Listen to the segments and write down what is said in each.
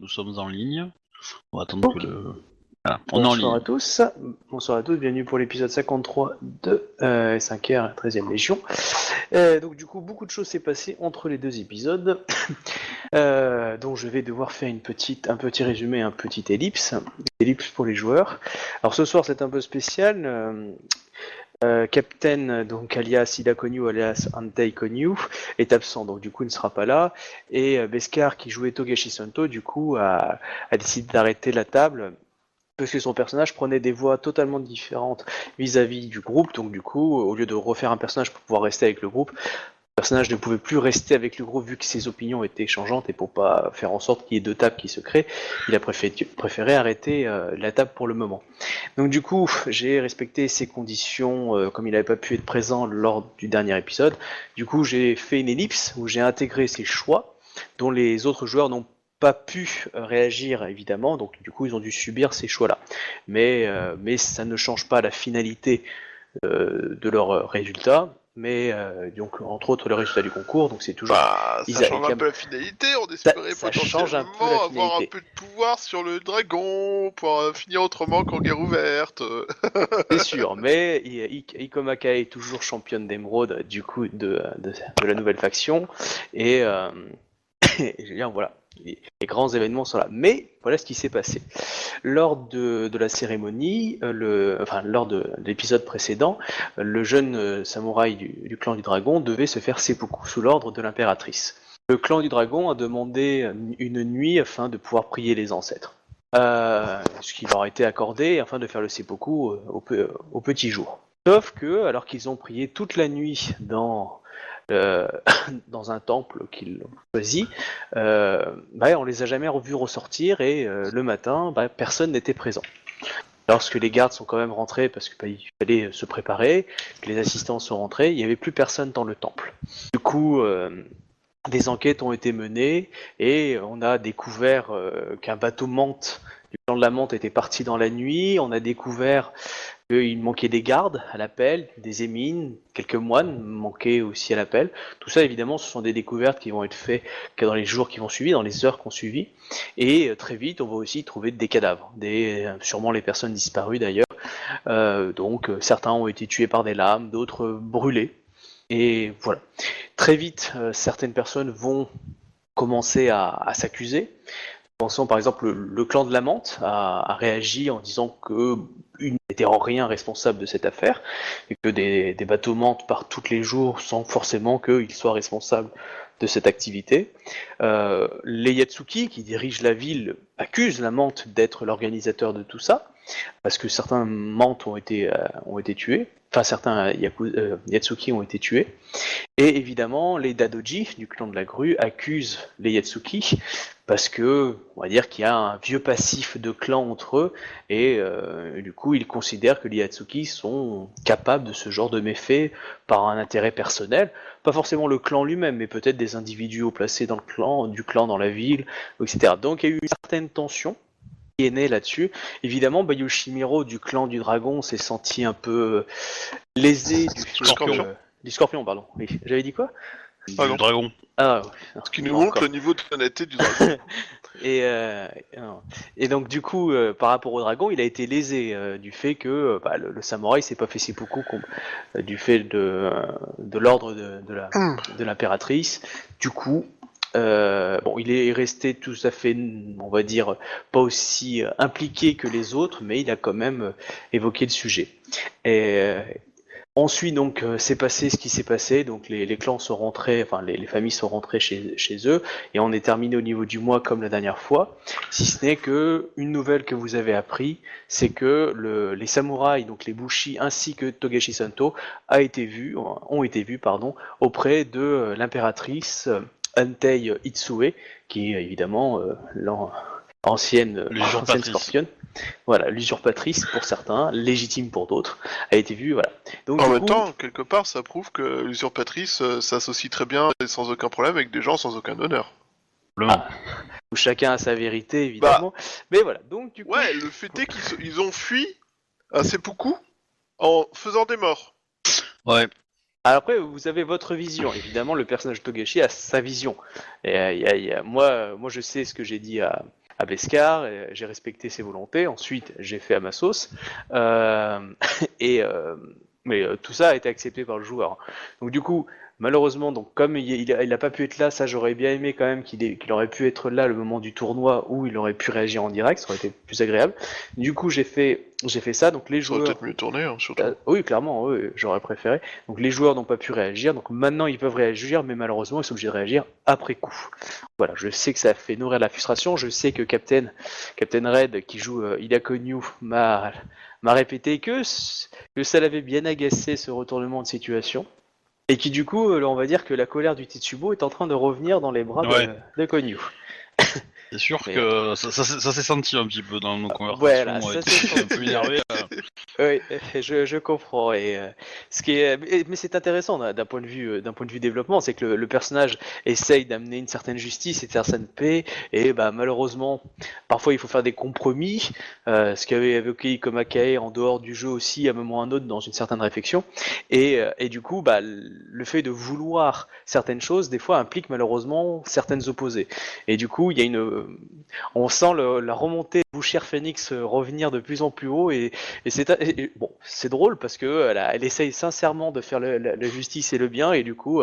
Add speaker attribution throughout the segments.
Speaker 1: nous sommes en ligne. On va attendre que
Speaker 2: Ok.
Speaker 1: le... Voilà, on est en
Speaker 2: Bonsoir à
Speaker 1: ligne.
Speaker 2: tous. Bonsoir à tous, bienvenue pour l'épisode 53 de 5R, 13e Légion. Donc du coup, beaucoup de choses s'est passé entre les deux épisodes. Donc je vais devoir faire un petit résumé, un petit ellipse pour les joueurs. Alors ce soir c'est un peu spécial. Captain, donc alias Ida Konyu, alias Antei Konyu, est absent, donc du coup il ne sera pas là. Et Beskar, qui jouait Togashi Santo, du coup a décidé d'arrêter la table parce que son personnage prenait des voix totalement différentes vis-à-vis du groupe, donc du coup, au lieu de refaire un personnage pour pouvoir rester avec le groupe, le personnage ne pouvait plus rester avec le groupe vu que ses opinions étaient changeantes, et pour pas faire en sorte qu'il y ait deux tables qui se créent, il a préféré arrêter la table pour le moment. Donc du coup, j'ai respecté ses conditions, comme il n'avait pas pu être présent lors du dernier épisode. Du coup, j'ai fait une ellipse où j'ai intégré ses choix, dont les autres joueurs n'ont pas pu réagir évidemment, donc du coup ils ont dû subir ces choix-là. Mais ça ne change pas la finalité de leurs résultats, mais donc entre autres le résultat du concours, donc c'est toujours
Speaker 3: Ça change un peu la finalité, on espérait
Speaker 2: ça change un peu la
Speaker 3: potentiellement avoir un
Speaker 2: finalité.
Speaker 3: peu de pouvoir sur le dragon pour finir autrement qu'en guerre ouverte.
Speaker 2: C'est sûr, mais Ikomaka est toujours championne d'émeraude du coup de la nouvelle faction et, et je veux dire, voilà, les grands événements sont là. Mais voilà ce qui s'est passé. Lors de la cérémonie, lors de l'épisode précédent, le jeune samouraï du clan du dragon devait se faire seppuku sous l'ordre de l'impératrice. Le clan du dragon a demandé une nuit afin de pouvoir prier les ancêtres. Ce qui leur a été accordé afin de faire le seppuku au petit jour. Sauf que, alors qu'ils ont prié toute la nuit euh, dans un temple qu'ils ont choisi, on les a jamais revus ressortir et le matin, personne n'était présent. Lorsque les gardes sont quand même rentrés, parce qu'il fallait se préparer, que les assistants sont rentrés, il n'y avait plus personne dans le temple. Du coup, des enquêtes ont été menées et on a découvert qu'un bateau menthe du clan de la menthe était parti dans la nuit. On a découvert qu'il manquait des gardes à l'appel, des émines, quelques moines manquaient aussi à l'appel. Tout ça, évidemment, ce sont des découvertes qui vont être faites dans les jours qui vont suivre, dans les heures qui ont suivi. Et très vite, on va aussi trouver des cadavres, sûrement les personnes disparues d'ailleurs. Donc, certains ont été tués par des lames, d'autres brûlés. Et voilà. Très vite, certaines personnes vont commencer à s'accuser. Pensons par exemple, le clan de la menthe a réagi en disant qu'il n'était en rien responsable de cette affaire, et que des bateaux mentent partent tous les jours sans forcément qu'ils soient responsables de cette activité. Les Yatsuki, qui dirigent la ville, accusent la menthe d'être l'organisateur de tout ça, parce que certains menthes ont été tués, enfin certains Yatsuki ont été tués. Et évidemment, les Dadoji du clan de la grue accusent les Yatsuki parce que, on va dire qu'il y a un vieux passif de clan entre eux et du coup, ils considèrent que les Yatsuki sont capables de ce genre de méfaits par un intérêt personnel, pas forcément le clan lui-même, mais peut-être des individus placés dans le clan, du clan dans la ville, etc. Donc il y a eu une certaine tension qui est née là-dessus. Évidemment, Yoshimiro du clan du dragon s'est senti un peu lésé du fait
Speaker 3: Scorpion.
Speaker 2: du scorpion, pardon. Oui. J'avais dit quoi?
Speaker 3: Ah
Speaker 1: Du
Speaker 3: non.
Speaker 1: dragon.
Speaker 2: Ah, ouais. Non,
Speaker 3: Ce qui nous
Speaker 2: pas
Speaker 3: montre
Speaker 2: encore.
Speaker 3: le niveau de honnêteté du dragon.
Speaker 2: Et, non. Et donc du coup, par rapport au dragon, il a été lésé du fait que le samouraï s'est pas fait seppuku du fait de l'ordre de l'impératrice. Du coup, il est resté tout à fait, on va dire, pas aussi impliqué que les autres, mais il a quand même évoqué le sujet. Et ensuite, donc, c'est passé ce qui s'est passé. Donc, les clans sont rentrés, enfin, les familles sont rentrées chez eux, et on est terminé au niveau du mois comme la dernière fois. Si ce n'est que une nouvelle que vous avez appris, c'est que les samouraïs, donc les bushi, ainsi que Togashi Santo, ont été vus, auprès de l'impératrice Antei Itsue, qui est évidemment ancienne scorpionne. Voilà, l'usurpatrice pour certains, légitime pour d'autres, a été vue, voilà. Donc
Speaker 3: En
Speaker 2: du
Speaker 3: même
Speaker 2: coup,
Speaker 3: temps, quelque part, ça prouve que l'usurpatrice s'associe très bien et sans aucun problème avec des gens sans aucun honneur.
Speaker 1: Simplement.
Speaker 2: chacun a sa vérité
Speaker 3: Bah,
Speaker 2: évidemment, mais voilà. Donc du coup,
Speaker 3: ouais, le fait est qu'ils ont fui à seppuku en faisant des morts.
Speaker 1: Ouais.
Speaker 2: alors après vous avez votre vision. Évidemment, le personnage de Togashi a sa vision. Et moi je sais ce que j'ai dit à Beskar, j'ai respecté ses volontés, ensuite j'ai fait à ma sauce, euh, et, mais tout ça a été accepté par le joueur. Donc du coup, malheureusement, donc comme il a pas pu être là, ça j'aurais bien aimé quand même qu'il aurait pu être là le moment du tournoi où il aurait pu réagir en direct, ça aurait été plus agréable. Du coup, j'ai fait ça, donc les
Speaker 3: Ça aurait
Speaker 2: joueurs...
Speaker 3: peut-être mieux tourné, hein, surtout.
Speaker 2: Oui, clairement, oui, j'aurais préféré. Donc les joueurs n'ont pas pu réagir, donc maintenant ils peuvent réagir, mais malheureusement ils sont obligés de réagir après coup. Voilà, je sais que ça fait nourrir la frustration, je sais que Captain Red, qui joue Ida Konyu, m'a répété que ça l'avait bien agacé ce retournement de situation, et qui du coup, on va dire que la colère du Tetsubo est en train de revenir dans les bras
Speaker 1: Ouais.
Speaker 2: de Konyu.
Speaker 1: C'est sûr
Speaker 2: Mais,
Speaker 1: que ça s'est senti un petit peu dans nos
Speaker 2: voilà,
Speaker 1: conversations.
Speaker 2: ça
Speaker 1: Ouais,
Speaker 2: c'est
Speaker 1: t'es un peu énervé.
Speaker 2: Oui, je comprends. Et ce qui est, mais c'est intéressant d'un point de vue développement, c'est que le personnage essaye d'amener une certaine justice et une certaine paix, et bah malheureusement, parfois il faut faire des compromis. Ce qu'avait évoqué Ikoma Kae en dehors du jeu aussi, à un moment ou à un autre, dans une certaine réflexion. Et du coup, bah le fait de vouloir certaines choses, des fois, implique malheureusement certaines opposées. Et du coup, il y a on sent la remontée de Bouchère Phoenix revenir de plus en plus haut et bon, c'est drôle parce que elle essaye sincèrement de faire la justice et le bien et du coup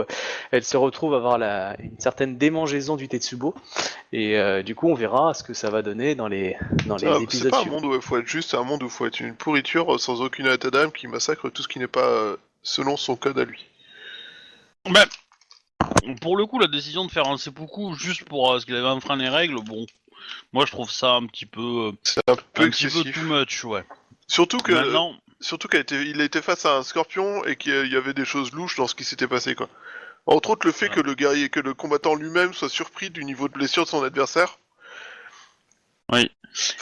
Speaker 2: elle se retrouve à avoir une certaine démangeaison du Tetsubo et du coup on verra ce que ça va donner dans les
Speaker 3: C'est
Speaker 2: épisodes
Speaker 3: pas un
Speaker 2: suivants.
Speaker 3: monde où il faut être juste, c'est un monde où il faut être une pourriture sans aucune état d'âme qui massacre tout ce qui n'est pas selon son code à lui.
Speaker 1: Bah, pour le coup, la décision de faire un seppuku juste pour ce qu'il avait enfreint les règles, bon, moi je trouve ça
Speaker 3: C'est un peu
Speaker 1: un petit peu
Speaker 3: excessif.
Speaker 1: too much, ouais.
Speaker 3: Surtout que,
Speaker 1: Maintenant,
Speaker 3: surtout il était face à un scorpion et qu'il y avait des choses louches dans ce qui s'était passé, quoi. Entre autres, le fait
Speaker 1: voilà.
Speaker 3: que le guerrier, que le combattant lui-même soit surpris du niveau de blessure de son adversaire.
Speaker 1: Oui. Et,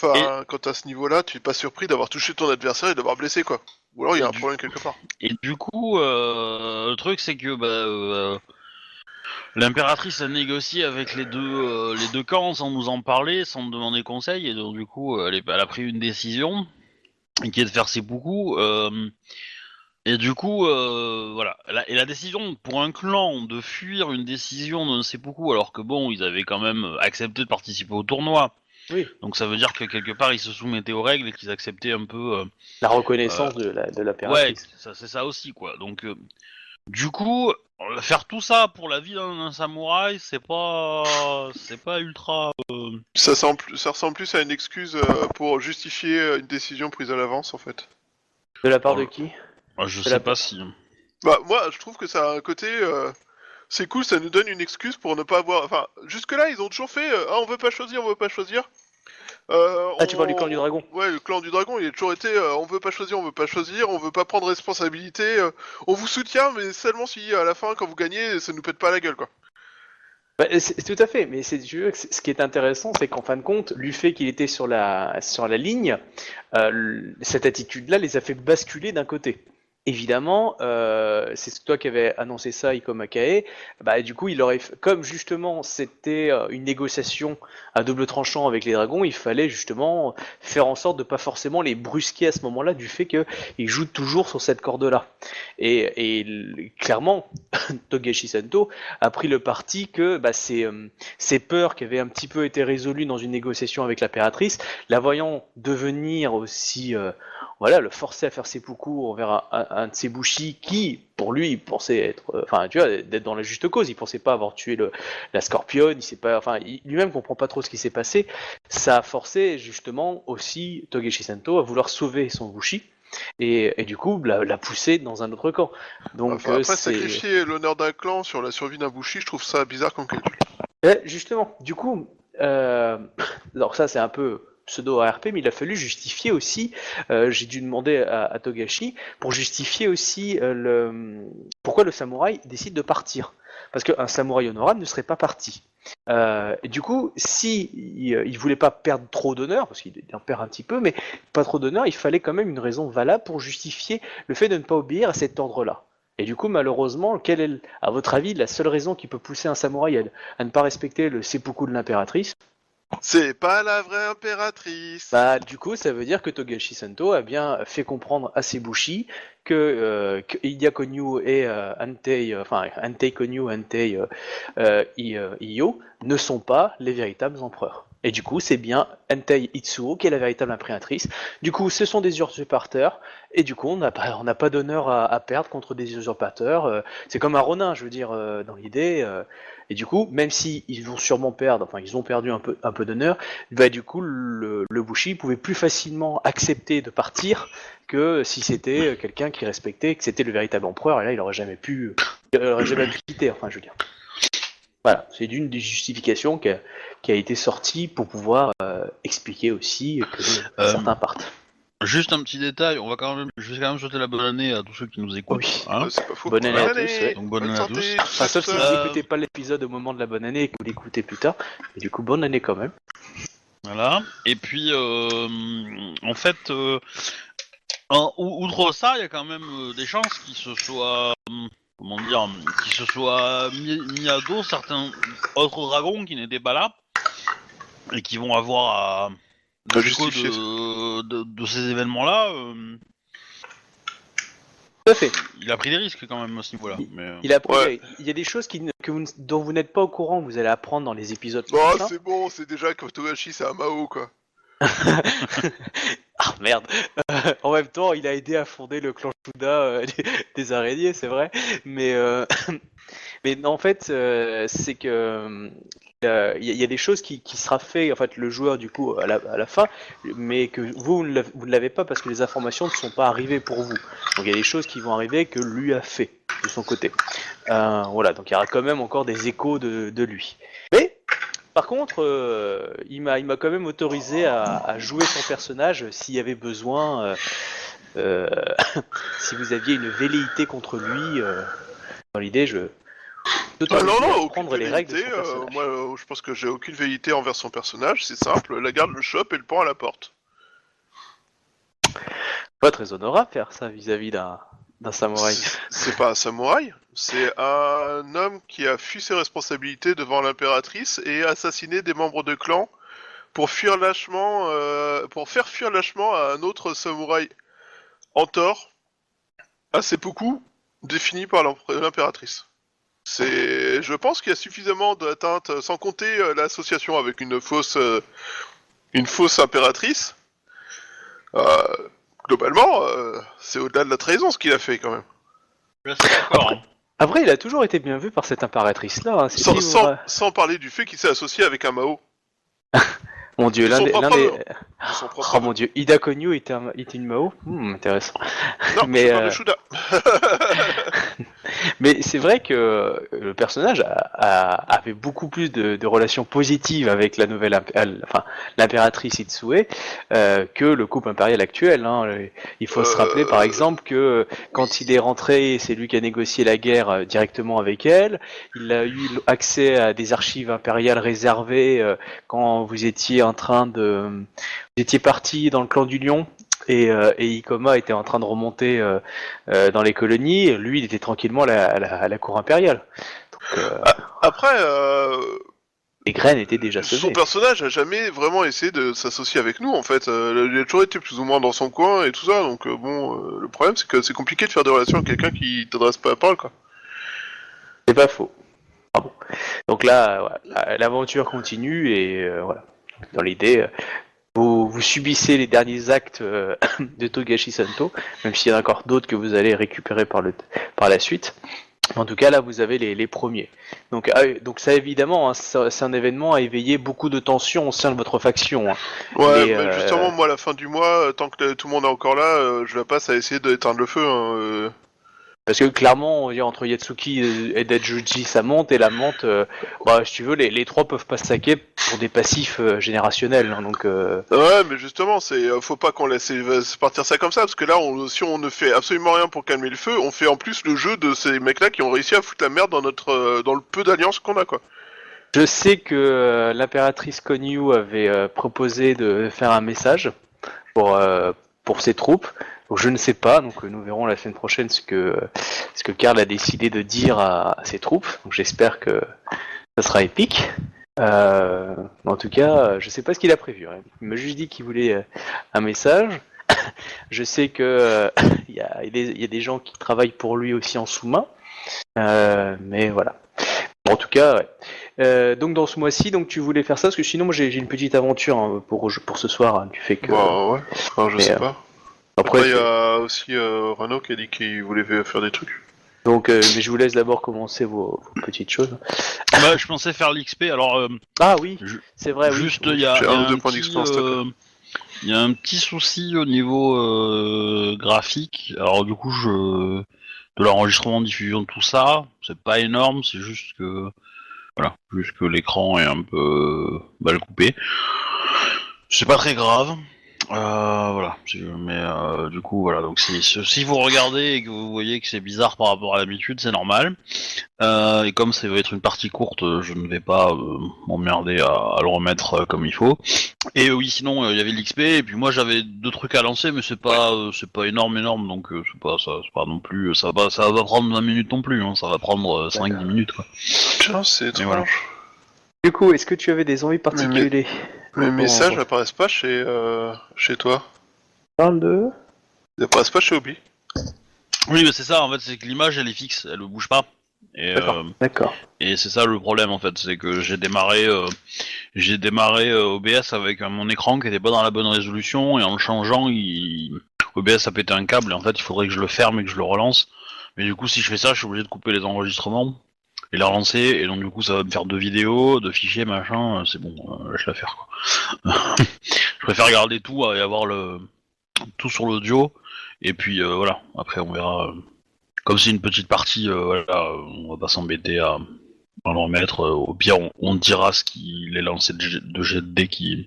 Speaker 3: Enfin, quand à ce niveau-là, tu es pas surpris d'avoir touché ton adversaire et d'avoir blessé, quoi. Ou alors il y
Speaker 1: et
Speaker 3: a un
Speaker 1: du,
Speaker 3: problème quelque part.
Speaker 1: et du coup, le truc c'est que l'impératrice a négocié avec les deux camps sans nous en parler, sans nous demander conseil, et donc du coup, elle a pris une décision qui est de faire seppuku. Et du coup, voilà. Et la décision pour un clan de fuir une décision d'un seppuku, alors que bon, ils avaient quand même accepté de participer au tournoi.
Speaker 2: Oui,
Speaker 1: Donc ça veut dire que quelque part ils se soumettaient aux règles et qu'ils acceptaient un peu.
Speaker 2: la
Speaker 1: Euh,
Speaker 2: reconnaissance de
Speaker 1: ouais,
Speaker 2: l'impératrice.
Speaker 1: c'est ça aussi quoi. Donc du coup, faire tout ça pour la vie d'un samouraï, c'est pas ultra.
Speaker 3: Ça ressemble plus à une excuse pour justifier une décision prise à l'avance, en fait.
Speaker 2: De la part de
Speaker 1: euh,
Speaker 2: qui?
Speaker 1: je
Speaker 2: De la
Speaker 1: sais pas
Speaker 2: part...
Speaker 1: si.
Speaker 3: Bah, moi, je trouve que ça a un côté... c'est cool, ça nous donne une excuse pour ne pas avoir... Enfin, jusque-là, ils ont toujours fait... ah, on veut pas choisir, on veut pas choisir.
Speaker 2: Ah, tu parles du clan du dragon?
Speaker 3: Ouais, le clan du dragon, il a toujours été... on veut pas choisir, on veut pas choisir, on veut pas prendre responsabilité. On vous soutient, mais seulement si, à la fin, quand vous gagnez, ça nous pète pas la gueule, quoi.
Speaker 2: Bah, c'est tout à fait, mais ce qui est intéressant, c'est qu'en fin de compte, du fait qu'il était sur la ligne, cette attitude-là les a fait basculer d'un côté. Évidemment, c'est toi qui avais annoncé ça, Ikoma Kae. Bah, du coup, comme justement c'était une négociation à double tranchant avec les dragons, il fallait justement faire en sorte de pas forcément les brusquer à ce moment-là, du fait qu'ils jouent toujours sur cette corde-là. Et clairement, Togashi Sento a pris le parti que bah, ces peurs qui avaient un petit peu été résolues dans une négociation avec l'impératrice, la voyant devenir aussi, voilà, le forcer à faire ses poucous envers un de ses bushi qui, pour lui, pensait être, enfin, tu vois, d'être dans la juste cause. Il pensait pas avoir tué la scorpionne. Il sait pas, enfin, lui-même comprend pas trop ce qui s'est passé. Ça a forcé justement aussi Togashi Sento à vouloir sauver son bushi. Et du coup, la pousser dans un autre camp. Donc,
Speaker 3: Enfin, après,
Speaker 2: c'est.
Speaker 3: sacrifier l'honneur d'un clan sur la survie d'un bushi, je trouve ça bizarre comme calcul.
Speaker 2: Justement, du coup, alors ça c'est un peu pseudo ARP, mais il a fallu justifier aussi, j'ai dû demander à Togashi, pour justifier aussi pourquoi le samouraï décide de partir. Parce qu'un samouraï honorable ne serait pas parti. Et du coup, si il voulait pas perdre trop d'honneur, parce qu'il en perd un petit peu, mais pas trop d'honneur, il fallait quand même une raison valable pour justifier le fait de ne pas obéir à cet ordre-là. Et du coup, malheureusement, quelle est, à votre avis, la seule raison qui peut pousser un samouraï à ne pas respecter le seppuku de l'impératrice?
Speaker 3: C'est pas la vraie impératrice.
Speaker 2: Bah, du coup, ça veut dire que Togashi Sento a bien fait comprendre à ses bushi que Ida Konyu et Antei, enfin Antei Konyu, Antei Iyo ne sont pas les véritables empereurs. Et du coup, c'est bien Entei Itsuo qui est la véritable impératrice. Du coup, ce sont des usurpateurs, et du coup, on n'a pas d'honneur à perdre contre des usurpateurs. C'est comme un Ronin, je veux dire, dans l'idée. Et du coup, même si ils vont sûrement perdre, enfin, ils ont perdu un peu d'honneur, bah, du coup, le Bushi pouvait plus facilement accepter de partir que si c'était quelqu'un qui respectait, que c'était le véritable empereur, et là, il aurait jamais pu quitter, enfin, je veux dire. Voilà, c'est d'une des justifications qui a été sortie pour pouvoir expliquer aussi que certains partent.
Speaker 1: Juste un petit détail, je vais quand même souhaiter la bonne année à tous ceux qui nous écoutent.
Speaker 2: Oui.
Speaker 1: Hein.
Speaker 3: C'est pas faux.
Speaker 2: Bonne année à tous, ouais.
Speaker 1: Donc bonne année à
Speaker 3: santé,
Speaker 1: tous.
Speaker 2: Enfin, sauf si vous
Speaker 1: ça.
Speaker 2: n'écoutez pas l'épisode au moment de la bonne année et que vous l'écoutez plus tard. Et du coup, bonne année quand même.
Speaker 1: Voilà. Et puis, en fait, outre ça, il y a quand même des chances qu'il se soit, comment dire, qu'il se soit mis à dos certains autres dragons qui n'étaient pas là et qui vont avoir à
Speaker 3: justifier
Speaker 1: de ces événements-là.
Speaker 2: Tout à fait.
Speaker 1: Il a pris des risques quand même à ce niveau-là.
Speaker 2: Il y a des choses dont vous n'êtes pas au courant, que vous allez apprendre dans les épisodes
Speaker 3: Oh,
Speaker 2: prochains.
Speaker 3: c'est bon, c'est déjà que Togashi c'est un Mao quoi.
Speaker 2: Ah merde. En même temps, il a aidé à fonder le clan Shuda des araignées, c'est vrai. Mais mais non, en fait, c'est que il y a des choses qui sera fait en fait le joueur du coup à la fin, mais que vous ne l'avez pas parce que les informations ne sont pas arrivées pour vous. Donc il y a des choses qui vont arriver que lui a fait de son côté. Voilà, donc il y aura quand même encore des échos de lui. Mais par contre, il m'a quand même autorisé à jouer son personnage s'il y avait besoin. Si vous aviez une velléité contre lui, dans l'idée,
Speaker 3: Non, aucune
Speaker 2: prendre les règles de
Speaker 3: velléité.
Speaker 2: son personnage.
Speaker 3: Moi, je pense que j'ai aucune velléité envers son personnage. C'est simple, la garde le chope et le pend à la porte.
Speaker 2: Pas très honorable faire ça vis-à-vis d'un samouraï.
Speaker 3: C'est pas un samouraï, c'est un homme qui a fui ses responsabilités devant l'impératrice et assassiné des membres de clan pour fuir lâchement, pour faire fuir lâchement à un autre samouraï en tort, assez beaucoup défini par l'impératrice. Je pense qu'il y a suffisamment d'atteintes, sans compter l'association avec une fausse impératrice. Globalement, c'est au-delà de la trahison ce qu'il a fait quand même.
Speaker 1: Je suis d'accord. Hein.
Speaker 2: Après, il a toujours été bien vu par cette impératrice-là. Hein.
Speaker 3: Sans parler du fait qu'il s'est associé avec un Mao.
Speaker 2: Mon dieu, l'un des...
Speaker 3: Oh
Speaker 2: mon dieu, Ida Konyu était une Mao. Intéressant.
Speaker 3: Non,
Speaker 2: mais
Speaker 3: c'est pas le Shuda.
Speaker 2: Mais c'est vrai que le personnage avait beaucoup plus de relations positives avec la nouvelle, l'impératrice Itsue que le couple impérial actuel. Hein. Il faut se rappeler par exemple que quand il est rentré, c'est lui qui a négocié la guerre directement avec elle. Il a eu accès à des archives impériales réservées quand vous étiez parti dans le clan du Lion. Et Ikoma était en train de remonter dans les colonies. Lui, il était tranquillement à la cour impériale. Donc,
Speaker 3: après,
Speaker 2: les graines étaient déjà semées.
Speaker 3: Son personnage a jamais vraiment essayé de s'associer avec nous, en fait. Il a toujours été plus ou moins dans son coin et tout ça. Donc le problème, c'est que c'est compliqué de faire des relations avec quelqu'un qui t'adresse pas la parole, quoi.
Speaker 2: C'est pas faux. Pardon. Donc là, voilà, l'aventure continue et voilà. Dans l'idée. Vous subissez les derniers actes de Togashi Santo, même s'il y en a encore d'autres que vous allez récupérer par la suite. En tout cas, là, vous avez les premiers. Donc ça, évidemment, hein, c'est un événement à éveiller beaucoup de tensions au sein de votre faction. Hein.
Speaker 3: Ouais, mais justement, moi, à la fin du mois, tant que tout le monde est encore là, je la passe à essayer d'éteindre le feu. Hein,
Speaker 2: Parce que clairement, on va dire, entre Yatsuki et Dajuji, ça monte, et la monte, si tu veux, les trois peuvent pas se saquer pour des passifs générationnels. Hein, donc,
Speaker 3: Ouais, mais justement, faut pas qu'on laisse partir ça comme ça, parce que là, si on ne fait absolument rien pour calmer le feu, on fait en plus le jeu de ces mecs-là qui ont réussi à foutre la merde dans le peu d'alliances qu'on a, quoi.
Speaker 2: Je sais que l'impératrice Konyu avait proposé de faire un message pour ses troupes. Donc je ne sais pas, donc nous verrons la semaine prochaine ce que Karl a décidé de dire à ses troupes. Donc j'espère que ça sera épique. En tout cas, je sais pas ce qu'il a prévu. Hein. Il m'a juste dit qu'il voulait un message. Je sais que il y a des gens qui travaillent pour lui aussi en sous-main. Mais voilà. En tout cas, ouais. Donc dans ce mois-ci, donc tu voulais faire ça parce que sinon moi j'ai une petite aventure hein, pour ce soir. Hein, du fait que.
Speaker 3: Bah ouais, enfin, je
Speaker 2: Mais,
Speaker 3: sais pas.
Speaker 2: Après,
Speaker 3: Après, il y a aussi Renaud qui a dit qu'il voulait faire des trucs.
Speaker 2: donc, mais je vous laisse d'abord commencer vos petites choses.
Speaker 1: Bah, je pensais faire l'XP. Alors,
Speaker 2: Ah oui,
Speaker 1: ju-
Speaker 2: c'est vrai.
Speaker 1: juste,
Speaker 2: Oui.
Speaker 1: il y a,
Speaker 3: J'ai
Speaker 1: il y a
Speaker 3: un ou
Speaker 1: un
Speaker 3: deux points
Speaker 1: petit,
Speaker 3: d'expérience, d'accord.
Speaker 1: il y a un petit souci au niveau graphique. Alors, du coup, de l'enregistrement, diffusion, tout ça, c'est pas énorme. C'est juste que, voilà, juste que l'écran est un peu mal coupé. C'est pas très grave. Voilà. Mais du coup, voilà. Donc, si vous regardez et que vous voyez que c'est bizarre par rapport à l'habitude, c'est normal. Et comme ça va être une partie courte, je ne vais pas m'emmerder à le remettre comme il faut. Et oui, sinon il y avait l'XP et puis moi j'avais deux trucs à lancer, mais c'est pas énorme, donc c'est pas non plus, ça va pas prendre 20 minutes non plus, hein, ça va prendre 5-10 minutes quoi.
Speaker 3: Tiens, c'est
Speaker 1: Et voilà.
Speaker 3: étrange.
Speaker 2: Du coup, est-ce que tu avais des envies particulières
Speaker 3: Mes messages
Speaker 2: Bon,
Speaker 3: apparaissent pas chez toi.
Speaker 2: parle de.
Speaker 3: Ils apparaissent pas chez Obi.
Speaker 1: Oui, mais c'est ça en fait, c'est que l'image elle est fixe, elle ne bouge pas. Et,
Speaker 2: D'accord.
Speaker 1: et c'est ça le problème en fait, c'est que j'ai démarré OBS avec mon écran qui était pas dans la bonne résolution et en le changeant, OBS a pété un câble et en fait il faudrait que je le ferme et que je le relance. Mais du coup si je fais ça, je suis obligé de couper les enregistrements et les relancer et donc du coup ça va me faire deux vidéos, deux fichiers machin, c'est bon, lâche l'affaire quoi. Je préfère garder tout et avoir tout sur l'audio et puis voilà, après on verra. Comme c'est une petite partie, voilà, on va pas s'embêter à le remettre. Au pire, on dira ce qu'il est lancé de jet de dés qui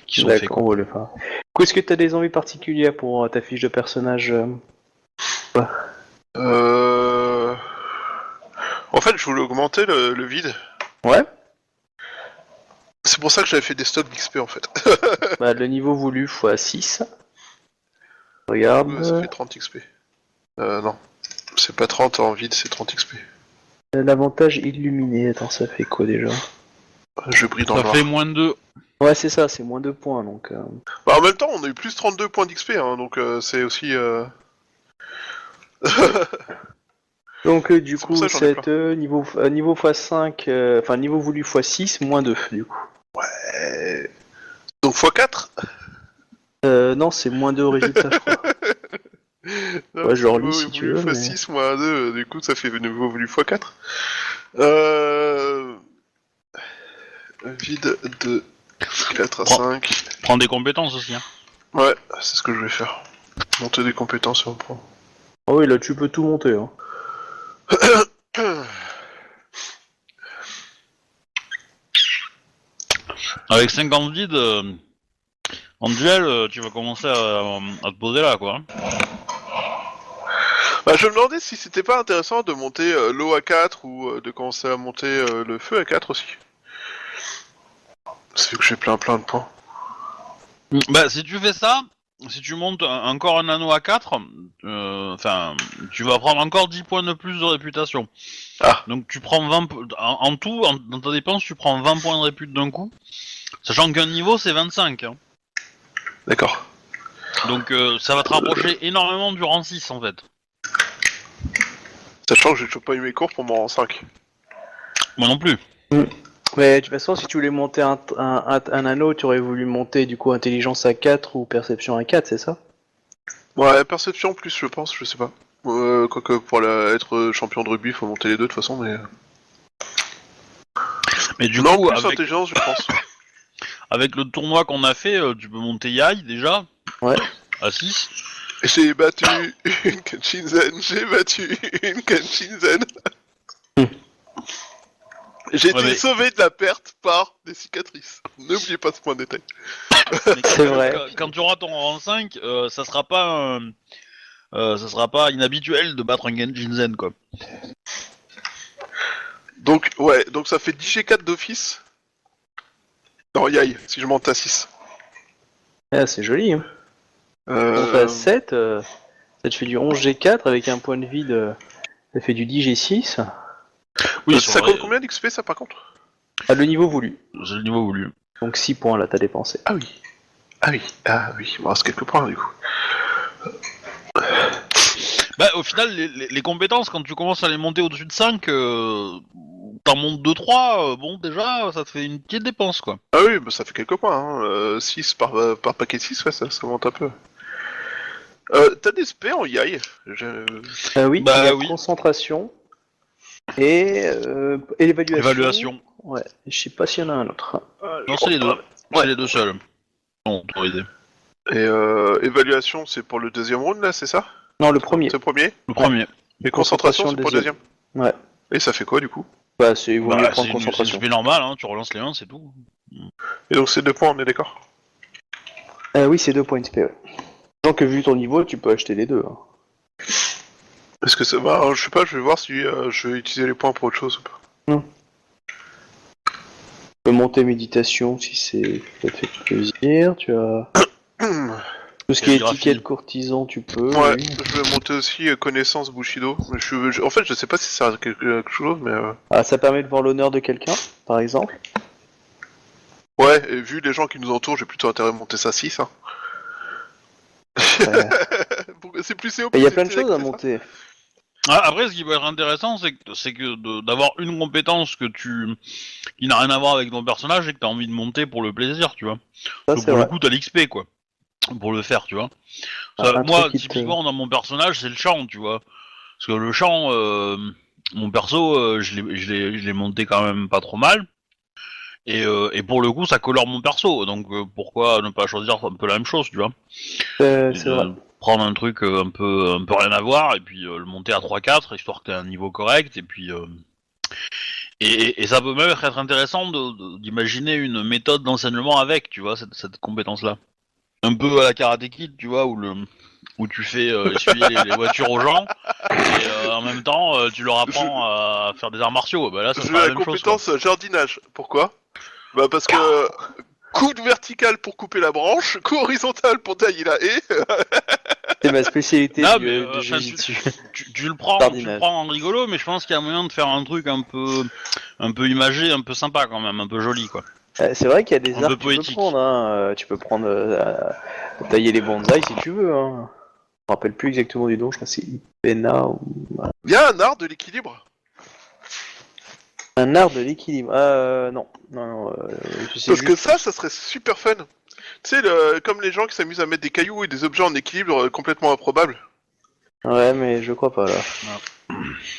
Speaker 1: sont faits.
Speaker 2: D'accord, on va le faire. Du coup, est-ce que tu as des envies particulières pour ta fiche de personnage
Speaker 3: Euh... En fait, je voulais augmenter le vide.
Speaker 2: Ouais.
Speaker 3: C'est pour ça que j'avais fait des stocks d'XP en fait.
Speaker 2: Bah, le niveau voulu x 6. Regarde.
Speaker 3: Ouais, ça fait 30 XP. Non. C'est pas 30 en vide, c'est 30 XP.
Speaker 2: L'avantage illuminé, attends, ça fait quoi déjà?
Speaker 3: Je brille dans le
Speaker 1: Ça
Speaker 3: noir.
Speaker 1: fait moins de 2.
Speaker 2: Ouais, c'est ça, c'est moins 2 points donc.
Speaker 3: Bah, en même temps, on a eu plus 32 points d'XP, hein, donc c'est aussi.
Speaker 2: Donc, du
Speaker 3: C'est pour
Speaker 2: coup,
Speaker 3: ça que j'en ai
Speaker 2: c'est niveau x5, enfin niveau voulu x6, moins 2 du coup.
Speaker 3: Donc x4.
Speaker 2: Non, c'est moins 2 au résultat, je crois. Ouais, je le relis si tu veux, mais-
Speaker 3: x6 moins 2, du coup ça fait nouveau voulu x4. Vide de 4 à 5.
Speaker 1: Prends des compétences aussi. Hein.
Speaker 3: Ouais, c'est ce que je vais faire. Monter des compétences et on prend.
Speaker 2: Ah oui, là tu peux tout monter. Hein.
Speaker 1: Avec 50 vides, en duel, tu vas commencer à te poser là, quoi.
Speaker 3: Bah, je me demandais si c'était pas intéressant de monter l'eau à 4 ou de commencer à monter le feu à 4 aussi. C'est que j'ai plein de points.
Speaker 1: Bah, si tu fais ça, si tu montes encore un anneau à 4, tu vas prendre encore 10 points de plus de réputation.
Speaker 3: Ah.
Speaker 1: Donc tu prends 20... En tout, dans ta dépense, tu prends 20 points de répute d'un coup. Sachant qu'un niveau, c'est 25. Hein.
Speaker 3: D'accord.
Speaker 1: Donc ça va te rapprocher énormément du rang 6, en fait.
Speaker 3: Sachant que j'ai toujours pas eu mes cours pour mon rang 5.
Speaker 1: Moi non plus.
Speaker 2: Mais de toute façon, si tu voulais monter un anneau, tu aurais voulu monter du coup intelligence à 4 ou perception à 4, c'est ça?
Speaker 3: Ouais, perception plus, je pense, je sais pas. Quoique pour être champion de rugby, faut monter les deux de toute façon, mais.
Speaker 1: Mais du
Speaker 3: non,
Speaker 1: coup,
Speaker 3: plus intelligence, je pense.
Speaker 1: avec le tournoi qu'on a fait, tu peux monter Yai déjà.
Speaker 2: Ouais.
Speaker 1: À 6.
Speaker 3: J'ai battu une Kenshinzen, j'ai battu une Kenshinzen. J'ai été sauvé de la perte par des cicatrices. N'oubliez pas ce point de détail.
Speaker 2: C'est vrai.
Speaker 1: Quand tu auras ton rang 5, ça sera pas inhabituel de battre un Genjin Zen, quoi.
Speaker 3: Donc, ouais, donc ça fait 10 G4 d'office. Non, Yai, si je monte à 6.
Speaker 2: Ah, c'est joli. Hein. On à 7, ça te fait du 11G4 avec un point de vide, ça fait du 10G6.
Speaker 1: Oui,
Speaker 3: ça compte combien d'XP ça par contre?
Speaker 2: Ah, le niveau voulu.
Speaker 1: C'est le niveau voulu.
Speaker 2: Donc 6 points là, t'as dépensé.
Speaker 3: Ah oui. Il me reste quelques points du coup.
Speaker 1: Bah, au final, les compétences, quand tu commences à les monter au-dessus de 5, t'en montes 2-3, bon déjà ça te fait une petite dépense quoi.
Speaker 3: Ah oui, bah, ça fait quelques points. Hein. 6 par paquet de 6, ouais, ça monte un peu. T'as des spé en yai
Speaker 2: Oui, il y
Speaker 1: Bah
Speaker 2: a
Speaker 1: oui.
Speaker 2: concentration et l'évaluation.
Speaker 1: Évaluation.
Speaker 2: Ouais, je sais pas s'il y en a un autre.
Speaker 1: Non, c'est les deux.
Speaker 2: Ouais.
Speaker 1: C'est les deux seuls. Bon, autorisé.
Speaker 3: Et évaluation, c'est pour le deuxième round, là, c'est ça?
Speaker 2: Non, le premier.
Speaker 3: C'est le premier.
Speaker 1: Le premier.
Speaker 3: Et concentration, c'est pour le deuxième.
Speaker 2: Ouais.
Speaker 3: Et ça fait quoi, du coup?
Speaker 2: Bah, il vaut mieux
Speaker 1: Bah,
Speaker 2: prendre
Speaker 1: c'est
Speaker 2: concentration.
Speaker 1: une spé normale, hein, tu relances les 1, c'est tout.
Speaker 3: Et donc c'est 2 points, on est d'accord?
Speaker 2: Oui, c'est 2 points de SP. Ouais. Donc, vu ton niveau, tu peux acheter les deux. Hein.
Speaker 3: Est-ce que ça va? Alors, je sais pas, je vais voir si je vais utiliser les points pour autre chose ou pas.
Speaker 2: Tu peux monter méditation si ça te fait plaisir. Tu as tout ce qui est
Speaker 1: Calligraphie.
Speaker 2: étiquette courtisan, tu peux.
Speaker 3: Ouais,
Speaker 2: oui.
Speaker 3: je vais monter aussi connaissance Bushido. En fait, je sais pas si ça sert à quelque chose, mais...
Speaker 2: Ah, ça permet de voir l'honneur de quelqu'un, par exemple.
Speaker 3: Ouais, et vu les gens qui nous entourent, j'ai plutôt intérêt à monter ça à 6. Hein. C'est plus CO.
Speaker 2: Il y a plein de choses à monter.
Speaker 1: Après, ce qui peut être intéressant, c'est d'avoir une compétence qui n'a rien à voir avec ton personnage et que t'as envie de monter pour le plaisir, tu vois.
Speaker 2: Ça,
Speaker 1: Parce que
Speaker 2: c'est
Speaker 1: pour le
Speaker 2: vrai.
Speaker 1: coup, t'as l'XP, quoi. Pour le faire, tu vois.
Speaker 2: Un
Speaker 1: Moi,
Speaker 2: truc qui te-
Speaker 1: typiquement, dans mon personnage, c'est le chant, tu vois. Parce que le chant, mon perso, je l'ai monté quand même pas trop mal. Et pour le coup, ça colore mon perso. Donc, pourquoi ne pas choisir un peu la même chose, tu vois. Et
Speaker 2: c'est vrai.
Speaker 1: prendre un truc un peu rien à voir, et puis le monter à 3-4, histoire que t'aies un niveau correct, et puis... Et ça peut même être intéressant d'imaginer une méthode d'enseignement avec, tu vois, cette compétence-là. Un peu à la Karate Kid, tu vois, où tu fais essuyer les voitures aux gens, et en même temps, tu leur apprends à faire des arts martiaux. Bah là, ça
Speaker 3: J'ai
Speaker 1: sera la
Speaker 3: la
Speaker 1: même chose, quoi.
Speaker 3: compétence jardinage. Pourquoi? Bah parce que coup de vertical pour couper la branche, coup horizontal pour tailler la haie.
Speaker 2: C'est ma spécialité
Speaker 1: Non,
Speaker 2: du,
Speaker 1: mais,
Speaker 2: de
Speaker 1: enfin,
Speaker 2: Jiu-Jitsu.
Speaker 1: tu le prends
Speaker 2: Jardinage.
Speaker 1: en rigolo, mais je pense qu'il y a moyen de faire un truc un peu imagé, un peu sympa quand même, un peu joli, quoi.
Speaker 2: C'est vrai qu'il y a des
Speaker 1: Un
Speaker 2: arts
Speaker 1: peu
Speaker 2: que tu peux
Speaker 1: poétique.
Speaker 2: prendre. Hein. Tu peux prendre tailler les bonsaïs si tu veux. Hein. Je me rappelle plus exactement du nom. Je crois que c'est Ipena ou
Speaker 3: Il y a un art de l'équilibre.
Speaker 2: un art de l'équilibre. Non, non, je sais
Speaker 3: Parce que
Speaker 2: juste.
Speaker 3: ça serait super fun. Tu sais, comme les gens qui s'amusent à mettre des cailloux et des objets en équilibre complètement improbables.
Speaker 2: Ouais, mais je crois pas là.
Speaker 1: Ouais.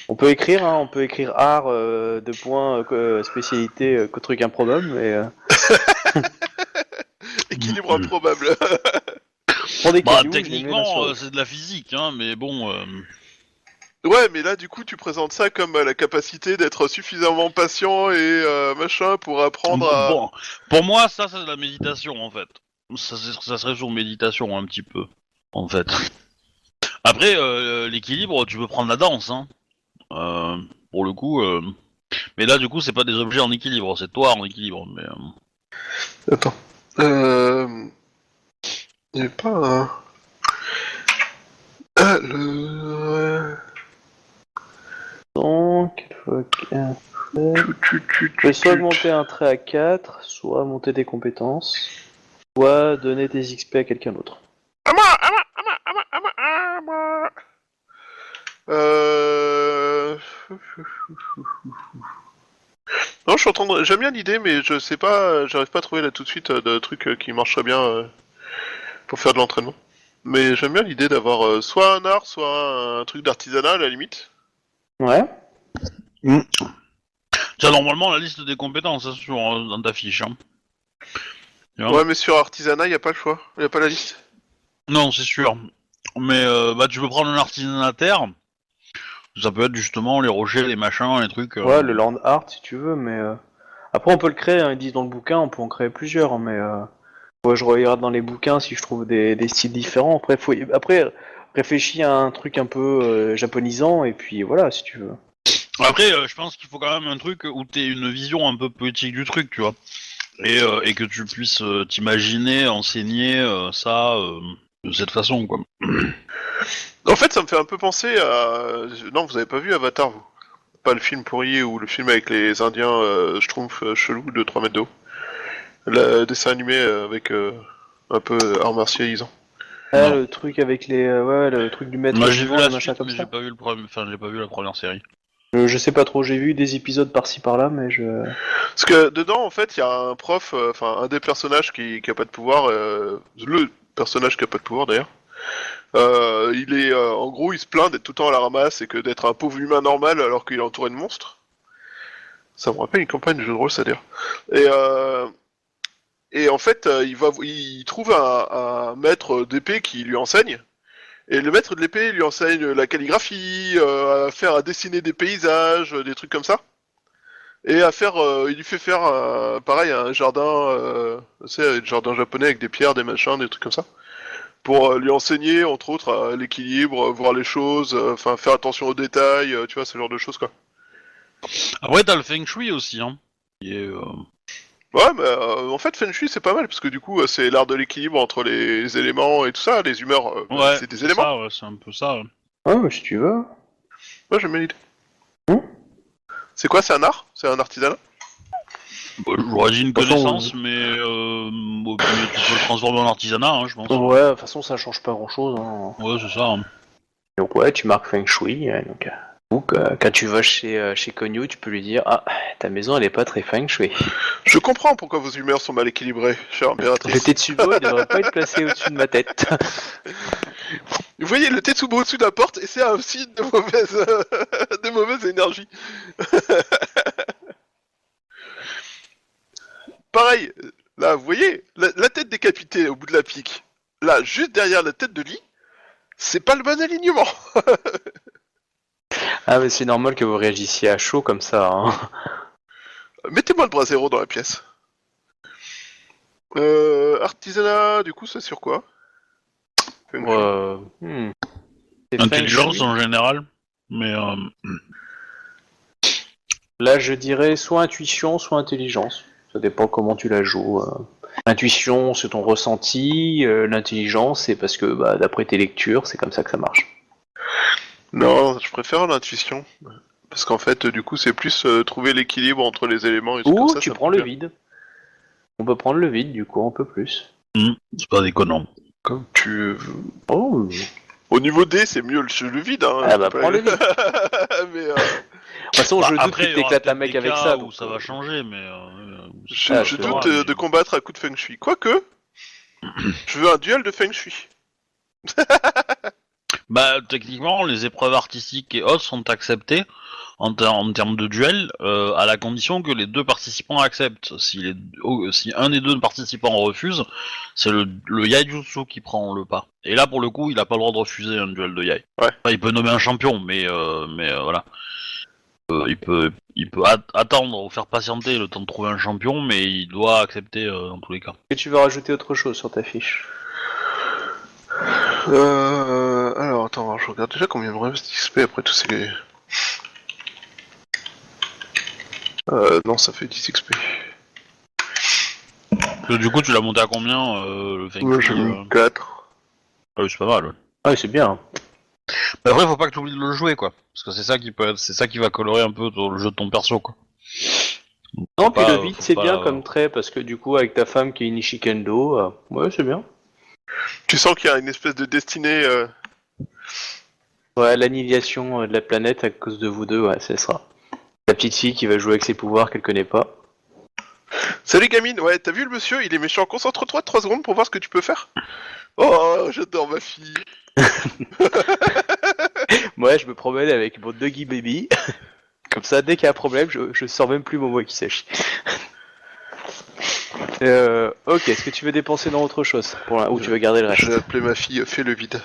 Speaker 2: On peut écrire, hein, on peut écrire art de points spécialité truc improbable, mais
Speaker 3: Équilibre improbable.
Speaker 2: prends des
Speaker 1: Bah,
Speaker 2: cailloux, je les mets l'un sur
Speaker 1: techniquement,
Speaker 2: l'autre.
Speaker 1: c'est de la physique, hein, mais bon...
Speaker 3: Ouais, mais là, du coup, tu présentes ça comme la capacité d'être suffisamment patient et machin pour apprendre à...
Speaker 1: Bon, pour moi, ça, c'est de la méditation, en fait. Ça serait sur méditation, un petit peu, en fait. Après, l'équilibre, tu peux prendre la danse, hein. Pour le coup... Mais là, du coup, c'est pas des objets en équilibre, c'est toi en équilibre, mais...
Speaker 3: Attends. Il n'y a pas un... Ah, le...
Speaker 2: Donc, il faut qu'un je peux soit monter un trait à 4, soit monter des compétences, soit donner des XP à quelqu'un d'autre.
Speaker 3: À moi, à moi, à moi, à moi, à moi, à moi. Non, je suis en train de... J'aime bien l'idée, mais je sais pas, j'arrive pas à trouver là tout de suite de trucs qui marcheraient bien pour faire de l'entraînement. Mais j'aime bien l'idée d'avoir soit un art, soit un truc d'artisanat à la limite.
Speaker 2: Ouais.
Speaker 1: Tu as normalement la liste des compétences hein, dans ta fiche, hein. Tu vois.
Speaker 3: Ouais, mais sur artisanat, y a pas le choix, y a pas la liste.
Speaker 1: Non, c'est sûr. Mais bah, tu peux prendre un artisanat terre. Ça peut être justement les rochers, les machins, les trucs.
Speaker 2: Ouais, le land art si tu veux, mais après on peut le créer, hein, ils disent dans le bouquin, on peut en créer plusieurs, mais ouais, je regarde dans les bouquins si je trouve des styles différents. Après réfléchis à un truc un peu japonisant et puis voilà si tu veux.
Speaker 1: Après, je pense qu'il faut quand même un truc où t'aies une vision un peu poétique du truc, tu vois. Et que tu puisses t'imaginer enseigner ça de cette façon, quoi.
Speaker 3: En fait, ça me fait un peu penser à... Non, vous avez pas vu Avatar, vous? Pas le film pourri ou le film avec les Indiens schtroumpfs chelous de 3 mètres de haut. Le dessin animé avec un peu art martialisant.
Speaker 2: Ah,
Speaker 1: Non.
Speaker 2: le truc avec les ouais, le truc du maître
Speaker 1: Moi j'ai vu
Speaker 2: vivant,
Speaker 1: la
Speaker 2: le machin
Speaker 1: suite,
Speaker 2: comme
Speaker 1: mais
Speaker 2: ça.
Speaker 1: j'ai pas vu le premier, enfin j'ai pas vu la première série.
Speaker 2: Je sais pas trop, j'ai vu des épisodes par-ci par-là, mais je...
Speaker 3: Parce que dedans, en fait, il y a un prof, enfin un des personnages qui a pas de pouvoir, le personnage qui a pas de pouvoir d'ailleurs. Il est, en gros, il se plaint d'être tout le temps à la ramasse et que d'être un pauvre humain normal alors qu'il est entouré de monstres. Ça me rappelle une campagne de jeu de rôle, ça d'ailleurs. Et en fait, il trouve un maître d'épée qui lui enseigne. Et le maître de l'épée lui enseigne la calligraphie, à dessiner des paysages, des trucs comme ça. Et il lui fait faire pareil un jardin, tu sais, un jardin japonais avec des pierres, des machins, des trucs comme ça, pour lui enseigner entre autres l'équilibre, voir les choses, enfin faire attention aux détails, tu vois, ce genre de choses quoi.
Speaker 1: Après, t'as le Feng Shui aussi, hein. Qui est,
Speaker 3: Ouais, mais en fait Feng Shui c'est pas mal parce que du coup c'est l'art de l'équilibre entre les éléments et tout ça, les humeurs,
Speaker 1: Ouais,
Speaker 3: c'est des éléments.
Speaker 1: ça, ouais, c'est un peu ça. Ouais.
Speaker 2: Ah, mais si tu veux.
Speaker 3: Ouais, j'aime bien l'idée.
Speaker 2: Hum
Speaker 3: C'est quoi, c'est un art? C'est un artisanat?
Speaker 1: Bah, j'aurais dit une
Speaker 2: De toute façon,
Speaker 1: connaissance, mais tu peux le transformer en artisanat, hein, je pense.
Speaker 2: Ouais, de toute façon, ça change pas grand-chose. Hein.
Speaker 1: Ouais, c'est ça. Hein.
Speaker 2: Donc ouais, tu marques Feng Shui. Donc, quand tu vas chez Konyu, tu peux lui dire ah ta maison elle est pas très Feng Shui.
Speaker 3: Je comprends pourquoi vos humeurs sont mal équilibrées, chère
Speaker 2: Le
Speaker 3: impératrice.
Speaker 2: Tetsubo il devrait pas être placé au-dessus de ma tête.
Speaker 3: Vous voyez le Tetsubo au-dessus de la porte et c'est un signe de mauvaise énergie. Pareil, là, vous voyez, la tête décapitée au bout de la pique, là, juste derrière la tête de Lee, c'est pas le bon alignement.
Speaker 2: Ah mais c'est normal que vous réagissiez à chaud comme ça. Hein.
Speaker 3: Mettez-moi le bras zéro dans la pièce. Artisanat, du coup, c'est sur quoi?
Speaker 2: C'est Feng
Speaker 1: Intelligence
Speaker 2: Shui.
Speaker 1: en général, mais
Speaker 2: Là je dirais soit intuition, soit intelligence. Ça dépend comment tu la joues. Intuition, c'est ton ressenti. L'intelligence, c'est parce que bah, d'après tes lectures, c'est comme ça que ça marche.
Speaker 3: Non, je préfère l'intuition. Parce qu'en fait, du coup, c'est plus trouver l'équilibre entre les éléments et tout comme
Speaker 2: Ou
Speaker 3: ça.
Speaker 2: tu
Speaker 3: ça
Speaker 2: prends
Speaker 3: me
Speaker 2: le
Speaker 3: plaît.
Speaker 2: vide. On peut prendre le vide, du coup, un peu plus.
Speaker 1: c'est pas déconnant.
Speaker 3: Comme tu veux.
Speaker 2: Oh.
Speaker 3: Au niveau D, c'est mieux le vide, hein.
Speaker 2: Ah bah prends le vide.
Speaker 3: Mais
Speaker 2: De toute façon, je doute
Speaker 1: Après,
Speaker 2: que
Speaker 1: il y aura
Speaker 2: t'éclates un
Speaker 1: peut-être
Speaker 2: mec
Speaker 1: des
Speaker 2: avec
Speaker 1: cas
Speaker 2: ça.
Speaker 1: où
Speaker 2: Donc,
Speaker 1: ça va changer, mais
Speaker 3: je,
Speaker 2: Ah,
Speaker 3: je
Speaker 2: c'est
Speaker 3: doute
Speaker 2: vrai,
Speaker 3: de combattre à coup de Feng Shui. Quoique, je veux un duel de Feng Shui.
Speaker 1: bah techniquement, les épreuves artistiques et autres sont acceptées en termes de duel, à la condition que les deux participants acceptent. Si un des deux participants refuse, c'est le Yaijutsu qui prend le pas. Et là, pour le coup, il a pas le droit de refuser un duel de Yai.
Speaker 3: Ouais.
Speaker 1: Enfin, il peut nommer un champion, mais voilà. Il peut attendre ou faire patienter le temps de trouver un champion, mais il doit accepter dans tous les cas.
Speaker 2: est-ce que tu veux rajouter autre chose sur ta fiche?
Speaker 3: Alors, attends, je regarde déjà combien il me reste d'XP après tous ces... non, ça fait 10 XP.
Speaker 1: Parce que du coup, tu l'as monté à combien, le Feng
Speaker 3: Moi,
Speaker 1: Shui,
Speaker 3: j'ai mis 4.
Speaker 1: Ah oui, c'est pas mal. Ouais.
Speaker 2: Ah, c'est bien.
Speaker 1: Mais après, faut pas que tu oublies de le jouer, quoi. Parce que c'est ça qui va colorer un peu le jeu de ton perso, quoi.
Speaker 2: Non, puis
Speaker 1: pas,
Speaker 2: le vide,
Speaker 1: faut
Speaker 2: c'est
Speaker 1: pas-
Speaker 2: bien comme trait, parce que du coup, avec ta femme qui est Nishikendo, ouais, c'est bien.
Speaker 3: Tu sens qu'il y a une espèce de destinée...
Speaker 2: Ouais, l'annihilation de la planète à cause de vous deux, ouais, c'est ça. La petite fille qui va jouer avec ses pouvoirs qu'elle connaît pas.
Speaker 3: Salut gamine, ouais, t'as vu le monsieur, il est méchant, concentre-toi 3 secondes pour voir ce que tu peux faire. Oh, j'adore ma fille.
Speaker 2: Moi, je me promène avec mon Doggy Baby. Comme ça, dès qu'il y a un problème, je sors même plus mon moi qui s'agit. Ok, est-ce que tu veux dépenser dans autre chose ou tu veux garder le reste?
Speaker 3: Je vais appeler ma fille Fais le vide.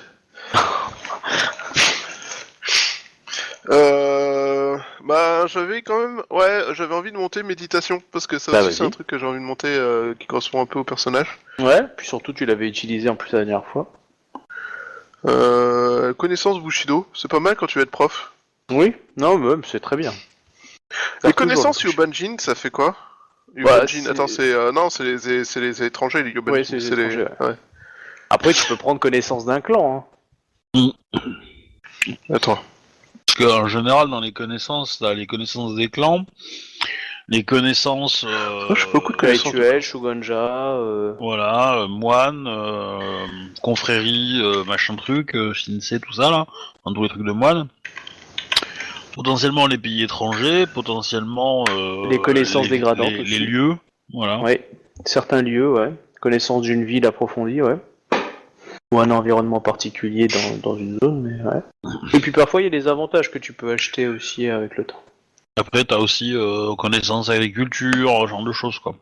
Speaker 3: Bah, j'avais quand même... Ouais, j'avais envie de monter méditation, parce que ça
Speaker 2: Bah,
Speaker 3: aussi c'est
Speaker 2: vas-y.
Speaker 3: un truc que j'ai envie de monter qui correspond un peu au personnage.
Speaker 2: Ouais, puis surtout, tu l'avais utilisé en plus la dernière fois.
Speaker 3: Connaissance Bushido, c'est pas mal quand tu vas être prof.
Speaker 2: Oui, non, mais c'est très bien.
Speaker 3: Les connaissances Yobanjin, ça fait quoi?
Speaker 2: Bah,
Speaker 3: Yobanjin,
Speaker 2: c'est-
Speaker 3: attends, non, c'est les étrangers, les Yobanjin.
Speaker 2: Ouais, c'est les étrangers, ouais. Après, tu peux prendre connaissance d'un clan. Hein.
Speaker 3: Attends.
Speaker 1: Parce qu'en général, dans les connaissances, t'as les connaissances des clans, les connaissances...
Speaker 3: j'ai beaucoup de connaissances.
Speaker 2: Rituel, Shugonja.
Speaker 1: Voilà, moine, confrérie, machin truc, Shinsei, tout ça, là. Enfin, tous les trucs de moine. Potentiellement les pays étrangers, potentiellement
Speaker 2: Les connaissances dégradantes
Speaker 1: les
Speaker 2: aussi.
Speaker 1: lieux, voilà.
Speaker 2: Oui, certains lieux, ouais. Connaissance d'une ville approfondie, ouais. Ou un environnement particulier dans une zone, mais ouais. Et puis parfois, il y a des avantages que tu peux acheter aussi avec le temps.
Speaker 1: Après, t'as aussi connaissance agriculture, ce genre de choses, quoi.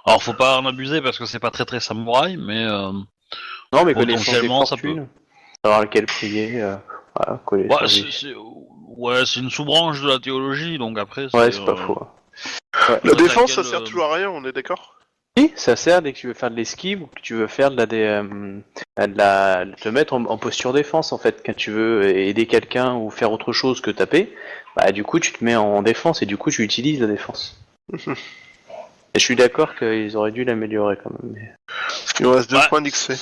Speaker 1: Alors, faut pas en abuser parce que c'est pas très très samouraï, mais
Speaker 2: Non, mais connaissance des
Speaker 1: potentiellement, ça peut.
Speaker 2: fortunes, savoir lequel prier, voilà,
Speaker 1: Ouais,
Speaker 2: connaissance
Speaker 1: c'est une sous-branche de la théologie, donc après,
Speaker 2: Ouais, c'est pas faux. Ouais.
Speaker 3: La
Speaker 1: Toi, t'as
Speaker 3: défense, ça
Speaker 1: quel,
Speaker 3: sert toujours à rien, on est d'accord?
Speaker 2: Oui, ça sert dès que tu veux faire de l'esquive ou que tu veux faire te mettre en posture défense en fait. Quand tu veux aider quelqu'un ou faire autre chose que taper, bah du coup tu te mets en défense et du coup tu utilises la défense. Et je suis d'accord qu'ils auraient dû l'améliorer quand même. Mais...
Speaker 3: Il me reste 2
Speaker 1: Ouais,
Speaker 3: points d'XP.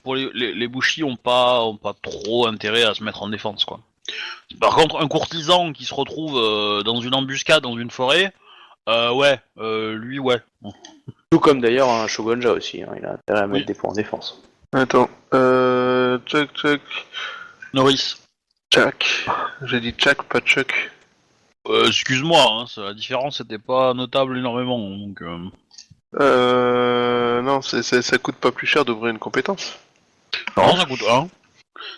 Speaker 1: pour les Bushi ont pas trop intérêt à se mettre en défense, quoi. Par contre, un courtisan qui se retrouve dans une embuscade dans une forêt, lui, ouais.
Speaker 2: Tout comme d'ailleurs un Shogunja aussi, hein, il a intérêt à mettre
Speaker 1: Oui.
Speaker 2: des points en défense.
Speaker 3: Attends, Chuck,
Speaker 1: Norris.
Speaker 3: Jack. J'ai dit Jack, pas Chuck.
Speaker 1: Excuse-moi, hein, la différence était pas notable énormément, donc.
Speaker 3: Non, ça coûte pas plus cher d'ouvrir une compétence.
Speaker 1: Non, ça coûte 1.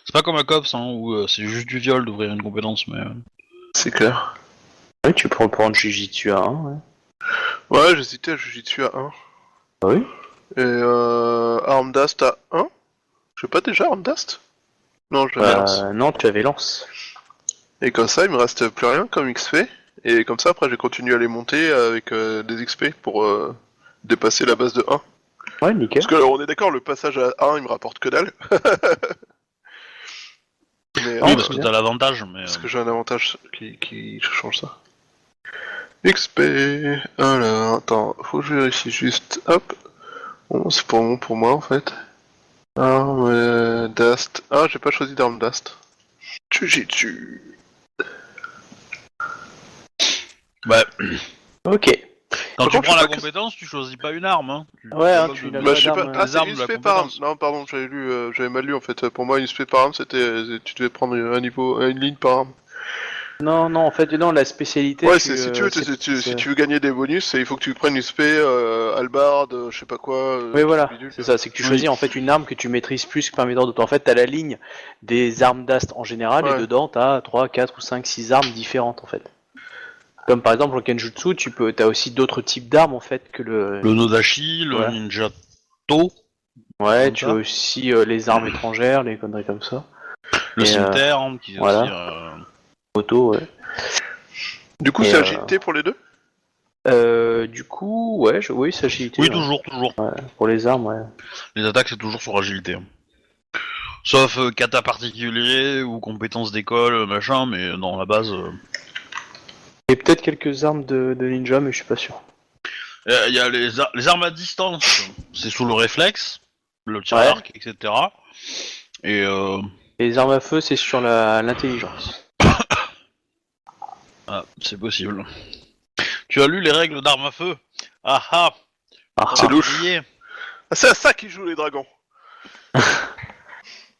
Speaker 1: C'est pas comme un COPS, hein, où c'est juste du viol d'ouvrir une compétence, mais.
Speaker 3: C'est clair.
Speaker 2: Oui, tu peux prendre Jujitsu à 1, ouais.
Speaker 3: Ouais, j'hésitais à Jujitsu à 1.
Speaker 2: Ah oui.
Speaker 3: Et Armdast à 1. Je fais pas déjà Armdast? Non, je l'avais lance.
Speaker 2: Non, tu avais lance.
Speaker 3: Et comme ça, il me reste plus rien comme XP. Et comme ça, après, j'ai continué à les monter avec des XP pour dépasser la base de 1.
Speaker 2: Ouais, nickel.
Speaker 3: Parce que on est d'accord, le passage à 1, il me rapporte que dalle. Mais,
Speaker 1: Oui,
Speaker 2: Non,
Speaker 1: parce
Speaker 2: c'est
Speaker 1: que
Speaker 2: bien.
Speaker 1: t'as l'avantage, mais.
Speaker 3: parce que j'ai un avantage qui change ça. XP. Alors, attends, faut que je vérifie juste. Hop. Bon, c'est pas bon pour moi en fait. Dast. Ah, j'ai pas choisi d'arme Dast. Jujitsu.
Speaker 1: Ouais.
Speaker 2: Ok.
Speaker 1: Quand
Speaker 3: Par
Speaker 1: tu
Speaker 3: contre,
Speaker 1: prends
Speaker 3: je sais
Speaker 1: la
Speaker 3: pas que-
Speaker 1: compétence, tu choisis pas une arme, hein.
Speaker 2: Ouais, hein,
Speaker 1: capable
Speaker 2: tu
Speaker 1: de-
Speaker 2: n'as
Speaker 3: Bah,
Speaker 2: pas
Speaker 3: je sais pas.
Speaker 2: d'arme.
Speaker 3: Ah,
Speaker 1: les
Speaker 3: c'est
Speaker 1: armes
Speaker 3: une
Speaker 1: de la
Speaker 3: spé par arme.
Speaker 1: compétence.
Speaker 3: Non, pardon, j'avais mal lu en fait. Pour moi, une spé par arme, c'était. Tu devais prendre une ligne par arme.
Speaker 2: Non, en fait, non, la spécialité,
Speaker 3: Ouais,
Speaker 2: tu,
Speaker 3: si tu veux gagner des bonus, il faut que tu prennes une spé, hallebarde, je sais pas quoi.
Speaker 2: Oui,
Speaker 3: truc
Speaker 2: voilà,
Speaker 3: bidule.
Speaker 2: c'est ça, c'est que tu
Speaker 1: Oui.
Speaker 2: choisis en fait une arme que tu maîtrises plus que parmi d'autres. En fait, t'as la ligne des armes d'ast en général et
Speaker 3: Ouais.
Speaker 2: dedans t'as 3, 4 ou 5, 6 armes différentes en fait. Comme par exemple au Kenjutsu, t'as aussi d'autres types d'armes en fait que le.
Speaker 1: Le Nodashi, le
Speaker 2: Voilà.
Speaker 1: Ninja To,
Speaker 2: Ouais,
Speaker 1: comme
Speaker 2: tu
Speaker 1: ça.
Speaker 2: as aussi les armes étrangères, les conneries comme ça.
Speaker 1: Le
Speaker 2: Et,
Speaker 1: cimetière, hein, qui est
Speaker 2: voilà.
Speaker 1: aussi.
Speaker 2: Moto, ouais.
Speaker 3: Du coup,
Speaker 2: Et,
Speaker 3: c'est agilité pour les deux?
Speaker 2: Du coup, ouais, oui, c'est agilité.
Speaker 1: Oui,
Speaker 2: Ouais.
Speaker 1: toujours.
Speaker 2: Pour les armes, ouais.
Speaker 1: Les attaques, c'est toujours sur agilité. Sauf kata particulier ou compétences d'école, machin, mais dans la base.
Speaker 2: Et peut-être quelques armes de ninja, mais je suis pas sûr.
Speaker 1: Il y a les armes à distance, c'est sous le réflexe, le tir à
Speaker 2: Ouais.
Speaker 1: l'arc, etc. Et
Speaker 2: Et les armes à feu, c'est sur l'intelligence.
Speaker 1: c'est possible. Tu as lu les règles d'armes à feu? Ah ah.
Speaker 2: Ah,
Speaker 3: C'est
Speaker 2: ah.
Speaker 3: louche.
Speaker 1: Oublié.
Speaker 3: Ah, c'est à ça qu'ils jouent les dragons.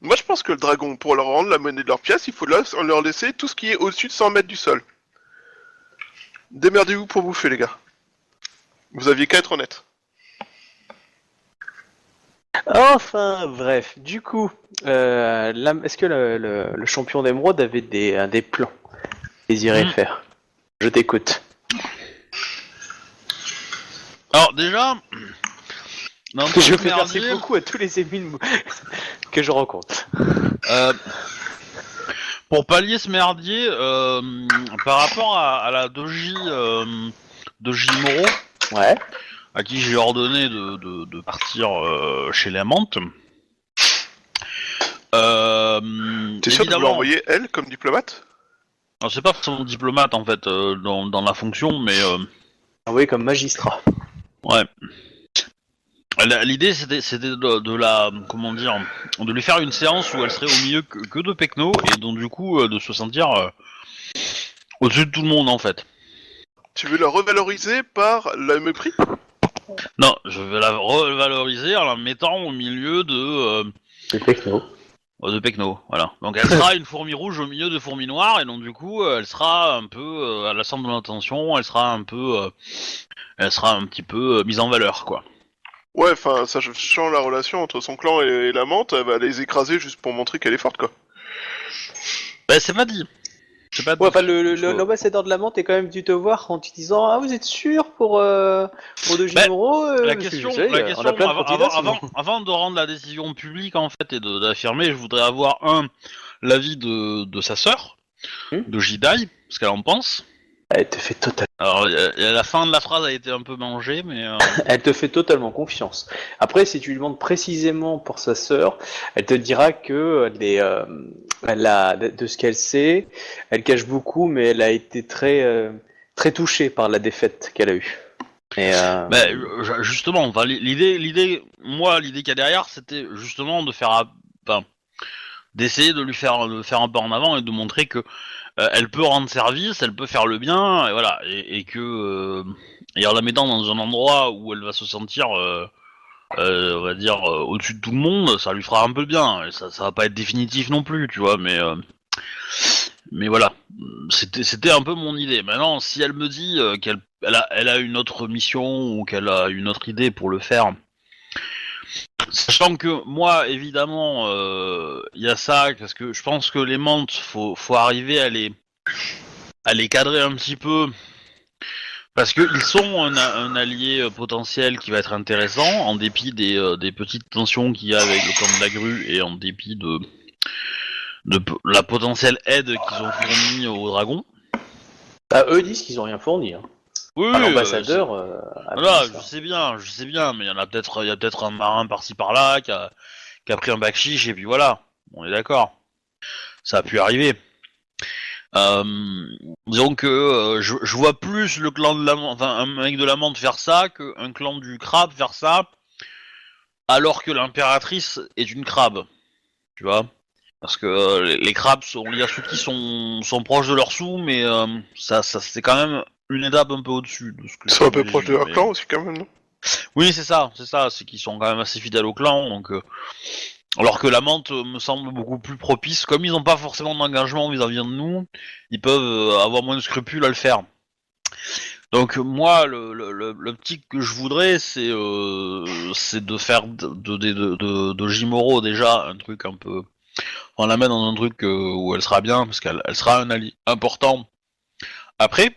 Speaker 3: Moi, je pense que le dragon, pour leur rendre la monnaie de leur pièce, il faut leur laisser tout ce qui est au-dessus de 100 mètres du sol. Démerdez-vous pour bouffer, les gars. Vous aviez qu'à être honnête.
Speaker 2: Enfin, bref, du coup, est-ce que le champion d'émeraude avait des plans qu'il désirait faire? Je t'écoute.
Speaker 1: Alors déjà, dans le
Speaker 2: Je
Speaker 1: truc
Speaker 2: fais merci
Speaker 1: merdier,
Speaker 2: beaucoup à tous les ennemis que je rencontre.
Speaker 1: pour pallier ce merdier, par rapport à la Doji Moro,
Speaker 2: Ouais.
Speaker 1: à qui j'ai ordonné de partir chez l'amante.
Speaker 3: T'es sûr de vouloir
Speaker 1: Évidemment,
Speaker 3: envoyer elle comme diplomate?
Speaker 1: alors, c'est pas forcément diplomate en fait dans la fonction, mais
Speaker 2: Envoyé comme magistrat.
Speaker 1: ouais. L'idée c'était de la comment dire, de lui faire une séance où elle serait au milieu que de Pecno et donc du coup de se sentir au-dessus de tout le monde en fait.
Speaker 3: Tu veux la revaloriser par le mépris?
Speaker 1: Non, je vais la revaloriser en la mettant au milieu de
Speaker 2: C'est techno.
Speaker 1: de Pecno, voilà. Donc elle sera une fourmi rouge au milieu de fourmis noires, et donc du coup, elle sera un peu à la centre de l'attention, elle sera un petit peu mise en valeur, quoi.
Speaker 3: Ouais, enfin, ça change la relation entre son clan et la menthe, elle va les écraser juste pour montrer qu'elle est forte, quoi.
Speaker 1: Bah, c'est pas dit. C'est pas dit.
Speaker 2: Ouais, enfin, l'ambassadeur de la menthe est quand même dû te voir en te disant « Ah, vous êtes sûr pour Dojimoro
Speaker 1: La question,
Speaker 2: on a plein de candidats, sinon.
Speaker 1: avant de rendre la décision publique, en fait, et d'affirmer, je voudrais avoir, l'avis de sa sœur, de Jidai, ce qu'elle en pense.
Speaker 2: Elle te fait
Speaker 1: Alors, la fin de la phrase a été un peu mangée, mais...
Speaker 2: Elle te fait totalement confiance. Après, si tu lui demandes précisément pour sa sœur, elle te dira que elle a, de ce qu'elle sait, elle cache beaucoup, mais elle a été très touchée par la défaite qu'elle a eue. Et,
Speaker 1: justement, enfin, l'idée qu'il y a derrière, c'était justement d'essayer de faire un pas en avant et de montrer que elle peut rendre service, elle peut faire le bien, et voilà, et que et en la mettant dans un endroit où elle va se sentir, on va dire, au-dessus de tout le monde, ça lui fera un peu bien. Et ça va pas être définitif non plus, tu vois, mais voilà, c'était un peu mon idée. Maintenant, si elle me dit elle a une autre mission ou qu'elle a une autre idée pour le faire. Sachant que moi, évidemment, il y a ça, parce que je pense que les menthes, faut arriver à les cadrer un petit peu, parce qu'ils sont un allié potentiel qui va être intéressant, en dépit des petites tensions qu'il y a avec le clan de la grue, et en dépit de la potentielle aide qu'ils ont fournie aux dragons.
Speaker 2: eux disent qu'ils ont rien fourni. Hein.
Speaker 1: Oui,
Speaker 2: l'ambassadeur.
Speaker 1: Voilà, je sais bien, mais il y a peut-être un marin par-ci par-là qui a pris un bac chiche et puis voilà, on est d'accord. Ça a pu arriver. Disons que je vois plus le clan de la menthe, enfin un mec de la menthe faire ça qu'un clan du crabe faire ça, alors que l'impératrice est une crabe, tu vois. Parce que les crabes il y a ceux qui sont proches de leur sous, mais ça c'est quand même une étape un peu au-dessus de ce que.
Speaker 3: Ils sont un peu proches de leur clan aussi, quand même, non?
Speaker 1: Oui, c'est ça, c'est qu'ils sont quand même assez fidèles au clan, donc. Alors que la menthe me semble beaucoup plus propice, comme ils n'ont pas forcément d'engagement vis-à-vis de nous, ils peuvent avoir moins de scrupules à le faire. Donc moi, le petit que je voudrais, c'est de faire de Jimoro déjà un truc un peu. On la met dans un truc où elle sera bien, parce qu'elle sera un allié important. Après,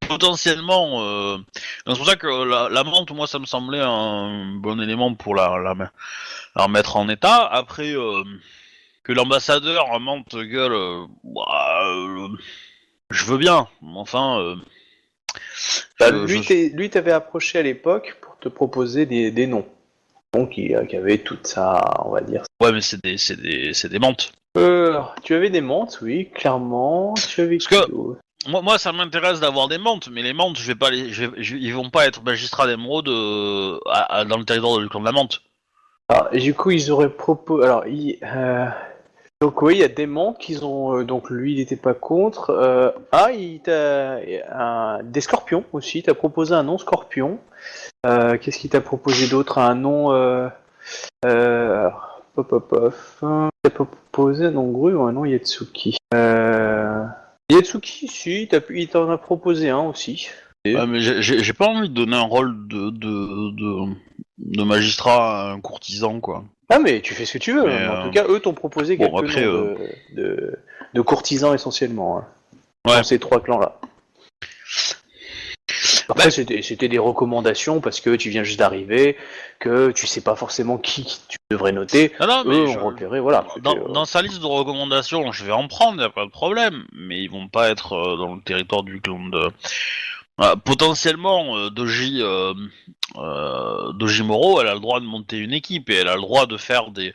Speaker 1: potentiellement, c'est pour ça que la menthe, moi, ça me semblait un bon élément pour la remettre en état. Après, que l'ambassadeur menthe gueule, je veux bien, enfin.
Speaker 2: Lui t'avait approché à l'époque pour te proposer des noms. Donc, qui avait toute sa, on va dire.
Speaker 1: Ouais, mais c'est des menthes.
Speaker 2: Tu avais des menthes, oui, clairement. Tu avais
Speaker 1: Parce que moi, ça m'intéresse d'avoir des menthes, mais les menthes, ils vont pas être magistrats d'émeraude dans le territoire du clan de la menthe.
Speaker 2: Alors, et du coup, ils auraient proposé. Alors, donc oui, il y a des menthes qu'ils ont. Donc lui, il n'était pas contre. Il t'a des scorpions aussi. Il t'a proposé un nom scorpion. Qu'est-ce qu'il t'a proposé d'autre? Un nom. Alors, il t'a proposé un nom grue ou un nom Yatsuki? Yatsuki, si, il t'en a proposé un aussi.
Speaker 1: Mais j'ai pas envie de donner un rôle de magistrat à un courtisan, quoi.
Speaker 2: Ah, mais tu fais ce que tu veux. Mais, en tout cas, eux t'ont proposé quelques noms de courtisans essentiellement. Hein, dans ces trois clans-là. Après, c'était des recommandations parce que tu viens juste d'arriver, que tu sais pas forcément qui tu devrais noter.
Speaker 1: Non, mais
Speaker 2: on repérait, voilà.
Speaker 1: Dans sa liste de recommandations, je vais en prendre, y a pas de problème, mais ils vont pas être dans le territoire du clan de. Potentiellement, Dojimoro, elle a le droit de monter une équipe et elle a le droit de faire des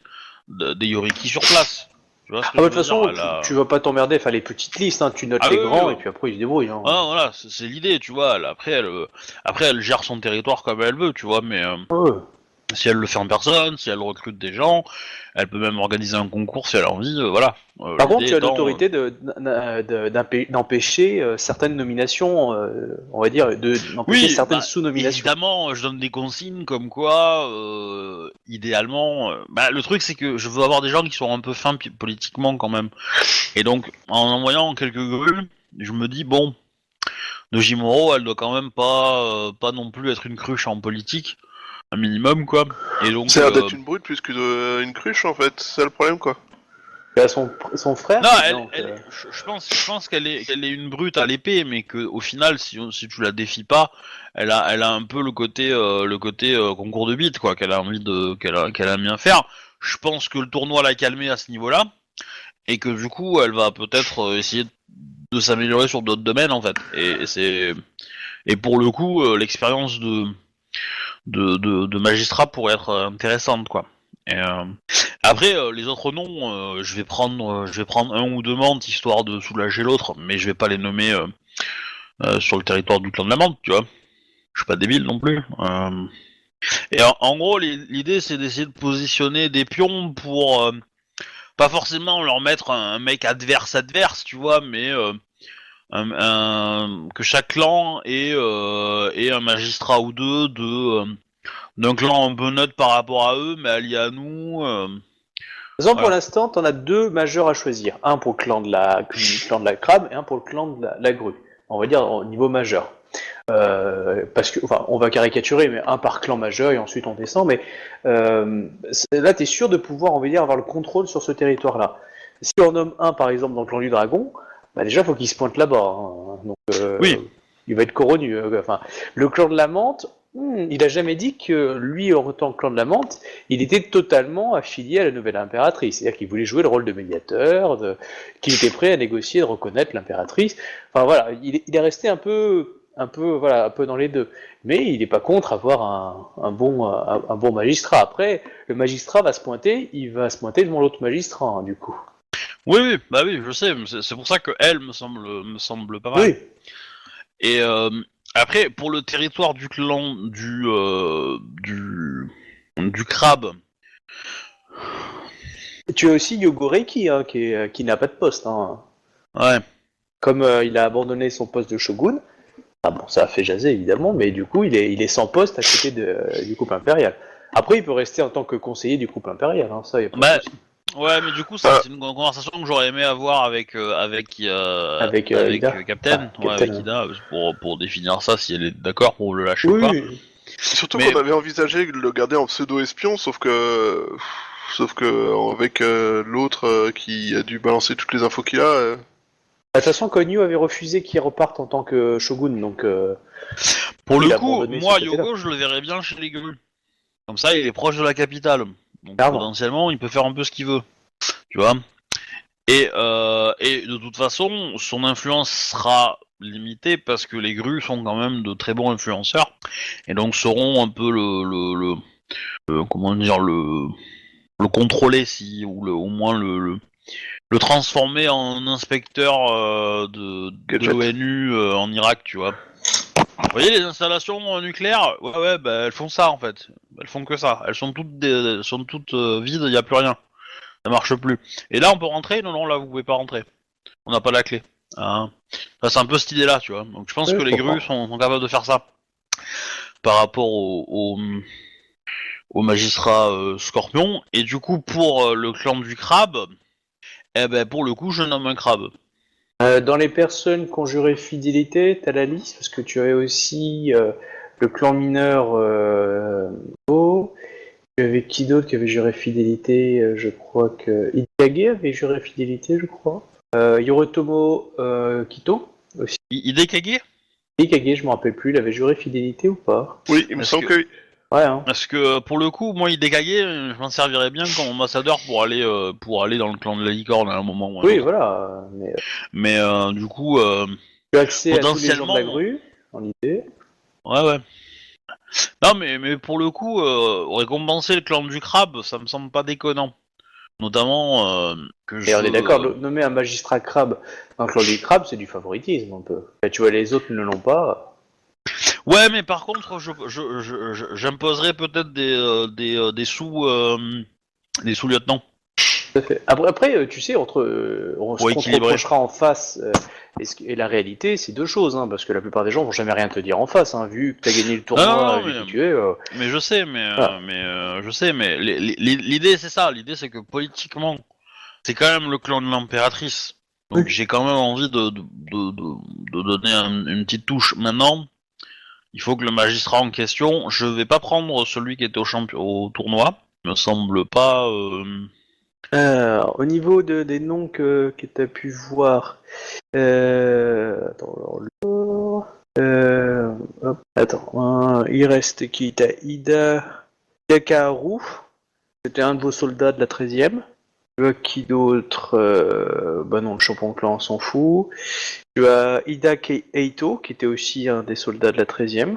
Speaker 1: Yoriki sur place. Tu vois ce que
Speaker 2: de toute façon, tu vas pas t'emmerder à faire les petites listes, hein, tu notes les grands et puis après ils se débrouillent. Hein.
Speaker 1: Ah, voilà, c'est l'idée, tu vois. Après, elle gère son territoire comme elle veut, tu vois, mais. Si elle le fait en personne, si elle recrute des gens, elle peut même organiser un concours si elle a envie, voilà.
Speaker 2: Par contre,
Speaker 1: L'idée
Speaker 2: tu as
Speaker 1: étant,
Speaker 2: l'autorité d'empêcher certaines nominations, on va dire, d'empêcher
Speaker 1: oui,
Speaker 2: certaines
Speaker 1: bah,
Speaker 2: sous-nominations.
Speaker 1: évidemment, je donne des consignes comme quoi, idéalement, bah, le truc c'est que je veux avoir des gens qui sont un peu fins politiquement quand même. Et donc, en envoyant quelques grues, je me dis, bon, Nojimoro, elle doit quand même pas non plus être une cruche en politique, un minimum, quoi. Et donc,
Speaker 3: Ça a l'air d'être une brute plus qu'une cruche en fait, c'est ça le problème quoi.
Speaker 2: Tu as son frère
Speaker 1: non,
Speaker 2: qui
Speaker 1: elle,
Speaker 2: donc,
Speaker 1: elle, je pense qu'elle est une brute à l'épée, mais que au final, si tu la défies pas, elle a un peu le côté concours de bite, quoi, qu'elle a envie qu'elle a bien faire. Je pense que le tournoi l'a calmée à ce niveau-là, et que du coup, elle va peut-être essayer de s'améliorer sur d'autres domaines, en fait. Et pour le coup, l'expérience de magistrat pourrait être intéressante, quoi. Et, après, les autres noms, je vais prendre un ou deux menthes histoire de soulager l'autre, mais je vais pas les nommer sur le territoire du clan de la menthe, tu vois. Je suis pas débile non plus. Et en gros, l'idée c'est d'essayer de positionner des pions pour pas forcément leur mettre un mec adverse, tu vois, mais que chaque clan ait un magistrat ou deux d'un clan un peu neutre par rapport à eux, mais allié à nous.
Speaker 2: Par exemple, pour
Speaker 1: Voilà.
Speaker 2: l'instant, tu en as deux majeurs à choisir. Un pour le clan de la crabe et un pour le clan de la grue. On va dire au niveau majeur. Parce que, enfin, on va caricaturer, mais un par clan majeur et ensuite on descend. Mais là, tu es sûr de pouvoir, on va dire, avoir le contrôle sur ce territoire-là. Si on nomme un, par exemple, dans le clan du dragon, bah déjà, il faut qu'il se pointe là-bas. Hein. Donc,
Speaker 1: Oui,
Speaker 2: il va être corronu. Enfin, le clan de la menthe, il a jamais dit que lui, en tant que clan de la menthe, il était totalement affilié à la nouvelle impératrice. C'est-à-dire qu'il voulait jouer le rôle de médiateur, qu'il était prêt à négocier, de reconnaître l'impératrice. Enfin voilà, il est resté voilà, un peu dans les deux. Mais il n'est pas contre avoir un bon magistrat. Après, le magistrat va se pointer, il va se pointer devant l'autre magistrat, hein, du coup.
Speaker 1: oui, bah oui, je sais. Mais c'est pour ça que elle me semble pas mal.
Speaker 2: Oui.
Speaker 1: Et après, pour le territoire du clan du crabe,
Speaker 2: Tu as aussi Yogoreki, hein, qui n'a pas de poste. Hein.
Speaker 1: ouais.
Speaker 2: Comme il a abandonné son poste de shogun, ah bon, ça a fait jaser évidemment, mais du coup, il est sans poste à côté du couple impérial. Après, il peut rester en tant que conseiller du couple impérial, hein, ça, y a pas de
Speaker 1: Bah
Speaker 2: souci.
Speaker 1: ouais, mais du coup, ça
Speaker 3: Bah,
Speaker 1: c'est une conversation que j'aurais aimé avoir
Speaker 2: Avec Ida.
Speaker 1: Captain,
Speaker 2: Enfin,
Speaker 1: ouais,
Speaker 2: Captain.
Speaker 1: avec Ida, pour définir ça si elle est d'accord pour le lâcher ou
Speaker 2: Oui,
Speaker 1: pas.
Speaker 2: oui.
Speaker 3: surtout
Speaker 1: Mais
Speaker 3: qu'on avait envisagé de le garder en pseudo-espion, sauf que avec l'autre qui a dû balancer toutes les infos qu'il a.
Speaker 2: De toute façon, Konyu avait refusé qu'il reparte en tant que shogun, donc
Speaker 1: pour
Speaker 2: il
Speaker 1: le
Speaker 2: a
Speaker 1: coup,
Speaker 2: abandonné ce
Speaker 1: moi
Speaker 2: côté-là.
Speaker 1: Yogo, je le verrais bien chez les grues. Comme ça, il est proche de la capitale, donc
Speaker 2: Clairement.
Speaker 1: potentiellement, il peut faire un peu ce qu'il veut, tu vois. Et de toute façon, son influence sera limitée parce que les grues sont quand même de très bons influenceurs et donc seront un peu comment dire le contrôler si ou au moins le transformer en inspecteur de
Speaker 3: Gadget.
Speaker 1: l'ONU en Irak, tu vois. Vous voyez les installations nucléaires? Ouais, bah elles font ça en fait. Elles font que ça. Elles sont toutes vides, il y a plus rien. Ça marche plus. Et là on peut rentrer? Non, non, là vous pouvez pas rentrer. On n'a pas la clé. Hein. Enfin, c'est un peu cette idée-là, tu vois. Donc je pense
Speaker 2: Oui,
Speaker 1: que
Speaker 2: je
Speaker 1: les grues
Speaker 2: comprends.
Speaker 1: sont capables de faire ça par rapport au magistrat Scorpion. Et du coup, pour le clan du crabe, eh ben pour le coup, je nomme un crabe.
Speaker 2: Dans les personnes qui ont juré fidélité, t'as la liste, parce que tu avais aussi le clan mineur Oh, tu avais qui d'autre qui avait juré fidélité je crois que Ikage avait juré fidélité, je crois. Yoritomo Kito aussi.
Speaker 1: Hidekage?
Speaker 2: Ikage, je me rappelle plus, il avait juré fidélité ou pas?
Speaker 3: Oui, il me
Speaker 1: Est-ce
Speaker 3: semble
Speaker 1: que
Speaker 3: que oui.
Speaker 2: Ouais, hein.
Speaker 1: Parce que pour le coup, moi, Hidekage, je m'en servirais bien comme ambassadeur pour aller dans le clan de la licorne à un moment ou à un
Speaker 2: Oui,
Speaker 1: autre.
Speaker 2: voilà. Mais
Speaker 1: Mais du coup,
Speaker 2: tu as accès à tous les gens de la
Speaker 1: potentiellement,
Speaker 2: grue, en idée.
Speaker 1: ouais, ouais. Non, mais pour le coup, récompenser le clan du crabe, ça me semble pas déconnant. Notamment que
Speaker 2: Et on
Speaker 1: je.
Speaker 2: est d'accord, nommer un magistrat crabe dans le clan du crabe, c'est du favoritisme un peu. Et tu vois, les autres ne l'ont pas.
Speaker 1: Ouais, mais par contre, j'imposerai peut-être des sous-lieutenants
Speaker 2: Tout à fait. Après, tu sais, ce
Speaker 1: pour
Speaker 2: qu'on te
Speaker 1: équilibrer.
Speaker 2: reprochera en face et la réalité, c'est deux choses, hein, parce que la plupart des gens vont jamais rien te dire en face, hein, vu que tu as gagné le
Speaker 1: Non, non,
Speaker 2: tournoi,
Speaker 1: non,
Speaker 2: vu qui tu es.
Speaker 1: mais je sais,
Speaker 2: Voilà.
Speaker 1: je sais, mais l'idée c'est ça. L'idée c'est que politiquement, c'est quand même le clan de l'impératrice.
Speaker 2: Oui.
Speaker 1: Donc j'ai quand même envie de donner une petite touche. Maintenant, il faut que le magistrat en question, je vais pas prendre celui qui était au tournoi. Il me semble pas.
Speaker 2: Au niveau des noms que tu as pu voir, attends, alors, attends, il reste qui? T'as Ida Yakaharu, c'était un de vos soldats de la 13e. Tu as qui d'autre? Bah non, le champion de clan, on s'en fout. Tu as Ida Eito, qui était aussi un des soldats de la 13e.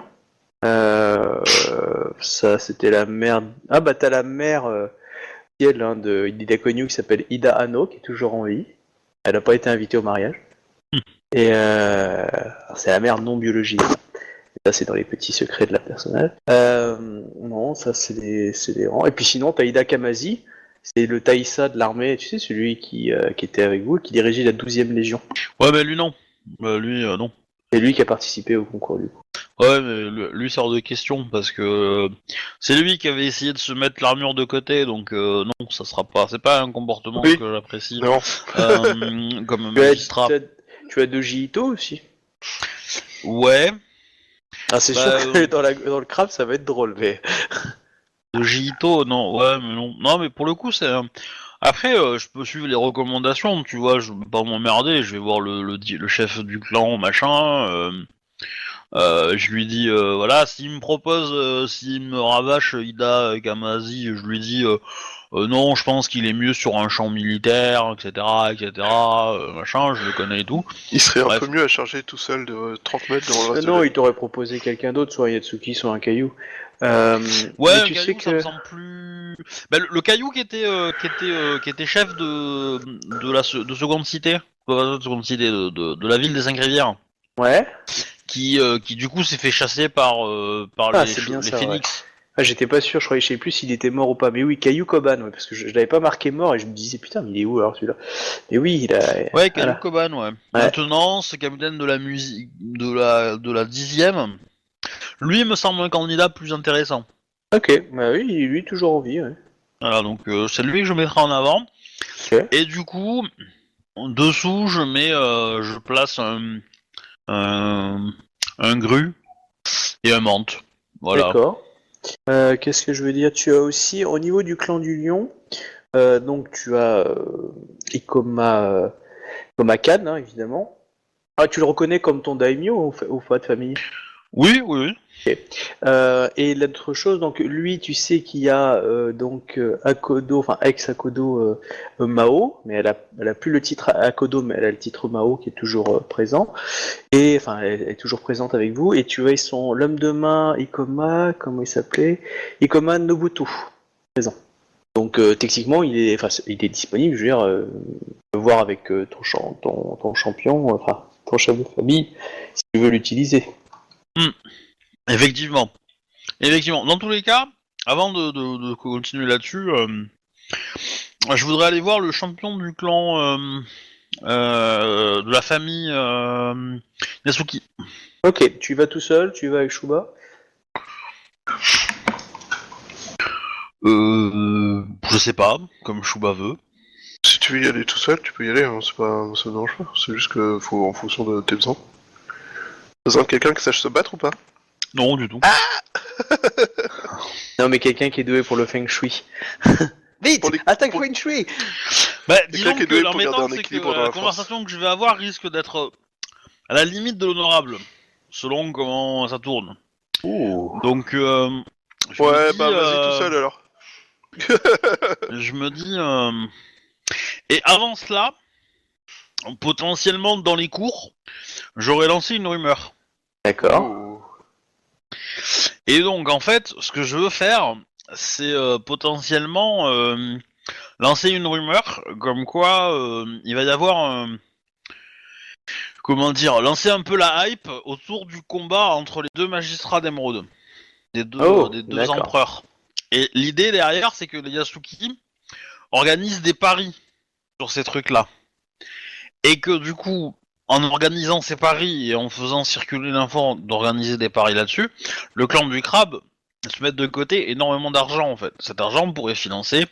Speaker 2: Ça, c'était la mère. Ah, bah, t'as la mère hein, de Ida Konyu qui s'appelle Ida Ano, qui est toujours en vie. Elle n'a pas été invitée au mariage. Et c'est la mère non biologique. Ça, c'est dans les petits secrets de la personnage. Non, ça, c'est des rangs. Et puis sinon, t'as Ida Kamazi. C'est le Taïsa de l'armée, tu sais, celui qui était avec vous, qui dirigeait la 12e Légion.
Speaker 1: Ouais, mais lui non. Lui non.
Speaker 2: C'est lui qui a participé au concours, du coup.
Speaker 1: Ouais, mais lui sort de question parce que c'est lui qui avait essayé de se mettre l'armure de côté, donc non, ça sera pas. C'est pas un comportement
Speaker 3: Oui.
Speaker 1: que j'apprécie
Speaker 3: Non.
Speaker 1: comme
Speaker 2: Tu as,
Speaker 1: magistrat.
Speaker 2: tu as Doji Ito aussi.
Speaker 1: Ouais,
Speaker 2: Ah, c'est
Speaker 1: bah,
Speaker 2: sûr que dans le crabe, ça va être drôle, mais.
Speaker 1: de Jito, non, ouais, mais non, non, mais pour le coup, c'est. Après, je peux suivre les recommandations, tu vois, je vais pas m'emmerder, je vais voir le chef du clan, machin. Je lui dis, voilà, s'il me propose, s'il me rabâche Ida Kamazi, je lui dis, non, je pense qu'il est mieux sur un champ militaire, etc., etc., machin, je le connais et tout.
Speaker 3: Il serait un
Speaker 1: Bref.
Speaker 3: peu mieux à charger tout seul de 30 mètres devant le reste de
Speaker 2: Non,
Speaker 3: la...
Speaker 2: il t'aurait proposé quelqu'un d'autre, soit Yatsuki, soit un caillou.
Speaker 1: Ouais,
Speaker 2: Mais
Speaker 1: un
Speaker 2: tu sais
Speaker 1: caillou, ça me
Speaker 2: que.
Speaker 1: semble plus. Bah, le caillou qui était chef de seconde cité, de seconde cité, de la ville des Cinq Rivières,
Speaker 2: Ouais.
Speaker 1: qui du coup s'est fait chasser par
Speaker 2: Ah, c'est bien
Speaker 1: les
Speaker 2: ça, ouais.
Speaker 1: phénix.
Speaker 2: Ah, j'étais pas sûr, je sais plus s'il était mort ou pas. Mais oui, Caillou Koban, ouais, parce que je l'avais pas marqué mort et je me disais putain, mais il est où alors celui-là? Mais oui, il a.
Speaker 1: Ouais, Caillou
Speaker 2: Voilà.
Speaker 1: Koban, ouais.
Speaker 2: Ouais.
Speaker 1: Maintenant, ce capitaine de la musique de la 10e, lui me semble un candidat plus intéressant.
Speaker 2: Ok, bah oui, lui toujours en vie, ouais.
Speaker 1: Voilà, donc c'est lui que je mettrai en avant.
Speaker 2: Ok.
Speaker 1: Et du coup, en dessous, je place un, un gru et un menthe. Voilà.
Speaker 2: D'accord. Qu'est-ce que je veux dire? Tu as aussi, au niveau du clan du lion, donc tu as Ikoma Kan, hein, évidemment. Ah, tu le reconnais comme ton daimyo ou pas de famille?
Speaker 1: Oui, oui, oui.
Speaker 2: Et l'autre chose, donc lui, tu sais qu'il y a Akodo, enfin ex-Akodo Mao, mais elle a plus le titre Akodo, mais elle a le titre Mao qui est toujours présent. Et enfin, elle est toujours présente avec vous. Et tu vois, ils sont l'homme de main Ikoma, comment il s'appelait? Ikoma Nobuto, présent. Donc techniquement, il est disponible. Je veux dire, tu peux voir avec ton champion, enfin ton chef de famille, si tu veux l'utiliser.
Speaker 1: Effectivement. Effectivement. Dans tous les cas, avant de continuer là-dessus, je voudrais aller voir le champion du clan de la famille Nasuki.
Speaker 2: Ok, tu y vas tout seul, tu y vas avec Shuba.
Speaker 1: Je sais pas, comme Shuba veut.
Speaker 3: Si tu veux y aller tout seul, tu peux y aller, hein, ça me dérange pas. C'est juste que faut en fonction de tes besoins. T'as besoin de quelqu'un qui sache se battre ou pas?
Speaker 1: Non, du tout.
Speaker 2: Non, mais quelqu'un qui est doué pour le feng shui. Vite,
Speaker 3: Pour les-
Speaker 2: attaque
Speaker 3: pour-
Speaker 2: feng shui.
Speaker 1: Bah,
Speaker 3: Quelqu'un
Speaker 1: disons
Speaker 3: qui est
Speaker 1: que
Speaker 3: doué pour
Speaker 1: l'embêtant,
Speaker 3: garder un
Speaker 1: c'est que
Speaker 3: équilibre dans
Speaker 1: la
Speaker 3: la force.
Speaker 1: conversation que je vais avoir risque d'être à la limite de l'honorable, selon comment ça tourne.
Speaker 2: Ouh.
Speaker 1: Donc, je
Speaker 3: Ouais,
Speaker 1: me dis,
Speaker 3: bah vas-y tout seul alors.
Speaker 1: je me dis, et avant cela, potentiellement dans les cours, j'aurais lancé une rumeur.
Speaker 2: D'accord.
Speaker 3: Oh.
Speaker 1: Et donc, en fait, ce que je veux faire, c'est potentiellement lancer une rumeur comme quoi il va y avoir comment dire, lancer un peu la hype autour du combat entre les deux magistrats d'Emeraude, des deux
Speaker 2: d'accord.
Speaker 1: empereurs. Et l'idée derrière, c'est que les Yasuki organisent des paris sur ces trucs-là. Et que du coup, en organisant ces paris et en faisant circuler l'info d'organiser des paris là-dessus, le clan du crabe se met de côté énormément d'argent en fait. Cet argent pourrait financer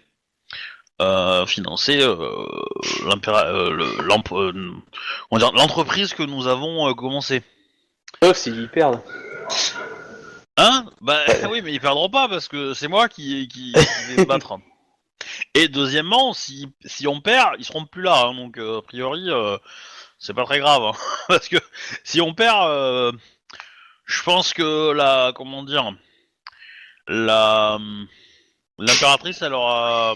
Speaker 1: l'entreprise que nous avons commencée.
Speaker 2: Sauf s'ils perdent.
Speaker 1: Hein? Bah
Speaker 2: Ouais.
Speaker 1: oui, mais ils perdront pas parce que c'est moi qui vais me battre. Et deuxièmement, si on perd, ils seront plus là, hein, donc a priori, c'est pas très grave, hein. Parce que si on perd, je pense que comment dire, la l'impératrice, elle aura,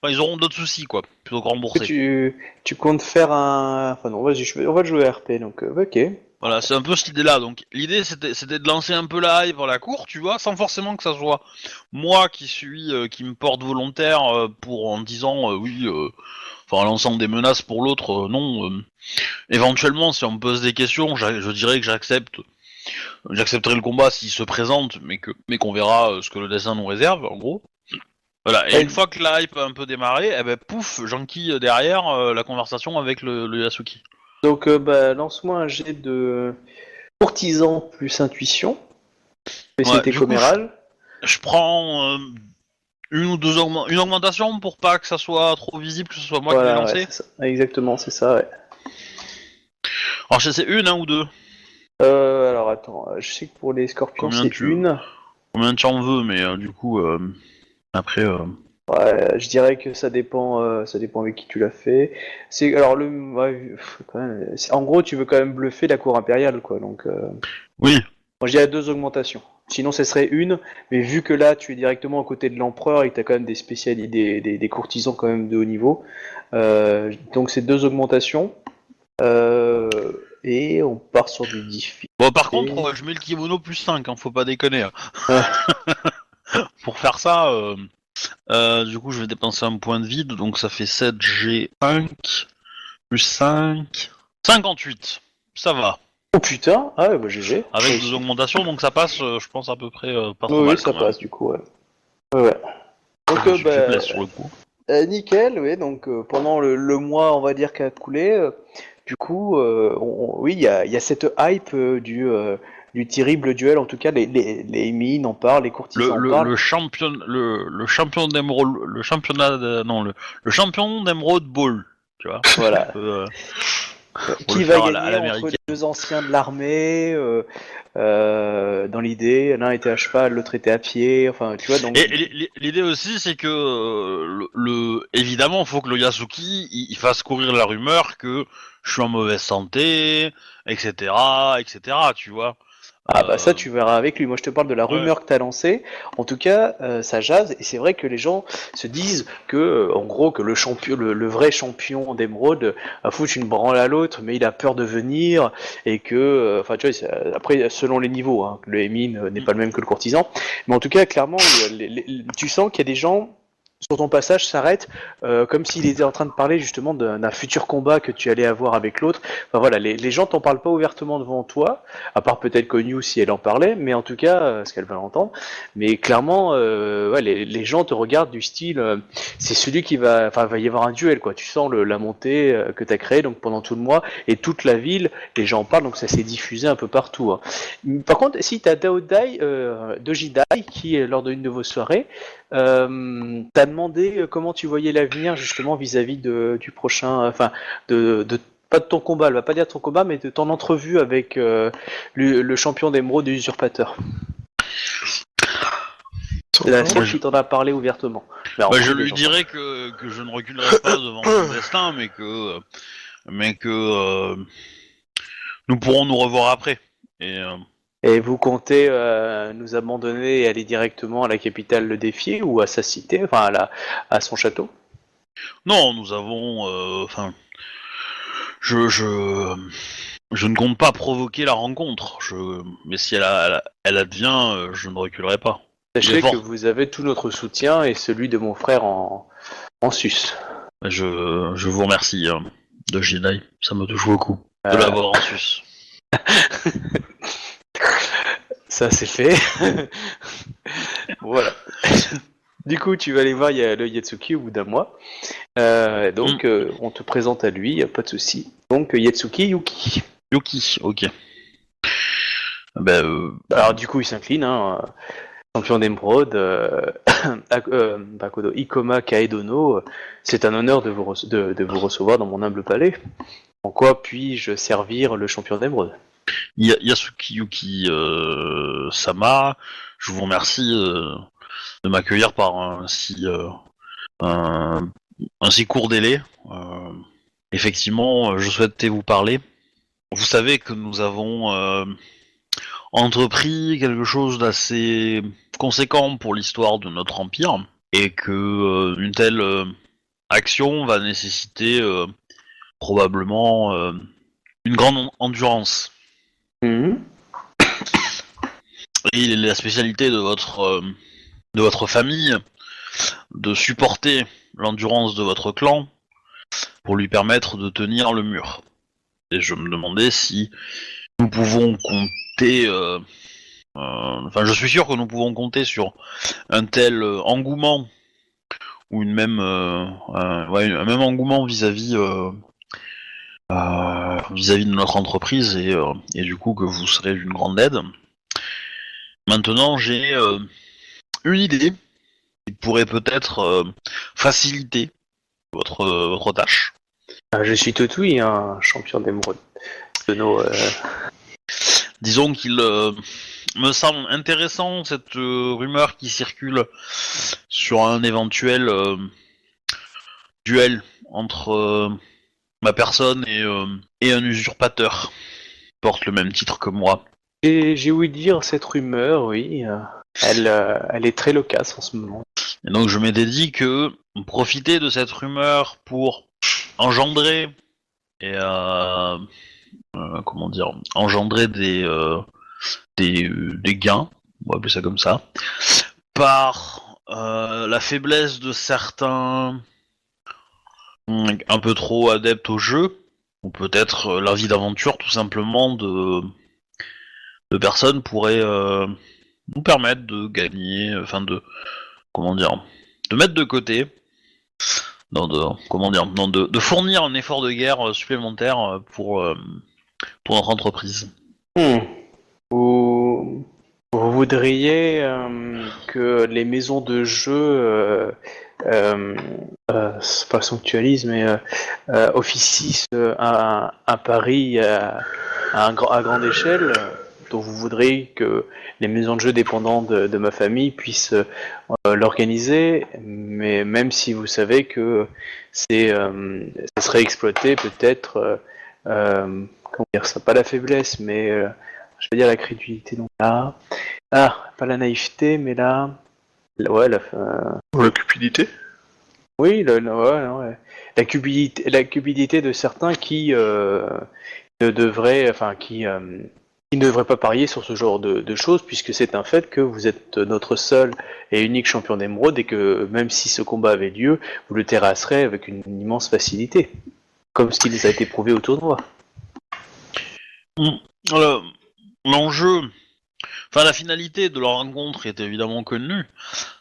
Speaker 1: enfin, ils auront d'autres soucis quoi, plutôt que rembourser.
Speaker 2: Tu comptes faire un... Enfin non, vas-y, on va jouer à RP, donc ok.
Speaker 1: Voilà, c'est un peu cette idée-là. Donc l'idée c'était de lancer un peu la hype pour la cour, tu vois, sans forcément que ça soit moi qui me porte volontaire pour en disant oui, enfin en lançant des menaces pour l'autre, non. Éventuellement, si on me pose des questions, je dirais que j'accepterai le combat s'il se présente, mais qu'on verra ce que le dessin nous réserve, en gros. Voilà. Et
Speaker 2: Ouais.
Speaker 1: une fois que la hype a un peu démarré, eh ben pouf, j'enquille derrière la conversation avec le Yasuki.
Speaker 2: Donc bah, lance-moi un jet de courtisan plus intuition.
Speaker 1: Ouais,
Speaker 2: Spécialité
Speaker 1: du coup, je,
Speaker 2: commérale.
Speaker 1: je prends une augmentation pour pas que ça soit trop visible, que ce soit moi qui l'ai
Speaker 2: Voilà, ouais,
Speaker 1: lancé.
Speaker 2: c'est ça. Exactement, c'est ça, ouais.
Speaker 1: Alors je sais une, ou deux.
Speaker 2: Alors attends, je sais que pour les scorpions
Speaker 1: Combien
Speaker 2: c'est une.
Speaker 1: combien tu en veux, mais du coup après.
Speaker 2: Ouais, je dirais que ça dépend avec qui tu l'as fait. C'est alors quand même, en gros tu veux quand même bluffer la cour impériale quoi, donc
Speaker 1: Oui.
Speaker 2: moi je dirais deux augmentations. Sinon ce serait une, mais vu que là tu es directement à côté de l'empereur et que tu as quand même des spécialistes, des courtisans quand même de haut niveau, donc c'est deux augmentations. Et on part sur du difficile.
Speaker 1: Bon, par contre, je mets le kimono plus 5, hein, faut pas déconner, hein. Pour faire ça, du coup, je vais dépenser un point de vide, donc ça fait 7G5 plus 5. 58. Ça va.
Speaker 2: Oh putain, ah ouais, bah GG.
Speaker 1: Avec
Speaker 2: Réussi.
Speaker 1: deux augmentations, donc ça passe, je pense, à peu près pas trop
Speaker 2: Oui,
Speaker 1: mal.
Speaker 2: ça
Speaker 1: quand même.
Speaker 2: passe du coup, ouais. Ouais. Donc,
Speaker 1: Je suis faiblesse sur le coup.
Speaker 2: nickel, oui. Donc, pendant le mois, on va dire, qui a coulé, du coup, oui, il y a cette hype du terrible duel. En tout cas, les mines en parlent, les courtisans en parlent.
Speaker 1: Le champion d'émeraude, le champion d'émeraude ball, tu vois.
Speaker 2: Voilà.
Speaker 1: Faut
Speaker 2: Qui
Speaker 1: le
Speaker 2: va
Speaker 1: faire à
Speaker 2: gagner entre
Speaker 1: l'américaine.
Speaker 2: les deux anciens de l'armée dans l'idée, l'un était à cheval, l'autre était à pied. Enfin, tu vois, donc.
Speaker 1: Et l'idée aussi, c'est que évidemment, faut que le Yasuki il fasse courir la rumeur que je suis en mauvaise santé, etc., etc. Tu vois.
Speaker 2: Ah bah ça tu verras avec lui, moi je te parle de la
Speaker 1: Ouais.
Speaker 2: rumeur que t'as lancée, en tout cas ça jase et c'est vrai que les gens se disent que en gros que le champion, le vrai champion d'émeraude va foutre une branle à l'autre mais il a peur de venir et que, enfin tu vois, après selon les niveaux, hein, le Emin n'est pas le même que le courtisan, mais en tout cas clairement tu sens qu'il y a des gens sur ton passage s'arrêtent comme s'il était en train de parler justement d'un futur combat que tu allais avoir avec l'autre. Enfin voilà, les gens t'en parlent pas ouvertement devant toi, à part peut-être Konyu si elle en parlait, mais en tout cas, parce qu'elle va l'entendre. Mais clairement, ouais, les gens te regardent du style, c'est celui qui va, enfin, va y avoir un duel, quoi. Tu sens la montée que tu as créée donc pendant tout le mois et toute la ville, les gens en parlent, donc ça s'est diffusé un peu partout. Hein. Par contre, si tu as Daodai, Dojidai, qui lors d'une de vos soirées, t'as demandé comment tu voyais l'avenir justement vis-à-vis du prochain, enfin, de pas de ton combat, elle va pas dire de ton combat, mais de ton entrevue avec le champion d'émeraude et usurpateur. C'est la seule qui t'en a parlé ouvertement. Mais
Speaker 1: Bah, je
Speaker 2: après, les
Speaker 1: lui
Speaker 2: gens
Speaker 1: dirai que je ne reculerai pas devant mon destin, mais que nous pourrons nous revoir après. Et
Speaker 2: Et vous comptez nous abandonner et aller directement à la capitale le défier ou à sa cité, enfin à son château?
Speaker 1: non, nous avons, enfin, je ne compte pas provoquer la rencontre. Mais si elle advient, je ne reculerai pas.
Speaker 2: Sachez
Speaker 1: L'effort.
Speaker 2: que vous avez tout notre soutien et celui de mon frère en sus.
Speaker 1: Je vous remercie de Jedi, ça me touche beaucoup. de l'avoir en Suisse.
Speaker 2: Ça c'est fait. Voilà. Du coup, tu vas aller voir le Yatsuki au bout d'un mois. Donc, on te présente à lui, y a pas de souci. Donc, Yatsuki Yuki.
Speaker 1: Yuki, ok.
Speaker 2: Alors, du coup, il s'incline, hein, champion d'émeraude, Bakodo Ikoma Kaedono. C'est un honneur de de vous recevoir dans mon humble palais. En quoi puis-je servir le champion d'émeraude?
Speaker 1: Yasuki Yuki Sama, je vous remercie de m'accueillir par un si court délai. Effectivement, je souhaitais vous parler. Vous savez que nous avons entrepris quelque chose d'assez conséquent pour l'histoire de notre empire, et que une telle action va nécessiter probablement une grande endurance.
Speaker 2: Mhm.
Speaker 1: Et il est la spécialité de votre famille de supporter l'endurance de votre clan pour lui permettre de tenir le mur. Et je me demandais si nous pouvons compter... Enfin, je suis sûr que nous pouvons compter sur un tel engouement, ou un même engouement vis-à-vis vis-à-vis de notre entreprise, et du coup que vous serez d'une grande aide. Maintenant, j'ai une idée qui pourrait peut-être faciliter votre tâche.
Speaker 2: Je suis Totui, un champion d'émeraude. De nos,
Speaker 1: Disons qu'il me semble intéressant cette rumeur qui circule sur un éventuel duel entre ma personne et un usurpateur qui porte le même titre que moi.
Speaker 2: J'ai ouï dire cette rumeur, oui. Elle est très loquace en ce moment.
Speaker 1: Et donc je m'étais dit que profiter de cette rumeur pour engendrer et comment dire, engendrer des gains, on va appeler ça comme ça, par la faiblesse de certains un peu trop adeptes au jeu, ou peut-être la vie d'aventure tout simplement de personnes pourrait nous permettre de gagner, enfin comment dire, de mettre de côté, de fournir un effort de guerre supplémentaire pour notre entreprise.
Speaker 2: Vous voudriez que les maisons de jeu, c'est pas sanctualisme, mais officient un pari à grande échelle. Donc vous voudriez que les maisons de jeu dépendantes de ma famille puissent l'organiser, mais même si vous savez que ça serait exploité peut-être, comment dire ça, pas la faiblesse, mais je vais dire la crédulité. Donc là, pas la naïveté, mais ouais,
Speaker 3: La cupidité.
Speaker 2: oui, ouais. La cupidité de certains qui ne devraient, enfin qui ne devraient pas parier sur ce genre de choses, puisque c'est un fait que vous êtes notre seul et unique champion d'émeraude, et que même si ce combat avait lieu, vous le terrasserez avec une immense facilité, comme ce qui nous a été prouvé au tournoi.
Speaker 1: L'enjeu, enfin la finalité de leur rencontre est évidemment connue.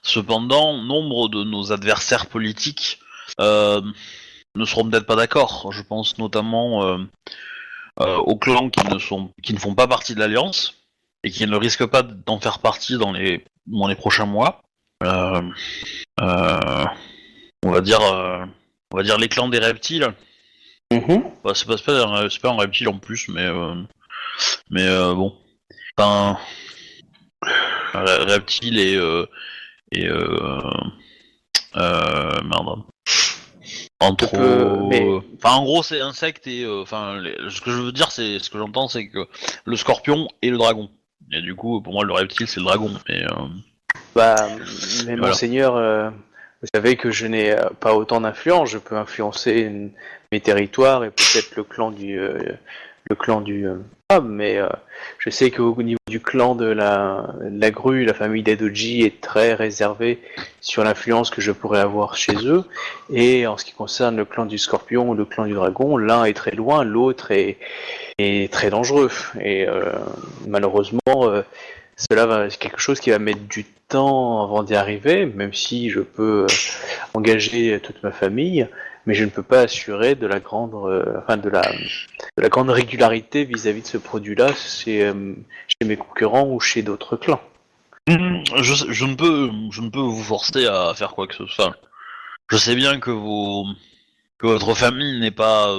Speaker 1: Cependant, nombre de nos adversaires politiques ne seront peut-être pas d'accord. Je pense notamment aux clans qui ne font pas partie de l'Alliance et qui ne risquent pas d'en faire partie dans les prochains mois. On va dire les clans des reptiles. Bah, c'est pas un reptile en plus, mais bon. Enfin, reptile merde. Enfin, en gros, c'est insecte et ce que je veux dire, c'est ce que j'entends, c'est que le scorpion et le dragon. Et du coup, pour moi, le reptile, c'est le dragon. Mais
Speaker 2: mais
Speaker 1: voilà.
Speaker 2: monseigneur, vous savez que je n'ai pas autant d'influence. Je peux influencer mes territoires et peut-être le le clan du crabe, mais je sais qu'au niveau du clan de la grue, la famille d'Edoji est très réservée sur l'influence que je pourrais avoir chez eux. Et en ce qui concerne le clan du scorpion ou le clan du dragon, l'un est très loin, l'autre est très dangereux. Et malheureusement, c'est quelque chose qui va mettre du temps avant d'y arriver, même si je peux engager toute ma famille, mais je ne peux pas assurer de la grande, de la grande régularité vis-à-vis de ce produit-là chez mes concurrents ou chez d'autres clans.
Speaker 1: Je ne peux vous forcer à faire quoi que ce soit. Je sais bien que votre famille n'est pas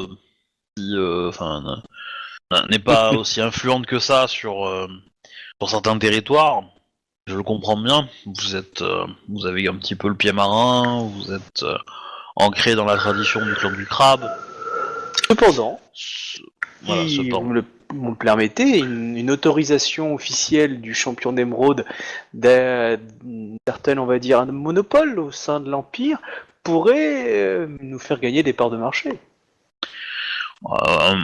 Speaker 1: n'est pas aussi influente que ça sur certains territoires. Je le comprends bien. Vous avez un petit peu le pied marin. Vous êtes ancré dans la tradition du clan du crabe.
Speaker 2: Cependant,
Speaker 1: Voilà,
Speaker 2: si
Speaker 1: cependant.
Speaker 2: vous me permettez, une autorisation officielle du champion d'émeraude d'un certain, on va dire, un monopole au sein de l'Empire pourrait nous faire gagner des parts de marché.
Speaker 1: Alors,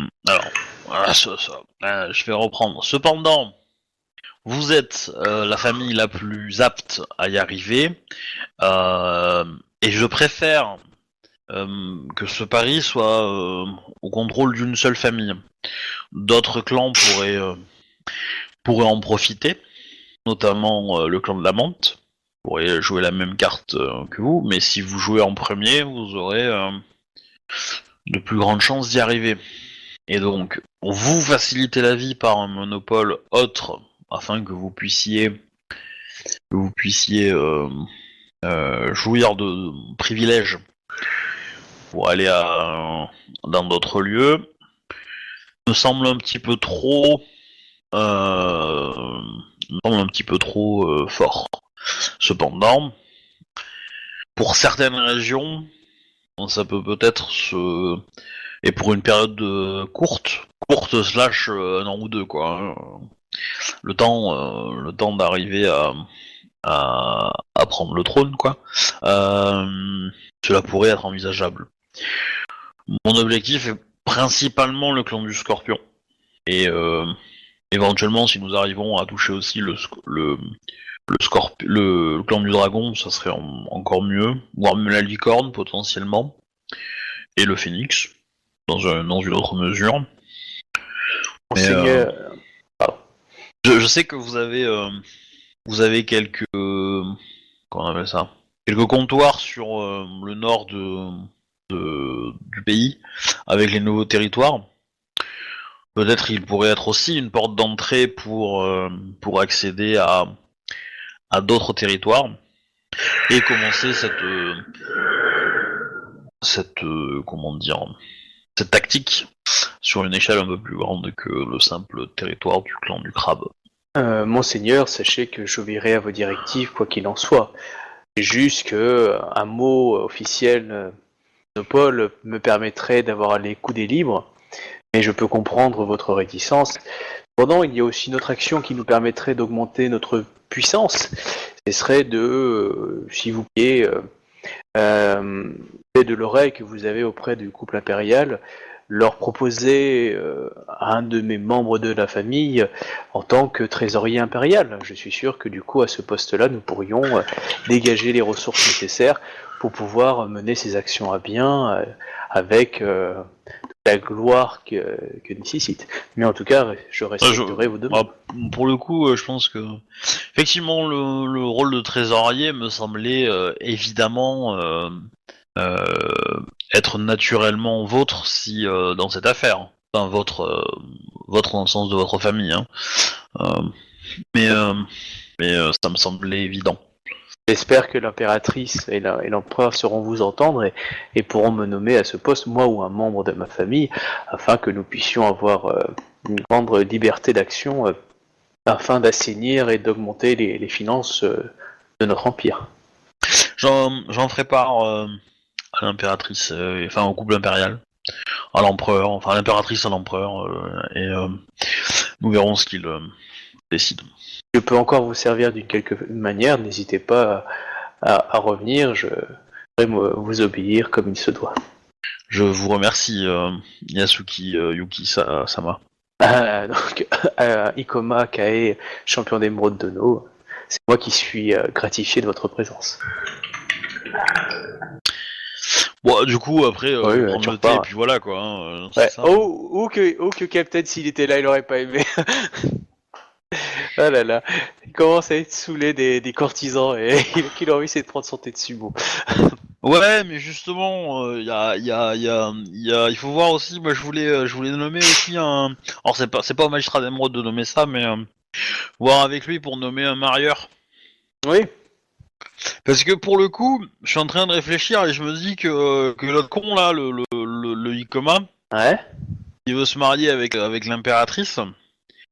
Speaker 1: voilà, je vais reprendre. Cependant, vous êtes la famille la plus apte à y arriver, et je préfère que ce pari soit au contrôle d'une seule famille. D'autres clans pourraient en profiter, notamment le clan de la Menthe pourrait jouer la même carte que vous, mais si vous jouez en premier, vous aurez de plus grandes chances d'y arriver. Et donc, vous facilitez la vie par un monopole autre, afin que vous puissiez jouir de privilèges pour aller dans d'autres lieux, me semble un petit peu trop fort. Cependant, pour certaines régions, ça peut peut-être et pour une période courte slash un an ou deux, quoi. Hein. Le temps d'arriver à prendre le trône, quoi. Cela pourrait être envisageable. Mon objectif est principalement le clan du Scorpion. Et éventuellement, si nous arrivons à toucher aussi le clan du Dragon, ça serait encore mieux. Voire même la licorne, potentiellement. Et le Phénix, dans une autre mesure.
Speaker 2: Monseigneur,
Speaker 1: Je sais que vous avez quelques... comment on appelle ça, quelques comptoirs sur le nord du pays, avec les nouveaux territoires. Peut-être il pourrait être aussi une porte d'entrée pour accéder à d'autres territoires et commencer cette tactique sur une échelle un peu plus grande que le simple territoire du clan du crabe.
Speaker 2: Monseigneur, sachez que j'obéirai à vos directives quoi qu'il en soit. C'est juste que un mot officiel monopole me permettrait d'avoir les coudées libres, mais je peux comprendre votre réticence. Cependant, il y a aussi une autre action qui nous permettrait d'augmenter notre puissance. Ce serait si vous plaît, de l'oreille que vous avez auprès du couple impérial, leur proposer un de mes membres de la famille en tant que trésorier impérial. Je suis sûr que du coup, à ce poste-là, nous pourrions dégager les ressources nécessaires pour pouvoir mener ces actions à bien avec la gloire que nécessite. Mais en tout cas, je respecterai vos demandes.
Speaker 1: Pour le coup, je pense que effectivement le rôle de trésorier me semblait évidemment être naturellement vôtre si dans cette affaire. Enfin, votre dans le sens de votre famille. Hein. Mais ça me semblait évident.
Speaker 2: J'espère que l'impératrice et l'empereur sauront vous entendre et pourront me nommer à ce poste, moi ou un membre de ma famille, afin que nous puissions avoir une grande liberté d'action afin d'assainir et d'augmenter les finances de notre empire.
Speaker 1: J'en ferai part à l'impératrice, enfin au couple impérial, à l'empereur, enfin à l'impératrice à l'empereur, et nous verrons ce qu'il décide.
Speaker 2: Je peux encore vous servir d'une quelque manière, n'hésitez pas à revenir, je vais vous obéir comme il se doit.
Speaker 1: Je vous remercie, Yasuki Yuki Sama.
Speaker 2: Donc, Ikoma Kae, champion d'émeraude de No, c'est moi qui suis gratifié de votre présence.
Speaker 1: Bon, du coup, après,
Speaker 2: Oui,
Speaker 1: prendre
Speaker 2: tu
Speaker 1: le thé,
Speaker 2: repars.
Speaker 1: et puis voilà, quoi. C'est
Speaker 2: Ouais.
Speaker 1: ça.
Speaker 2: Que Captain, s'il était là, il aurait pas aimé. Ah là là, il commence à être saoulé des courtisans et qu'il a envie c'est de prendre son thé de sumo.
Speaker 1: Ouais, mais justement, il faut voir aussi. Moi, je voulais nommer aussi un. Alors, c'est pas au magistrat d'émeraude de nommer ça, mais voir avec lui pour nommer un marieur.
Speaker 2: Oui.
Speaker 1: Parce que pour le coup, je suis en train de réfléchir et je me dis que l'autre con là, le Ikoma,
Speaker 2: Ouais.
Speaker 1: il veut se marier avec l'impératrice.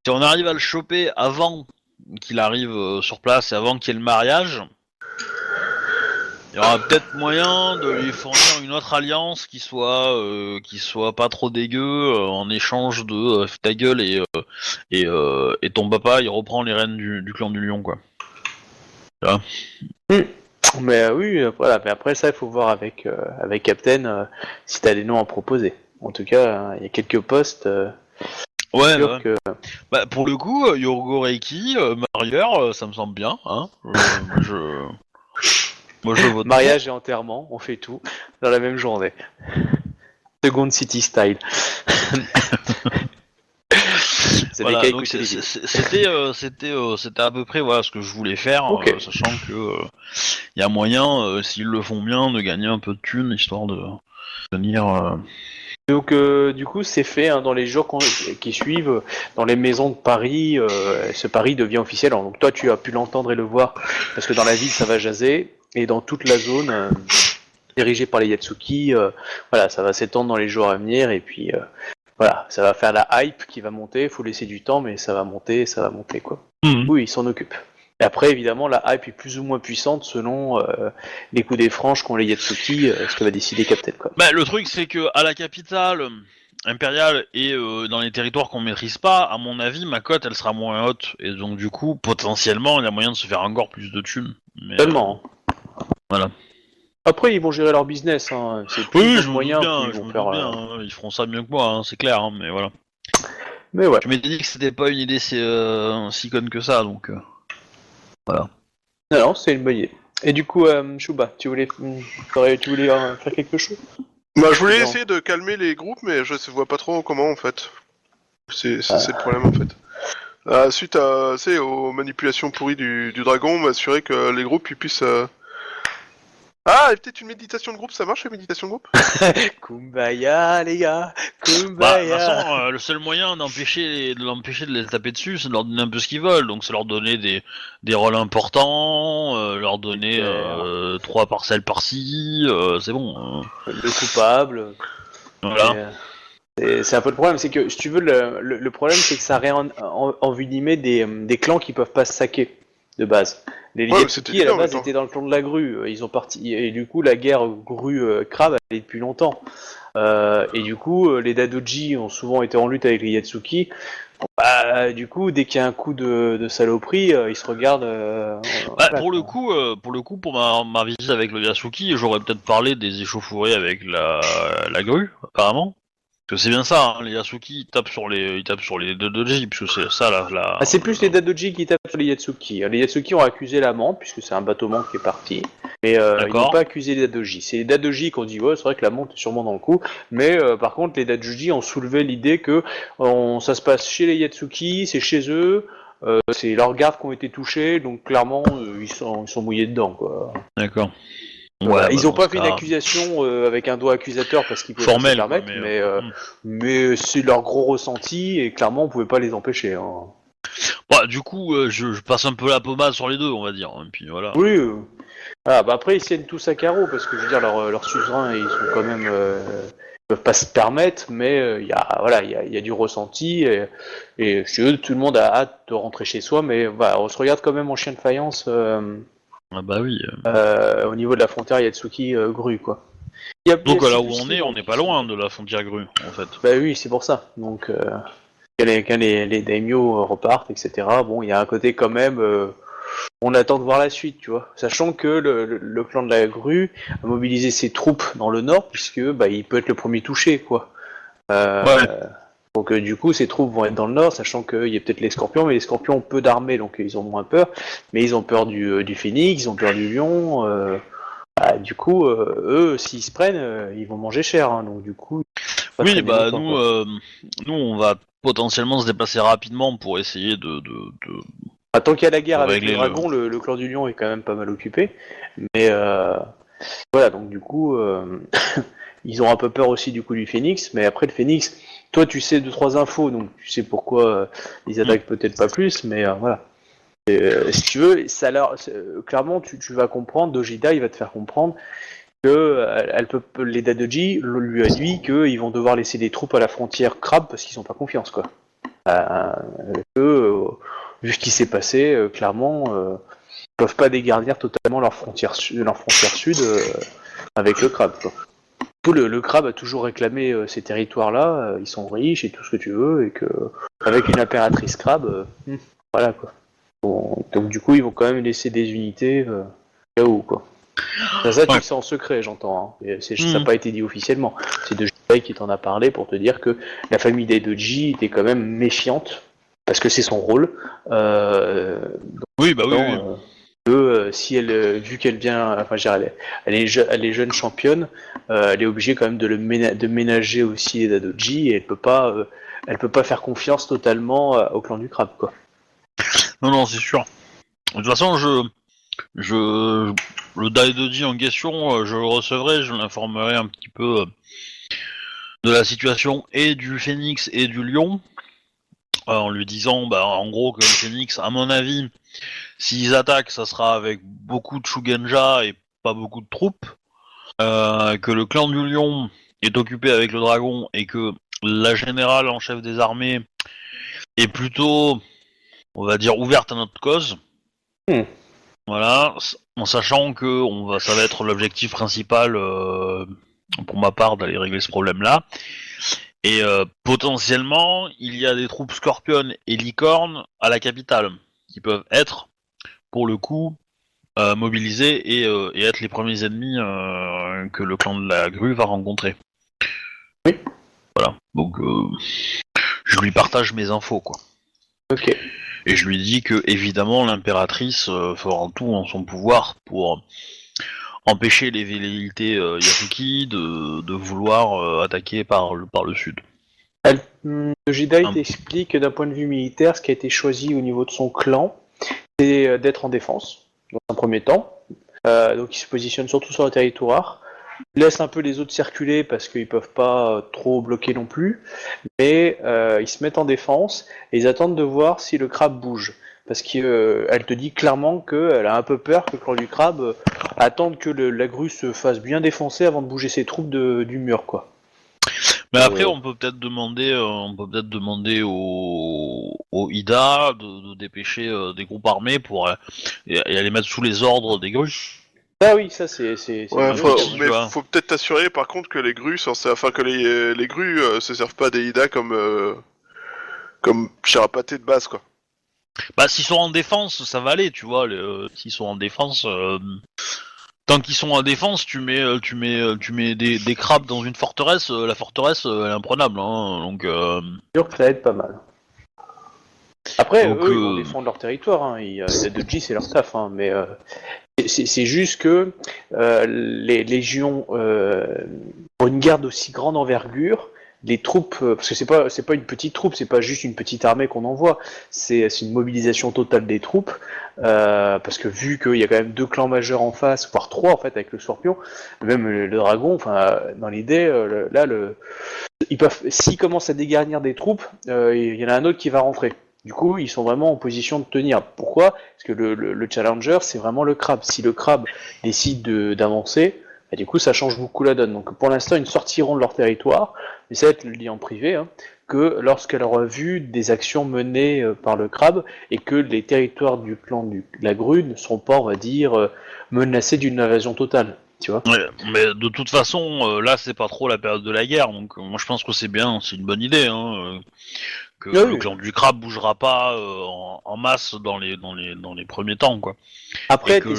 Speaker 1: Si on arrive à le choper avant qu'il arrive sur place et avant qu'il y ait le mariage, il y aura peut-être moyen de lui fournir une autre alliance qui soit pas trop dégueu en échange de ta gueule et ton papa il reprend les rênes du clan du lion quoi.
Speaker 2: Mais oui, voilà. Mais après ça, il faut voir avec Captain si t'as des noms à proposer. En tout cas, il y a quelques postes.
Speaker 1: Ouais,
Speaker 2: Sûr
Speaker 1: ouais.
Speaker 2: que
Speaker 1: Bah, pour le coup, Yorgo Reiki, marieur, ça me semble bien, hein. Moi je vote pour.
Speaker 2: mariage et enterrement, on fait tout dans la même journée. Second City style. Vous avez
Speaker 1: Voilà,
Speaker 2: qu'à
Speaker 1: donc
Speaker 2: écouter les vidéos.
Speaker 1: c'était à peu près voilà ce que je voulais faire,
Speaker 2: Ok.
Speaker 1: sachant que y a moyen, s'ils le font bien, de gagner un peu de thunes histoire de tenir.
Speaker 2: Donc du coup c'est fait hein, dans les jours qui suivent, dans les maisons de Paris, ce Paris devient officiel. Alors, donc toi tu as pu l'entendre et le voir parce que dans la ville ça va jaser et dans toute la zone dirigée par les Yatsuki, voilà ça va s'étendre dans les jours à venir et puis voilà ça va faire la hype qui va monter. Faut laisser du temps mais ça va monter quoi.
Speaker 1: Mhm.
Speaker 2: Oui ils s'en occupent. Et après évidemment la hype est plus ou moins puissante selon les coups des franges qu'ont les Yatsuki, ce que va décider Captain quoi.
Speaker 1: Bah, le truc c'est que à la capitale impériale et dans les territoires qu'on maîtrise pas, à mon avis, ma cote elle sera moins haute et donc du coup potentiellement il y a moyen de se faire encore plus de thunes. Mais
Speaker 2: Tellement.
Speaker 1: voilà.
Speaker 2: Après, ils vont gérer leur business. Hein. C'est plus
Speaker 1: Oui,
Speaker 2: ils ont
Speaker 1: je
Speaker 2: de
Speaker 1: me doute
Speaker 2: moyens, plus
Speaker 1: bien,
Speaker 2: ils
Speaker 1: je
Speaker 2: vont
Speaker 1: me
Speaker 2: faire.
Speaker 1: doute bien. Ils feront ça mieux que moi, hein, c'est clair. Hein, mais voilà.
Speaker 2: Mais ouais.
Speaker 1: Je m'étais dit que c'était pas une idée si conne que ça, donc voilà.
Speaker 2: Non, non, c'est une bonne idée. Et du coup, Chouba, tu voulais faire quelque chose?
Speaker 3: Bah, je voulais
Speaker 2: Non.
Speaker 3: essayer de calmer les groupes, mais je vois pas trop comment en fait. C'est le problème en fait. Suite à, tu sais, aux manipulations pourries du dragon, m'assurer que les groupes ils puissent. Ah, et peut-être une méditation de groupe, ça marche la méditation de groupe?
Speaker 2: Kumbaya, les gars.
Speaker 1: Bah, de toute
Speaker 2: Kumbaya.
Speaker 1: façon, le seul moyen d'empêcher de les taper dessus, c'est de leur donner un peu ce qu'ils veulent. Donc, c'est leur donner des rôles importants, leur donner
Speaker 2: Super.
Speaker 1: 3 parcelles par-ci, c'est bon.
Speaker 2: Le coupable.
Speaker 1: Voilà.
Speaker 2: C'est un peu le problème, c'est que si tu veux, le problème c'est que ça envenimé des clans qui peuvent pas se saquer de base. Les
Speaker 3: Ouais, mais c'était
Speaker 2: Yatsuki à la
Speaker 3: évident en même
Speaker 2: base
Speaker 3: temps.
Speaker 2: étaient dans le clan de la grue, ils ont parti et du coup la guerre grue crabe elle est depuis longtemps. Et du coup les Dadoji ont souvent été en lutte avec les Yatsuki. Bah, du coup dès qu'il y a un coup de saloperie, ils se regardent.
Speaker 1: Bah,
Speaker 2: Voilà, quoi.
Speaker 1: pour le coup, pour ma visite avec le Yasuki, j'aurais peut-être parlé des échauffourées avec la grue, apparemment. Parce que c'est bien ça, hein, les Yasuki ils tapent sur les Dodoji, parce que c'est ça
Speaker 2: Ah, c'est plus les Dadoji qui tapent sur les Yatsuki. Les Yatsuki ont accusé la menthe, puisque c'est un bateau-menthe qui est parti. Mais ils n'ont
Speaker 1: D'accord.
Speaker 2: pas accusé les Dadoji. C'est les Dadoji qui ont dit, ouais, c'est vrai que la menthe est sûrement dans le coup. Mais par contre, les Dadoji ont soulevé l'idée que ça se passe chez les Yatsuki, c'est chez eux, c'est leurs gardes qui ont été touchés, donc clairement, ils sont mouillés dedans, quoi.
Speaker 1: D'accord.
Speaker 2: Voilà.
Speaker 1: Ouais, bah,
Speaker 2: Ils n'ont
Speaker 1: dans ce
Speaker 2: pas fait une
Speaker 1: cas,
Speaker 2: accusation avec un doigt accusateur parce qu'ils pouvaient pas se le
Speaker 1: formel, quoi,
Speaker 2: permettre,
Speaker 1: mais...
Speaker 2: mais c'est leur gros ressenti et clairement, on pouvait pas les empêcher. Hein.
Speaker 1: Bah, du coup, je passe un peu la pommade sur les deux, on va dire. Et puis voilà.
Speaker 2: Oui. Ah, bah après ils tiennent tous à carreau parce que je veux dire leurs suzerains ils sont quand même ils peuvent pas se permettre mais il y a voilà il y a du ressenti et chez eux tout le monde a hâte de rentrer chez soi mais voilà, on se regarde quand même en chien de faïence
Speaker 1: Ah bah oui.
Speaker 2: au niveau de la frontière Yatsuki grue quoi.
Speaker 1: Donc là
Speaker 2: C'est
Speaker 1: où
Speaker 2: plus
Speaker 1: on
Speaker 2: les
Speaker 1: est, on
Speaker 2: noms
Speaker 1: n'est
Speaker 2: qui
Speaker 1: pas
Speaker 2: sont-
Speaker 1: loin de la frontière grue, en fait.
Speaker 2: Bah oui c'est pour ça donc quand les daimyo repartent etc bon il y a un côté quand même on attend de voir la suite, tu vois. Sachant que le clan de la grue a mobilisé ses troupes dans le nord, puisque bah, il peut être le premier touché, quoi.
Speaker 1: Ouais.
Speaker 2: Euh, Donc du coup, ces troupes vont être dans le nord, sachant qu'il y a peut-être les scorpions, mais les scorpions ont peu d'armées, donc ils ont moins peur. Mais ils ont peur du phénix, ils ont peur du lion. Du coup, eux, s'ils se prennent, ils vont manger cher. Hein, donc du coup, pas
Speaker 1: Oui,
Speaker 2: traîner
Speaker 1: bah
Speaker 2: longtemps, quoi.
Speaker 1: nous, on va potentiellement se déplacer rapidement pour essayer
Speaker 2: Tant qu'il y a la guerre
Speaker 1: de
Speaker 2: avec le
Speaker 1: régler le.
Speaker 2: dragon, le clan du lion est quand même pas mal occupé. Mais voilà, donc du coup, ils ont un peu peur aussi du coup du phénix. Mais après le phénix, toi tu sais 2-3 infos, donc tu sais pourquoi ils attaquent peut-être pas plus. Mais voilà. Si tu veux, clairement tu vas comprendre, Dojida il va te faire comprendre que les Dadoji lui a dit qu'ils vont devoir laisser des troupes à la frontière crabe parce qu'ils ont pas confiance quoi. Euh, que, vu ce qui s'est passé, clairement, ils peuvent pas dégarnir totalement leur frontière sud avec le crabe. Quoi. Le crabe a toujours réclamé ces territoires-là, ils sont riches et tout ce que tu veux, et que avec une impératrice crabe, voilà quoi. Bon, donc du coup, ils vont quand même laisser des unités là où quoi. Ça, tu
Speaker 1: Ouais.
Speaker 2: le sais en secret, j'entends. Hein. Ça n'a
Speaker 1: Mhm.
Speaker 2: pas été dit officiellement. C'est de Jedi qui t'en a parlé pour te dire que la famille d'Aidoji était quand même méfiante, parce que c'est son rôle.
Speaker 1: Oui, bah oui, oui.
Speaker 2: Si elle, vu qu'elle vient, enfin, je veux dire, elle est jeune championne, elle est obligée quand même de ménager aussi les Dadoji, et elle peut pas faire confiance totalement au clan du crabe, quoi.
Speaker 1: Non, non, c'est sûr. De toute façon, le Daidoji en question, je le recevrai, je l'informerai un petit peu de la situation et du Phénix et du Lion, en lui disant, bah, en gros, que le Phénix, à mon avis, s'ils attaquent, ça sera avec beaucoup de Shugenja et pas beaucoup de troupes, que le clan du Lion est occupé avec le dragon et que la générale en chef des armées est plutôt, on va dire, ouverte à notre cause.
Speaker 2: Hmm.
Speaker 1: Voilà, en sachant que ça va être l'objectif principal pour ma part d'aller régler ce problème-là. Et potentiellement, il y a des troupes Scorpion et Licorne à la capitale qui peuvent être, pour le coup, mobilisées et être les premiers ennemis que le clan de la grue va rencontrer.
Speaker 2: Oui.
Speaker 1: Voilà, donc je lui partage mes infos, quoi.
Speaker 2: Ok.
Speaker 1: Et je lui dis que, évidemment, l'impératrice fera tout en son pouvoir pour empêcher les velléités Yasuki de vouloir attaquer par le sud.
Speaker 2: Le Jedi
Speaker 1: Hum.
Speaker 2: t'explique que d'un point de vue militaire, ce qui a été choisi au niveau de son clan, c'est d'être en défense, dans un premier temps. Donc il se positionne surtout sur le territoire. Il laisse un peu les autres circuler parce qu'ils peuvent pas trop bloquer non plus. Mais ils se mettent en défense et ils attendent de voir si le crabe bouge. Parce qu'elle te dit clairement qu'elle a un peu peur que le clan du crabe attende que la grue se fasse bien défoncer avant de bouger ses troupes du mur, quoi.
Speaker 1: Mais après,
Speaker 2: Euh,
Speaker 1: on peut peut-être demander au Ida de dépêcher des groupes armés pour et aller mettre sous les ordres des grues.
Speaker 2: Ah oui, ça c'est
Speaker 3: Ouais,
Speaker 2: mieux aussi.
Speaker 1: Tu
Speaker 3: mais
Speaker 1: vois.
Speaker 3: faut peut-être t'assurer par contre que les grues, enfin que les grues se servent pas des Ida comme charapaté de base quoi.
Speaker 1: Bah, s'ils sont en défense, ça va aller, tu vois. S'ils sont en défense, tant qu'ils sont en défense, tu mets des crabes dans une forteresse. La forteresse, elle est imprenable, hein.
Speaker 2: C'est sûr que ça aide pas mal. Après,
Speaker 1: Donc,
Speaker 2: eux, ils vont défendre leur territoire. Hein. La 2G, c'est leur taf. Hein. Mais c'est juste que les légions, pour une guerre d'aussi grande envergure, les troupes, parce que c'est pas une petite troupe, c'est pas juste une petite armée qu'on envoie, c'est une mobilisation totale des troupes, parce que vu qu'il y a quand même deux clans majeurs en face, voire trois en fait avec le Scorpion, même le Dragon, enfin dans l'idée, ils peuvent, s'ils commencent à dégarnir des troupes, il y en a un autre qui va rentrer. Du coup, ils sont vraiment en position de tenir. Pourquoi? Parce que le challenger, c'est vraiment le crabe. Si le crabe décide d'avancer, bah, du coup, ça change beaucoup la donne. Donc, pour l'instant, ils sortiront de leur territoire, mais ça va être le dit en privé, hein, que lorsqu'elle aura vu des actions menées par le crabe et que les territoires du clan de la grue ne seront pas, on va dire, menacés d'une invasion totale. Tu vois?
Speaker 1: ouais, mais de toute façon, là, c'est pas trop la période de la guerre. Donc, moi, je pense que c'est bien, c'est une bonne idée, hein, que
Speaker 2: Ah
Speaker 1: le
Speaker 2: oui.
Speaker 1: clan du crabe bougera pas en masse dans les premiers temps, quoi. Et
Speaker 2: Après,
Speaker 1: que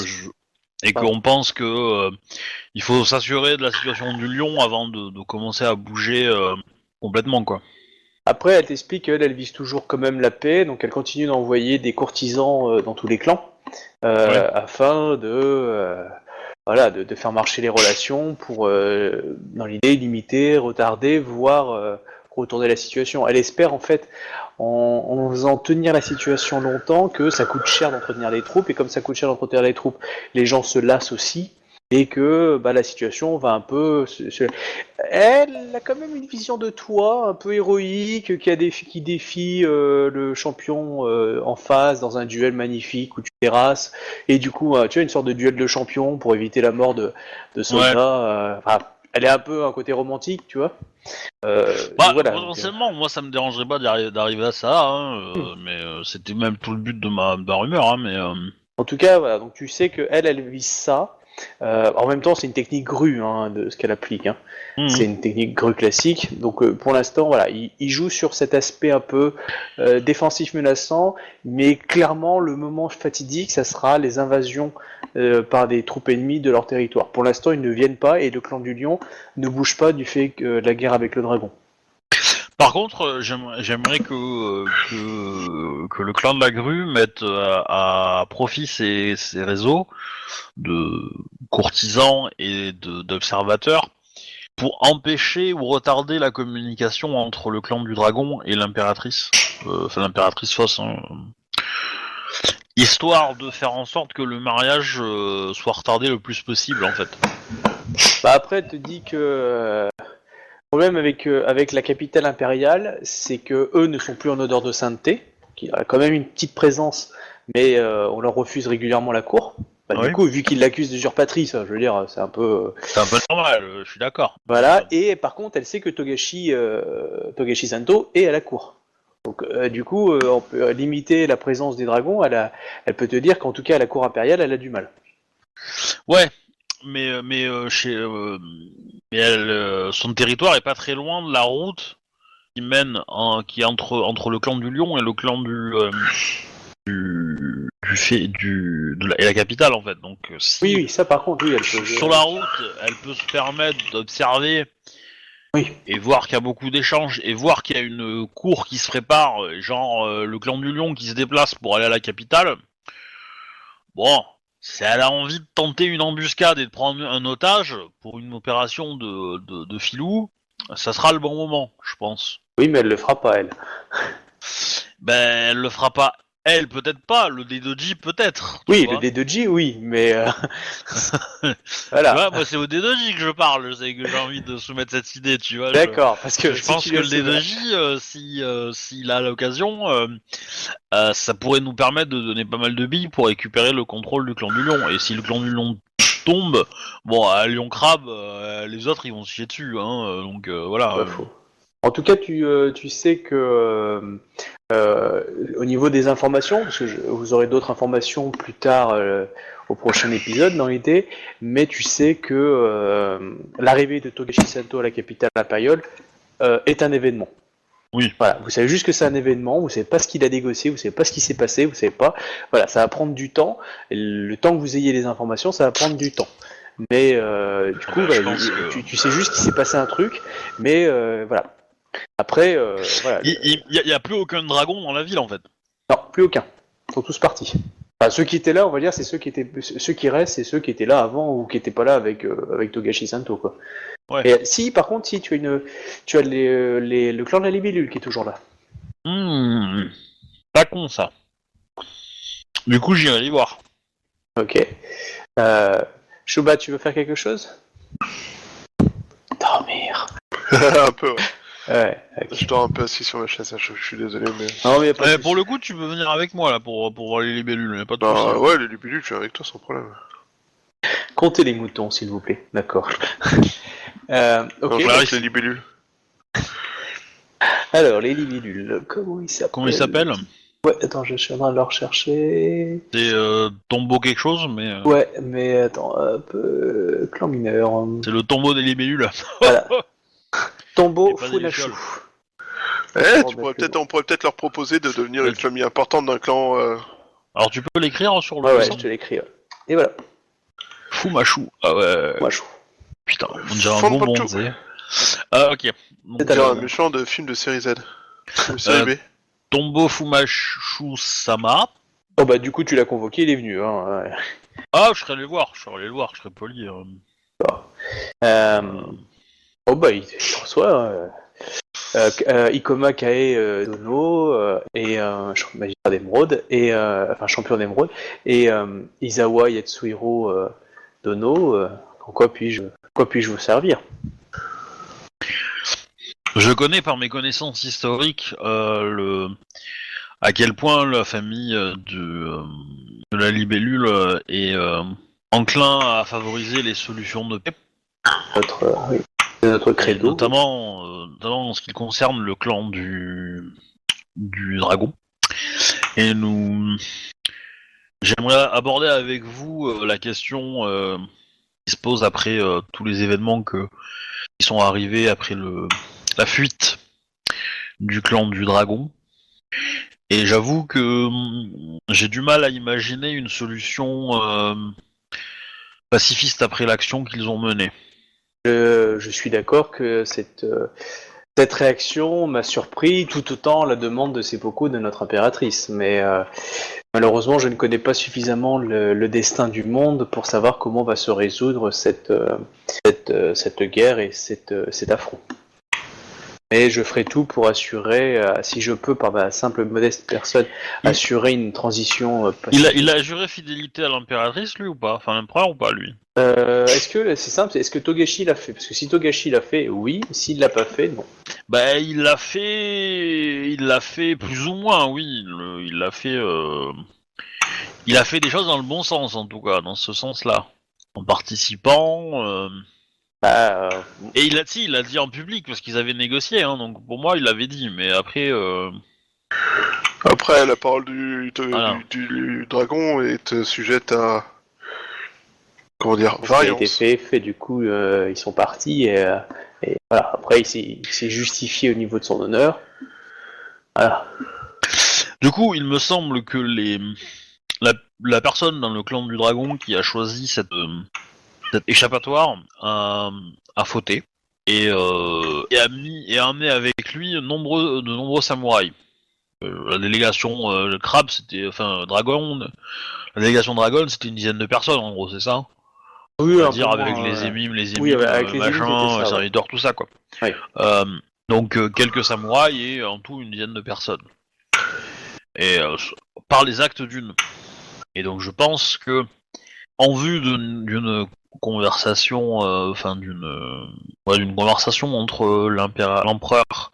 Speaker 1: et
Speaker 2: pardon.
Speaker 1: qu'on pense que il faut s'assurer de la situation du lion avant de commencer à bouger complètement, quoi.
Speaker 2: Après, elle t'explique qu'elle vise toujours quand même la paix, donc elle continue d'envoyer des courtisans dans tous les clans, afin de faire marcher les relations pour, dans l'idée, limiter, retarder, voire retourner la situation. Elle espère en fait, en faisant tenir la situation longtemps, que ça coûte cher d'entretenir les troupes, et comme ça coûte cher d'entretenir les troupes, les gens se lassent aussi, et que la situation va un peu... Elle a quand même une vision de toi un peu héroïque, qui défie le champion en face dans un duel magnifique où tu terrasses, et du coup tu as une sorte de duel de champion pour éviter la mort de soldats. Elle est un peu un côté romantique, tu vois. Voilà,
Speaker 1: potentiellement, moi ça me dérangerait pas d'arriver à ça, hein, mais c'était même tout le but de ma rumeur, hein, mais...
Speaker 2: En tout cas, voilà, donc tu sais que elle vise ça. En même temps, c'est une technique grue de ce qu'elle applique. C'est une technique grue classique. Donc pour l'instant, voilà, il joue sur cet aspect un peu défensif menaçant, mais clairement, le moment fatidique, ça sera les invasions par des troupes ennemies de leur territoire. Pour l'instant, ils ne viennent pas et le clan du Lion ne bouge pas du fait de la guerre avec le dragon.
Speaker 1: Par contre, j'aimerais que le clan de la grue mette à profit ses réseaux de courtisans et d'observateurs pour empêcher ou retarder la communication entre le clan du dragon et l'impératrice, l'impératrice fausse, hein, histoire de faire en sorte que le mariage soit retardé le plus possible en fait.
Speaker 2: Après, elle te dit que... Le problème avec la capitale impériale, c'est que eux ne sont plus en odeur de sainteté, qui a quand même une petite présence, mais on leur refuse régulièrement la cour. Du coup, vu qu'ils l'accusent d'usurpatrice, je veux dire, c'est un peu...
Speaker 1: C'est un peu normal, je suis d'accord.
Speaker 2: Voilà, et par contre, elle sait que Togashi Santo est à la cour. Donc, du coup, on peut limiter la présence des dragons, elle peut te dire qu'en tout cas, à la cour impériale, elle a du mal.
Speaker 1: Ouais, mais son territoire est pas très loin de la route qui mène qui est entre le clan du Lion et le clan et la capitale en fait. Donc si
Speaker 2: Oui, ça par contre, oui, elle peut...
Speaker 1: sur la route, elle peut se permettre d'observer et voir qu'il y a beaucoup d'échanges et voir qu'il y a une cour qui se prépare, genre le clan du Lion qui se déplace pour aller à la capitale. Bon. Si elle a envie de tenter une embuscade et de prendre un otage pour une opération de filou, ça sera le bon moment, je pense.
Speaker 2: Oui, mais elle le fera pas, elle.
Speaker 1: Ben, elle le fera pas. Elle, peut-être pas. Le D2J, peut-être.
Speaker 2: Oui, le D2J, oui, mais... voilà.
Speaker 1: Tu vois, moi, c'est au D2J que je parle. C'est que j'ai envie de soumettre cette idée, tu vois.
Speaker 2: D'accord, parce que...
Speaker 1: Je pense que le D2J, s'il a l'occasion, ça pourrait nous permettre de donner pas mal de billes pour récupérer le contrôle du clan du Lion. Et si le clan du Lion tombe, bon, à Lion Crabe, les autres, ils vont se chier dessus, hein. Donc, voilà.
Speaker 2: Pas faux. En tout cas, tu sais que au niveau des informations, parce que vous aurez d'autres informations plus tard au prochain épisode dans l'idée, mais tu sais que l'arrivée de Togashi Santo à la capitale impériale est un événement.
Speaker 1: Oui.
Speaker 2: Voilà, vous savez juste que c'est un événement, vous savez pas ce qu'il a négocié, vous savez pas ce qui s'est passé, vous savez pas. Voilà, ça va prendre du temps. Et le temps que vous ayez les informations, ça va prendre du temps. Mais du coup, tu sais juste qu'il s'est passé un truc, mais voilà. Après, voilà.
Speaker 1: Il y a plus aucun dragon dans la ville, en fait.
Speaker 2: Non, plus aucun. Ils sont tous partis. Enfin, ceux qui étaient là, on va dire, c'est ceux qui restent, c'est ceux qui étaient là avant ou qui étaient pas là avec Togashi Santo, quoi.
Speaker 1: Ouais.
Speaker 2: Et si, par contre, si tu as le clan de la libellule qui est toujours là.
Speaker 1: Pas con, ça. Du coup, j'irai les voir.
Speaker 2: Ok. Shuba, tu veux faire quelque chose? Dormir.
Speaker 3: Un peu, ouais.
Speaker 2: Ouais, okay.
Speaker 3: Je dors un peu assis sur ma chaise, je suis désolé, mais...
Speaker 2: Non, mais pas
Speaker 1: pour le coup, tu peux venir avec moi, là, pour voir les libellules, y a pas de
Speaker 3: Bah
Speaker 1: soucis.
Speaker 3: ouais, les libellules, je suis avec toi sans problème.
Speaker 2: Comptez les moutons, s'il vous plaît. D'accord. Ok.
Speaker 3: Donc, les libellules.
Speaker 2: Alors, les libellules, comment ils s'appellent?
Speaker 1: Comment ils s'appellent?
Speaker 2: Ouais, attends, je suis en train de le rechercher.
Speaker 1: C'est tombeau quelque chose, mais...
Speaker 2: Ouais, mais attends, clan mineur.
Speaker 1: C'est le tombeau des libellules.
Speaker 2: Voilà. Tombeau
Speaker 1: pas
Speaker 2: Funashu.
Speaker 3: On pourrait peut-être leur proposer de devenir une famille importante d'un clan...
Speaker 1: Alors tu peux l'écrire sur le...
Speaker 2: Ouais, je te l'écris. Ouais. Et voilà.
Speaker 1: Fumashu. Ah ouais.
Speaker 2: Fumashu.
Speaker 1: Putain, on dirait un bonbon, tu sais. Ah ok.
Speaker 3: C'est alors un méchant de film de série Z. Le CIB.
Speaker 1: Tombo Fumashu Sama.
Speaker 2: Oh bah du coup tu l'as convoqué, il est venu. Hein.
Speaker 1: Ah, je serais allé le voir, je serais poli.
Speaker 2: Euh, Oh bah il reçoit Ikoma Kae Dono et magistrat d'émeraude et champion d'émeraude et Izawa Yatsuhiro Dono. En quoi puis-je vous servir?
Speaker 1: Je connais par mes connaissances historiques à quel point la famille de la libellule est enclin à favoriser les solutions de paix.
Speaker 2: Oui, c'est notre
Speaker 1: Et
Speaker 2: credo.
Speaker 1: notamment en ce qui concerne le clan du dragon. Et j'aimerais aborder avec vous la question qui se pose après tous les événements qui sont arrivés après la fuite du clan du dragon. Et j'avoue que j'ai du mal à imaginer une solution pacifiste après l'action qu'ils ont menée.
Speaker 2: Je suis d'accord que cette réaction m'a surpris tout autant la demande de seppuku de notre impératrice, mais malheureusement je ne connais pas suffisamment le destin du monde pour savoir comment va se résoudre cette guerre et cet affront. Mais je ferai tout pour assurer, si je peux, par ma simple modeste personne, assurer une transition pacifique.
Speaker 1: Il a juré fidélité à l'impératrice, lui, ou pas? Enfin, l'empereur ou pas, lui?
Speaker 2: Est-ce que, c'est simple, est-ce que Togashi l'a fait? Parce que si Togashi l'a fait, oui. S'il l'a pas fait, non.
Speaker 1: Bah, il l'a fait plus ou moins, oui. Il l'a fait. Il a fait des choses dans le bon sens, en tout cas, dans ce sens-là, en participant.
Speaker 2: Bah,
Speaker 1: Et il l'a dit en public parce qu'ils avaient négocié, hein, donc pour moi, il l'avait dit. Mais après,
Speaker 3: Après, la parole
Speaker 1: Voilà.
Speaker 3: du dragon est sujette à... Comment dire?
Speaker 2: ce qui a été
Speaker 3: Variance.
Speaker 2: fait, du coup, ils sont partis et voilà. Après, il s'est justifié au niveau de son honneur. Voilà.
Speaker 1: Du coup, il me semble que la personne dans le clan du dragon qui a choisi cette échappatoire a fauté et a amené avec lui de nombreux samouraïs. La délégation le crabe, Dragon. La délégation Dragon, c'était une dizaine de personnes en gros, c'est ça?
Speaker 2: Oui, un peu
Speaker 1: C'est-à-dire avec
Speaker 2: moins,
Speaker 1: les émimes,
Speaker 2: oui, avec les émimes, c'était
Speaker 1: machin,
Speaker 2: ça, ouais.
Speaker 1: serviteurs, tout ça quoi.
Speaker 2: Ouais.
Speaker 1: Donc quelques samouraïs et en tout une dizaine de personnes. Et par les actes d'une. Et donc je pense que en vue d'une conversation, d'une conversation entre l'empereur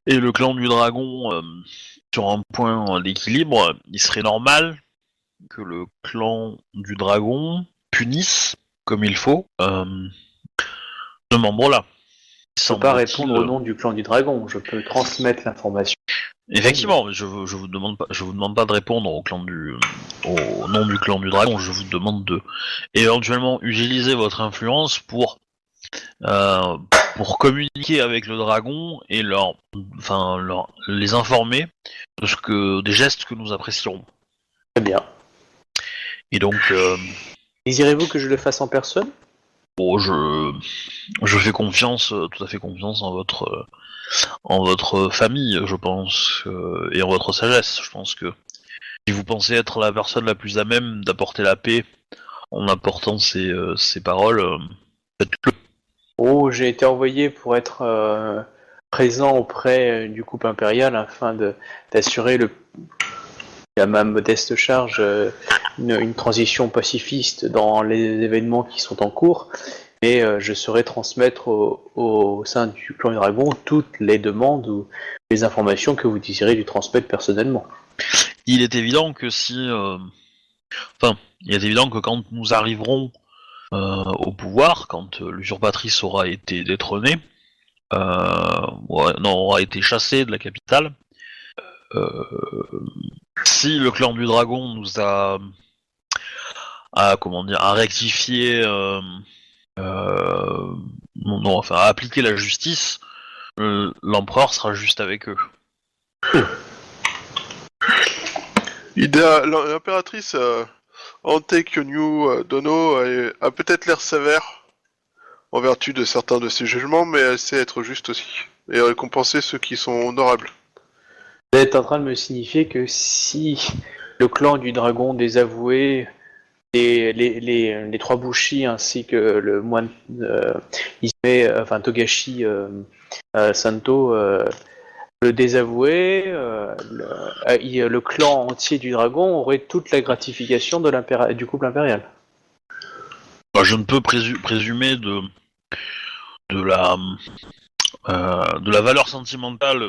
Speaker 1: et le clan du dragon sur un point d'équilibre, il serait normal que le clan du dragon punisse comme il faut ce membre-là.
Speaker 2: Je peux pas répondre au nom du clan du dragon. Je peux transmettre l'information.
Speaker 1: Effectivement, mais je vous demande pas de répondre au nom du clan du dragon. Je vous demande de éventuellement utiliser votre influence pour communiquer avec le dragon et les informer des gestes que nous apprécierons.
Speaker 2: Très bien.
Speaker 1: Et donc,
Speaker 2: Désirez-vous que je le fasse en personne?
Speaker 1: bon, je fais confiance, tout à fait confiance en votre famille, je pense, et en votre sagesse. Je pense que si vous pensez être la personne la plus à même d'apporter la paix en apportant ces paroles, faites-le.
Speaker 2: Oh, j'ai été envoyé pour être présent auprès du couple impérial afin d'assurer à ma modeste charge une transition pacifiste dans les événements qui sont en cours. Et je saurai transmettre au sein du clan du dragon toutes les demandes ou les informations que vous désirez lui transmettre personnellement.
Speaker 1: Il est évident que il est évident que quand nous arriverons au pouvoir, quand l'usurpatrice aura été détrônée, aura été chassée de la capitale, si le clan du dragon nous a rectifié, à appliquer la justice, l'empereur sera juste avec eux.
Speaker 3: L'impératrice Ante Kyonyu Dono a peut-être l'air sévère en vertu de certains de ses jugements, mais elle sait être juste aussi et récompenser ceux qui sont honorables.
Speaker 2: Vous êtes en train de me signifier que si le clan du dragon désavoué, les trois Bushi ainsi que le moine Togashi Santo le désavoué, le clan entier du dragon aurait toute la gratification du couple impérial.
Speaker 1: Bah, je ne peux présumer de la valeur sentimentale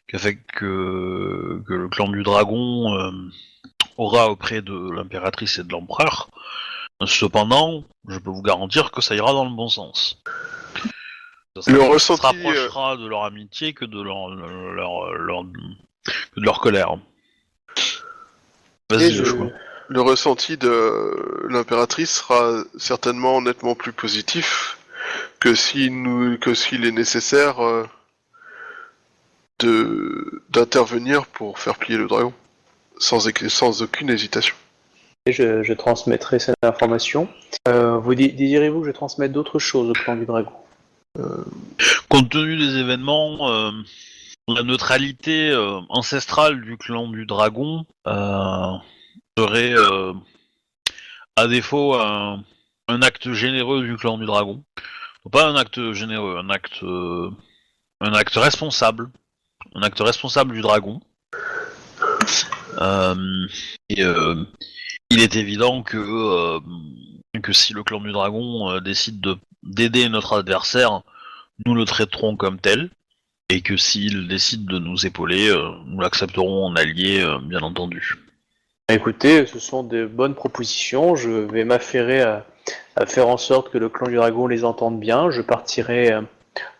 Speaker 1: qu'a fait que le clan du dragon aura auprès de l'impératrice et de l'empereur. Cependant, je peux vous garantir que ça ira dans le bon sens. Ça se rapprochera de leur amitié que de leur colère. Vas-y,
Speaker 3: Le ressenti de l'impératrice sera certainement nettement plus positif que s'il est nécessaire d'intervenir pour faire plier le dragon, sans aucune hésitation.
Speaker 2: Et je transmettrai cette information. Désirez-vous que je transmette d'autres choses au clan du dragon ?
Speaker 1: Compte tenu des événements, la neutralité ancestrale du clan du dragon serait, à défaut, un acte généreux du clan du dragon. Pas un acte généreux, un acte responsable. Un acte responsable du dragon. Il est évident que si le clan du dragon décide d'aider notre adversaire, nous le traiterons comme tel, et que s'il décide de nous épauler, nous l'accepterons en allié, bien entendu.
Speaker 2: Écoutez, ce sont de bonnes propositions, je vais m'affairer à faire en sorte que le clan du dragon les entende bien, je partirai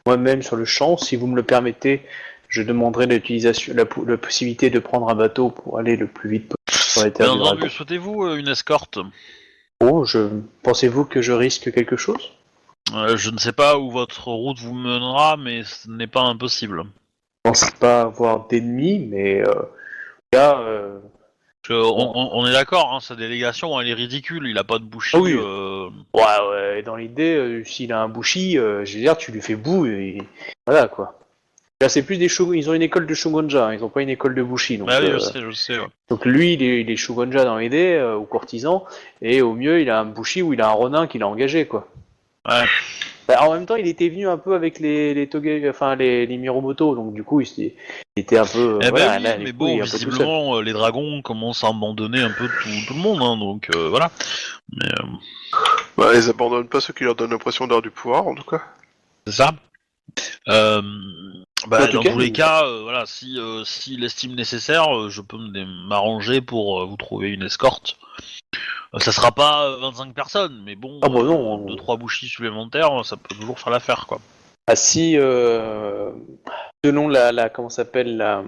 Speaker 2: moi-même sur le champ, si vous me le permettez, je demanderai la possibilité de prendre un bateau pour aller le plus vite possible sur les terres du dragon.
Speaker 1: Souhaitez-vous une escorte ?
Speaker 2: Oh, pensez-vous que je risque quelque chose ?
Speaker 1: Je ne sais pas où votre route vous mènera, mais ce n'est pas impossible.
Speaker 2: Je pense pas avoir d'ennemis, mais là...
Speaker 1: on est d'accord, hein, sa délégation elle est ridicule, il a pas de Bushi.
Speaker 2: Ah oui. Ouais, dans l'idée, s'il a un Bushi, je veux dire, tu lui fais bout et voilà quoi. Là, c'est plus des shogunja, ils ont une école de shogunja, ils ont pas une école de Bushi. Donc,
Speaker 1: bah oui, je sais. Ouais.
Speaker 2: Donc lui, il est shogunja dans l'idée, ou courtisan, et au mieux, il a un Bushi ou il a un ronin qu'il a engagé quoi.
Speaker 1: Ouais.
Speaker 2: Bah, en même temps, il était venu un peu avec les Miromoto, donc du coup, il était un peu.
Speaker 1: Voilà, oui, mais bon, visiblement, les dragons commencent à abandonner un peu tout le monde, hein, donc voilà. Mais,
Speaker 3: ils abandonnent pas ceux qui leur donnent l'impression d'avoir du pouvoir, en tout cas.
Speaker 1: C'est ça. Dans tous les cas, voilà, s'il estime nécessaire, je peux m'arranger pour vous trouver une escorte. Ça sera pas 25 personnes, mais bon, 2-3 Bushi supplémentaires, ça peut toujours faire l'affaire, quoi.
Speaker 2: Ah si, selon comment s'appelle là,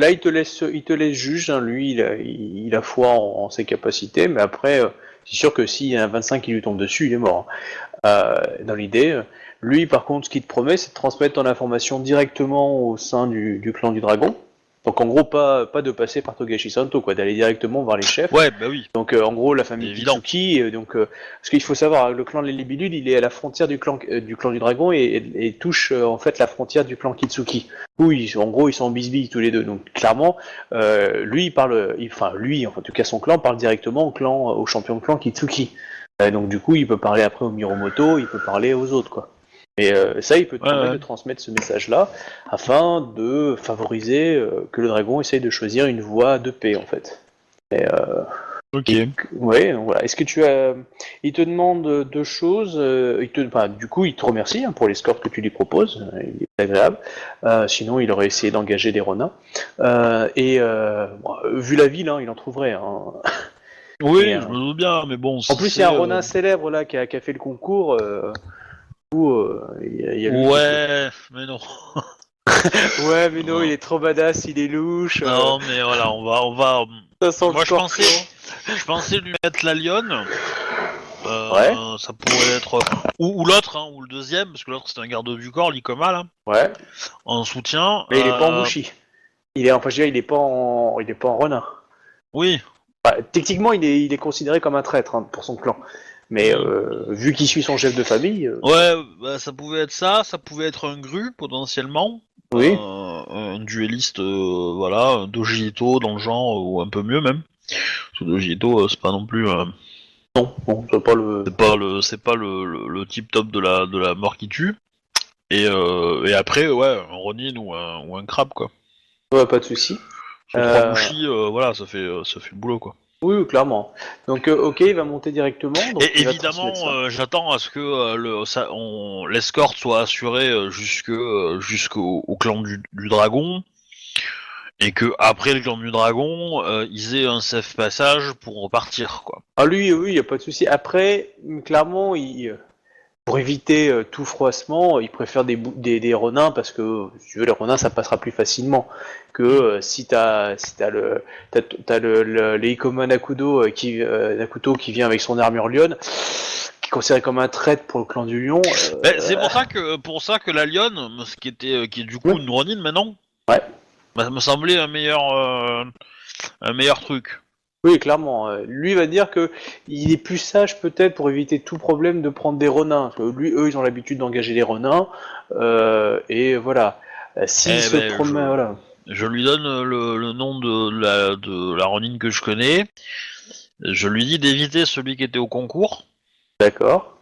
Speaker 2: il te laisse juge, hein, lui, il a foi en ses capacités, mais après, c'est sûr que s'il y a un 25 qui lui tombe dessus, il est mort. Dans l'idée, lui, par contre, ce qu'il te promet, c'est de transmettre ton information directement au sein du clan du dragon. Donc en gros, pas de passer par Togashi Santo, quoi, d'aller directement voir les chefs.
Speaker 1: Ouais, bah oui.
Speaker 2: Donc en gros, la famille Kitsuki, parce qu'il faut savoir, le clan de Libellule, il est à la frontière du clan du dragon et touche en fait la frontière du clan Kitsuki. Oui, en gros, ils sont en bisbille tous les deux. Donc clairement, lui, en tout cas son clan parle directement au champion de clan Kitsuki. Donc du coup, il peut parler après au Miromoto, il peut parler aux autres, quoi. Et ça, il peut te permettre de transmettre ce message-là afin de favoriser que le dragon essaye de choisir une voie de paix, en fait. Et,
Speaker 1: ok.
Speaker 2: Ouais, donc voilà. Est-ce que il te demande deux choses. Du coup, il te remercie pour l'escorte que tu lui proposes. Il est agréable. Sinon, il aurait essayé d'engager des renins. Vu la ville, il en trouverait. Hein.
Speaker 1: Oui, je me doute bien, mais bon...
Speaker 2: En plus, il y a un renard célèbre là qui a fait le concours...
Speaker 1: ouais, mais non.
Speaker 2: Ouais, mais non, il est trop badass, il est louche.
Speaker 1: Non, mais voilà, on va.
Speaker 2: Ça sent
Speaker 1: Moi, je pensais lui mettre la lionne.
Speaker 2: Ouais.
Speaker 1: Ça pourrait être ou l'autre, hein, ou le deuxième, parce que l'autre c'est un garde du corps, l'Ikoma là.
Speaker 2: Ouais.
Speaker 1: En soutien.
Speaker 2: Mais il est pas en Bushi. Il est pas en renard.
Speaker 1: Oui.
Speaker 2: Techniquement, il est considéré comme un traître pour son clan. Mais vu qu'il suit son chef de famille...
Speaker 1: Ouais, ça pouvait être ça, ça pouvait être un gru, potentiellement.
Speaker 2: Oui.
Speaker 1: un duelliste, voilà, Dojito dans le genre, ou un peu mieux même. Parce que Dojito, c'est pas non plus,
Speaker 2: Non, c'est pas le.
Speaker 1: c'est pas le tip top de la mort qui tue. Et après, ouais, un Ronin ou un crabe, quoi.
Speaker 2: Ouais, pas de souci.
Speaker 1: Sur trois bouchis, voilà, ça fait le boulot, quoi.
Speaker 2: Oui, oui, clairement. Donc, ok, il va monter directement. Donc,
Speaker 1: Et
Speaker 2: il va
Speaker 1: évidemment,
Speaker 2: transmettre ça.
Speaker 1: j'attends à ce que l'escorte soit assurée jusqu'au au clan du dragon, et que après le clan du dragon, ils aient un safe passage pour repartir, quoi.
Speaker 2: Ah, lui, oui, il n'y a pas de souci. Après, clairement, pour éviter tout froissement, il préfère des renins parce que, si tu veux, les renins, ça passera plus facilement que si t'as le Ikoma Nakudo, Nakuto qui vient avec son armure lionne, qui est considéré comme un traître pour le clan du lion.
Speaker 1: C'est pour ça que la lionne, qui est du coup
Speaker 2: Ouais.
Speaker 1: une Ronin maintenant,
Speaker 2: Ouais.
Speaker 1: me semblait un meilleur truc.
Speaker 2: Oui, clairement. Lui va dire que il est plus sage peut-être pour éviter tout problème de prendre des renins. Parce que eux, ils ont l'habitude d'engager les renins. Et voilà. S'il
Speaker 1: Eh
Speaker 2: se
Speaker 1: ben,
Speaker 2: promène, voilà.
Speaker 1: je lui donne le nom de la Ronin que je connais. Je lui dis d'éviter celui qui était au concours.
Speaker 2: D'accord.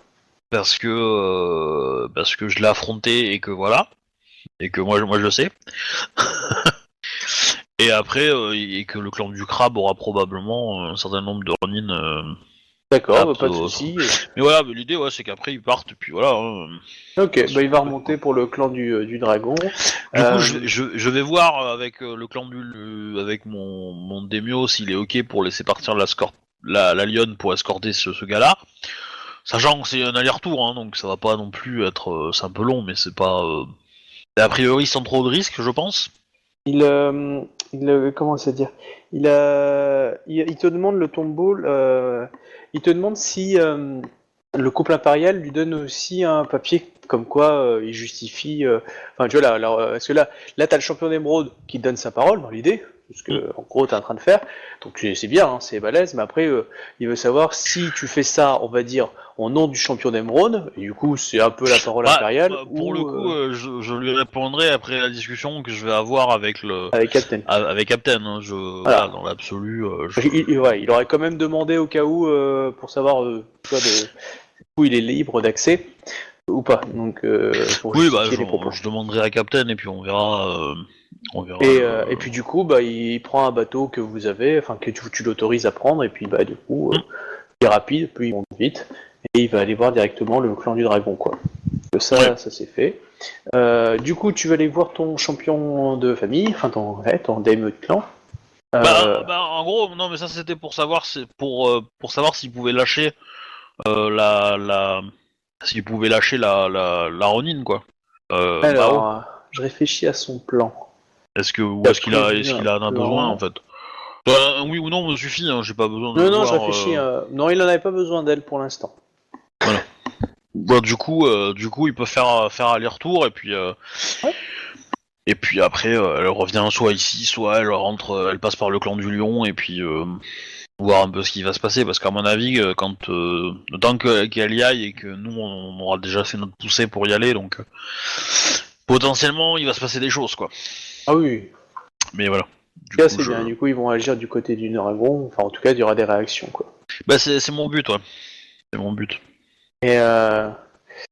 Speaker 1: Parce que je l'ai affronté et que voilà. Et que moi je le sais. Et après, et que le clan du crabe aura probablement un certain nombre de Ronin.
Speaker 2: D'accord, bah,
Speaker 1: Apte
Speaker 2: pas de
Speaker 1: au-
Speaker 2: souci.
Speaker 1: Mais voilà, mais l'idée, ouais, c'est qu'après ils partent, et puis voilà. Hein.
Speaker 2: Ok, bah, il va remonter pour le clan du dragon.
Speaker 1: Du coup,
Speaker 2: Euh,
Speaker 1: je vais voir avec le clan avec mon Demio s'il est ok pour laisser partir la lionne pour escorter ce gars-là. Sachant que c'est un aller-retour, hein, donc ça va pas non plus être. C'est un peu long, mais c'est pas. A priori sans trop de risques, je pense.
Speaker 2: comment ça dire il te demande le tombeau. Il te demande si le couple impérial lui donne aussi un papier comme quoi il justifie. Enfin, tu vois parce que là, t'as le champion d'émeraude qui donne sa parole dans l'idée, ce que en gros t'es en train de faire. Donc c'est bien, hein, c'est balèze. Mais après, il veut savoir si tu fais ça, on va dire, au nom du champion d'émeraude. Et du coup, c'est un peu la parole impériale
Speaker 1: Pour le
Speaker 2: ou
Speaker 1: coup, je lui répondrai après la discussion que je vais avoir
Speaker 2: avec Captain.
Speaker 1: avec Captain. Hein. Voilà,
Speaker 2: Voilà.
Speaker 1: dans l'absolu.
Speaker 2: Ouais, il aurait quand même demandé au cas où pour savoir tu vois, où il est libre d'accès ou pas. Donc pour
Speaker 1: Oui, bah,
Speaker 2: justifier les propos.
Speaker 1: je demanderai à Captain et puis on verra. On verra.
Speaker 2: Et puis du coup, bah, il prend un bateau que vous avez, enfin que tu l'autorises à prendre, et puis bah du coup, il est rapide, puis il monte vite, et il va aller voir directement le clan du dragon, quoi. Donc ça,
Speaker 1: Ouais.
Speaker 2: ça c'est fait. Du coup, tu vas aller voir ton champion de famille, enfin ton daimyo de clan.
Speaker 1: En gros, non, mais ça c'était pour savoir, pour savoir s'il pouvait lâcher s'il pouvait lâcher la Ronin, quoi. Mao.
Speaker 2: Alors, je réfléchis à son plan.
Speaker 1: Ou est-ce
Speaker 2: Prévu
Speaker 1: qu'il
Speaker 2: un
Speaker 1: en a besoin en
Speaker 2: plan.
Speaker 1: fait? Oui ou non me suffit, hein, j'ai pas besoin de
Speaker 2: Non,
Speaker 1: le
Speaker 2: non, je
Speaker 1: voir.
Speaker 2: réfléchis. Non, il en avait pas besoin d'elle pour l'instant.
Speaker 1: Voilà. Bon, du coup, il peut faire aller-retour
Speaker 2: Ouais.
Speaker 1: et puis après, elle revient soit ici, soit elle rentre, elle passe par le clan du Lion et puis voir un peu ce qui va se passer parce qu'à mon avis, le temps qu'elle y aille et que nous on aura déjà fait notre poussée pour y aller, donc potentiellement il va se passer des choses quoi.
Speaker 2: Ah oui,
Speaker 1: Mais voilà. Du
Speaker 2: ça
Speaker 1: coup,
Speaker 2: c'est bien. Du coup, ils vont agir du côté du dragon. Enfin, en tout cas, il y aura des réactions, quoi.
Speaker 1: Bah c'est mon but, ouais. C'est mon but.
Speaker 2: Et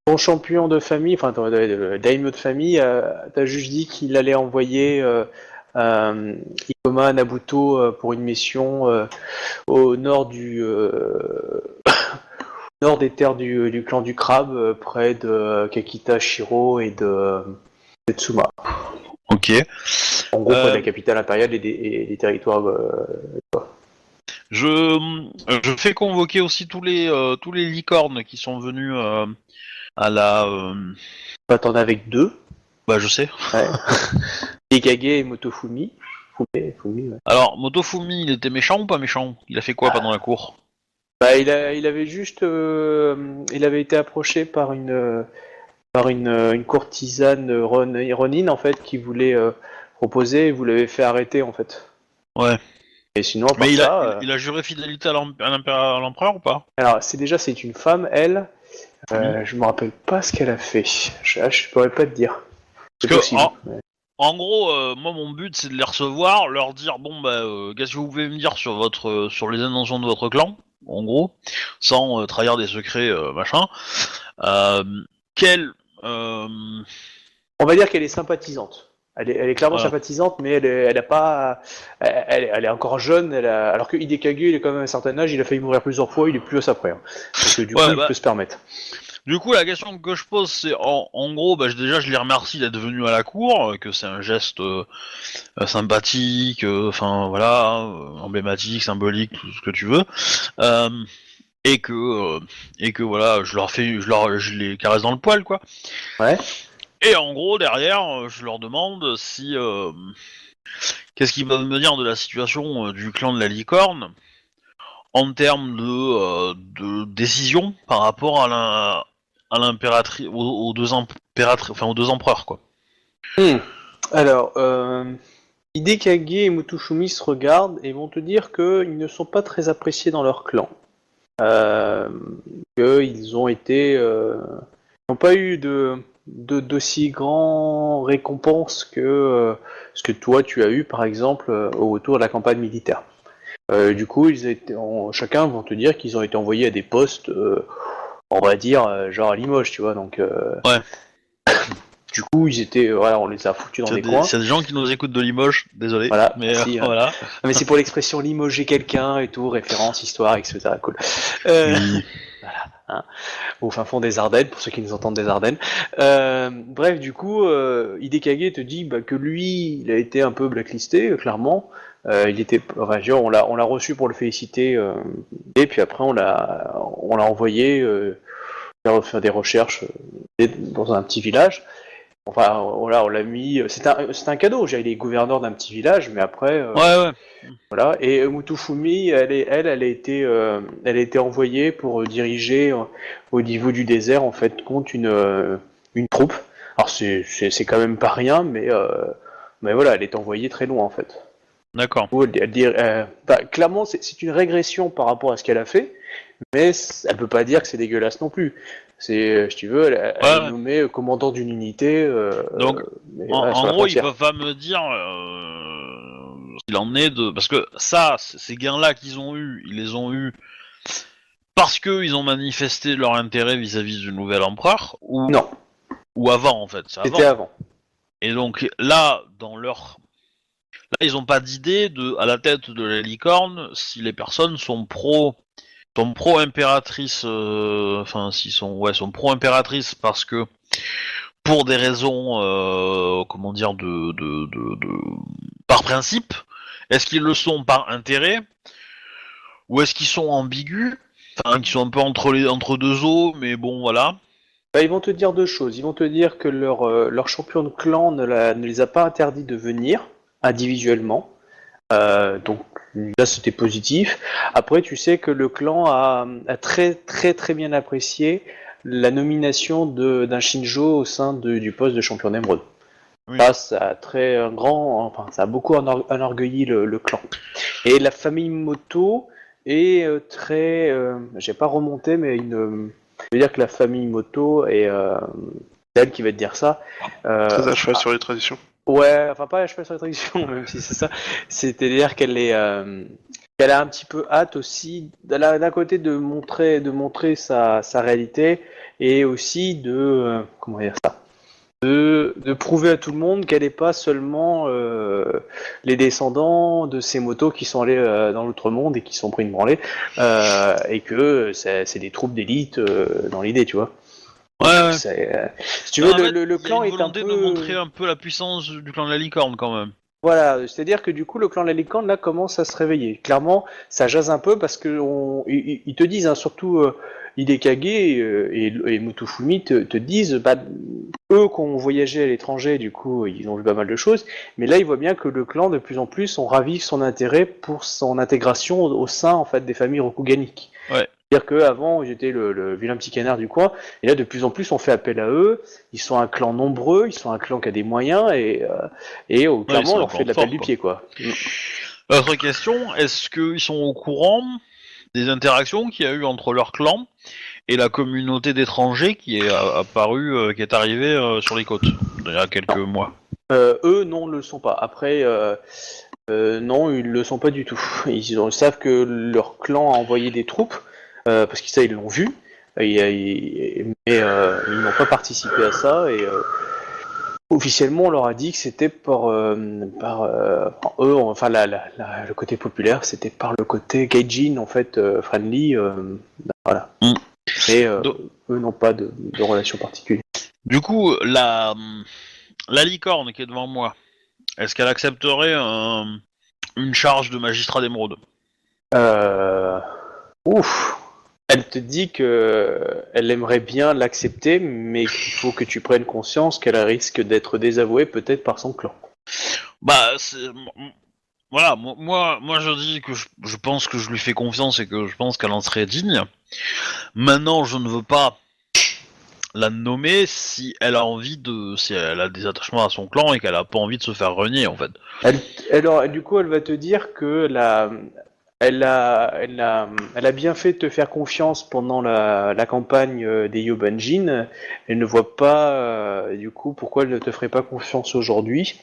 Speaker 2: ton champion de famille, enfin ton daimyo de famille, t'as juste dit qu'il allait envoyer Ikoma Nabuto pour une mission au nord nord des terres du clan du crabe, près de Kakita Shiro et de Tsuma.
Speaker 1: Ok.
Speaker 2: En gros, près de la capitale impériale et des territoires.
Speaker 1: Je fais convoquer aussi tous les licornes qui sont venus à la.
Speaker 2: Enfin, t'en as avec deux.
Speaker 1: Bah je sais.
Speaker 2: Ouais. Ikage et Motofumi. Fumi, ouais.
Speaker 1: Alors Motofumi, il était méchant ou pas méchant? Il a fait quoi pendant la cour?
Speaker 2: Bah, il avait juste, il avait été approché par une courtisane Ronin en fait qui voulait proposer, et vous l'avez fait arrêter en fait.
Speaker 1: Ouais.
Speaker 2: Et sinon, à part
Speaker 1: Mais
Speaker 2: ça,
Speaker 1: il a juré fidélité à l'empereur ou pas?
Speaker 2: alors c'est une femme, elle.
Speaker 1: Fumi.
Speaker 2: Je me rappelle pas ce qu'elle a fait. Je pourrais pas te dire. C'est
Speaker 1: Parce que
Speaker 2: possible. Ouais.
Speaker 1: En gros, moi mon but c'est de les recevoir, leur dire bon bah qu'est-ce que vous pouvez me dire sur sur les intentions de votre clan, en gros, sans trahir des secrets machin. Euh, quel
Speaker 2: On va dire qu'elle est sympathisante. Elle est clairement
Speaker 1: voilà.
Speaker 2: sympathisante, mais elle a pas, elle est encore jeune. Alors que Hidekage, il est quand même à un certain âge, il a failli mourir plusieurs fois, il est plus à ça près. Hein. Donc du coup,
Speaker 1: Ouais
Speaker 2: il
Speaker 1: bah
Speaker 2: peut se permettre.
Speaker 1: du coup la question que je pose c'est en gros bah déjà je les remercie d'être venus à la cour, que c'est un geste sympathique, enfin voilà, emblématique, symbolique, tout ce que tu veux. Euh, et que voilà, je les caresse dans le poil quoi.
Speaker 2: Ouais.
Speaker 1: Et en gros derrière, je leur demande si qu'est-ce qu'ils peuvent me dire de la situation du clan de la licorne en termes de décision par rapport à l'impératrice, aux deux impératrices, enfin aux deux empereurs quoi.
Speaker 2: Hmm. Alors, Hidekage et Mutoshumi se regardent et vont te dire qu'ils ne sont pas très appréciés dans leur clan. Euh, qu'ils ont été, n'ont pas eu d'aussi grands récompenses que ce que toi tu as eu par exemple au retour de la campagne militaire. Du coup, chacun vont te dire qu'ils ont été envoyés à des postes, on va dire genre à Limoges, tu vois. Donc,
Speaker 1: Ouais.
Speaker 2: du coup, ils étaient, voilà, on les a foutus dans des coins.
Speaker 1: S'il y a des gens qui nous écoutent de Limoges, désolé,
Speaker 2: Voilà,
Speaker 1: mais
Speaker 2: merci.
Speaker 1: voilà.
Speaker 2: Mais c'est pour l'expression limoger quelqu'un et tout, référence, histoire, etc. Cool. Euh,
Speaker 1: Oui.
Speaker 2: hein, au fin fond des Ardennes, pour ceux qui nous entendent des Ardennes. Bref, du coup, Hidekage te dit bah, que lui, il a été un peu blacklisté, clairement. Il était, enfin, on l'a reçu pour le féliciter, et puis après on l'a envoyé faire des recherches dans un petit village. Enfin, voilà, on l'a mis. C'est un cadeau. Il est gouverneur d'un petit village, mais après,
Speaker 1: Ouais, ouais.
Speaker 2: voilà. Et Mutufumi, elle a été envoyée pour diriger au niveau du désert, en fait, contre une troupe. Alors c'est quand même pas rien, mais voilà, elle est envoyée très loin, en fait.
Speaker 1: D'accord.
Speaker 2: Bah, clairement, c'est une régression par rapport à ce qu'elle a fait, mais elle peut pas dire que c'est dégueulasse non plus. Si tu veux, elle est
Speaker 1: Ouais.
Speaker 2: nommée commandant d'une unité,
Speaker 1: Donc,
Speaker 2: mais
Speaker 1: en,
Speaker 2: voilà, sur
Speaker 1: en
Speaker 2: la
Speaker 1: gros, ils
Speaker 2: frontière.
Speaker 1: peuvent pas me dire ce qu'il en est de... Parce que ça, ces gains-là qu'ils ont eu, ils les ont eu parce qu'ils ont manifesté leur intérêt vis-à-vis du nouvel empereur,
Speaker 2: Non,
Speaker 1: ou avant, en fait, c'est
Speaker 2: c'était
Speaker 1: avant.
Speaker 2: avant.
Speaker 1: Et donc, là, Là, ils ont pas d'idée à la tête de la licorne, si les personnes sont pro-impératrice, enfin, s'ils sont pro-impératrice parce que pour des raisons, comment dire, par principe, est-ce qu'ils le sont par intérêt, ou est-ce qu'ils sont ambigus, enfin, qu'ils sont un peu entre deux eaux, mais bon, voilà.
Speaker 2: Bah, ils vont te dire deux choses. Ils vont te dire que leur champion de clan ne les a pas interdits de venir individuellement. Donc là, c'était positif. Après, tu sais que le clan a très très très bien apprécié la nomination d'un Shinjo au sein du poste de champion d'émeraude.
Speaker 1: Oui.
Speaker 2: Ça a enfin, ça a beaucoup enorgueilli le clan. Et la famille Moto est très, j'ai pas remonté, mais je veux dire que la famille Moto est c'est elle qui va te dire ça.
Speaker 3: Très à cheval
Speaker 2: Ah,
Speaker 3: sur les traditions.
Speaker 2: ouais, enfin pas à cheval sur la tradition, même si c'est ça. C'est-à-dire qu'elle a un petit peu hâte aussi, d'un côté de montrer sa réalité et aussi comment dire ça, de prouver à tout le monde qu'elle n'est pas seulement les descendants de ces motos qui sont allés dans l'autre monde et qui sont pris une branlée, et que c'est des troupes d'élite dans l'idée, tu vois.
Speaker 1: Ouais,
Speaker 2: Donc,
Speaker 1: ouais.
Speaker 2: si tu
Speaker 1: Non,
Speaker 2: veux,
Speaker 1: en fait,
Speaker 2: le
Speaker 1: il y a
Speaker 2: clan
Speaker 1: une
Speaker 2: est un
Speaker 1: volonté de montrer
Speaker 2: peu.
Speaker 1: un peu la puissance du clan de la licorne, quand même.
Speaker 2: Voilà, c'est-à-dire que du coup, le clan de la licorne là commence à se réveiller. Clairement, ça jase un peu parce que ils te disent, hein, surtout Hidekage et Motofumi te disent, bah, eux qui ont voyagé à l'étranger, du coup, ils ont vu pas mal de choses, mais là, ils voient bien que le clan, de plus en plus, on ravive son intérêt pour son intégration au sein en fait des familles rokuganiques.
Speaker 1: Ouais.
Speaker 2: C'est-à-dire qu'avant, ils étaient le vilain petit canard du coin, et là, de plus en plus, on fait appel à eux. Ils sont un clan nombreux, ils sont un clan qui a des moyens, et
Speaker 1: Ouais, ils
Speaker 2: clairement,
Speaker 1: sont
Speaker 2: on leur fait
Speaker 1: encore
Speaker 2: de l'appel
Speaker 1: forts,
Speaker 2: du
Speaker 1: quoi.
Speaker 2: pied, quoi.
Speaker 1: Autre question, est-ce qu'ils sont au courant des interactions qu'il y a eu entre leur clan et la communauté d'étrangers qui est apparue, qui est arrivée sur les côtes il y a quelques
Speaker 2: Non,
Speaker 1: mois?
Speaker 2: Eux, non, ne le sont pas. Après, non, ils le sont pas du tout. Ils savent que leur clan a envoyé des troupes, parce que ça, ils l'ont vu, mais ils n'ont pas participé à ça, et officiellement, on leur a dit que c'était par eux, enfin, le côté populaire, c'était par le côté Gaijin, en fait, friendly, voilà.
Speaker 1: Mm.
Speaker 2: Mais
Speaker 1: Do-
Speaker 2: eux n'ont pas de relation particulière.
Speaker 1: Du coup, la licorne qui est devant moi, est-ce qu'elle accepterait une charge de magistrat d'émeraude?
Speaker 2: Euh... Ouf. Elle te dit que elle aimerait bien l'accepter, mais qu'il faut que tu prennes conscience qu'elle risque d'être désavouée peut-être par son clan.
Speaker 1: Bah, voilà, moi je dis que je pense que je lui fais confiance et que je pense qu'elle en serait digne. Maintenant, je ne veux pas la nommer si elle a des attachements à son clan et qu'elle a pas envie de se faire renier en fait.
Speaker 2: Du coup, elle va te dire que elle a bien fait de te faire confiance pendant la campagne des Yobanjin. Elle ne voit pas, du coup, pourquoi elle ne te ferait pas confiance aujourd'hui.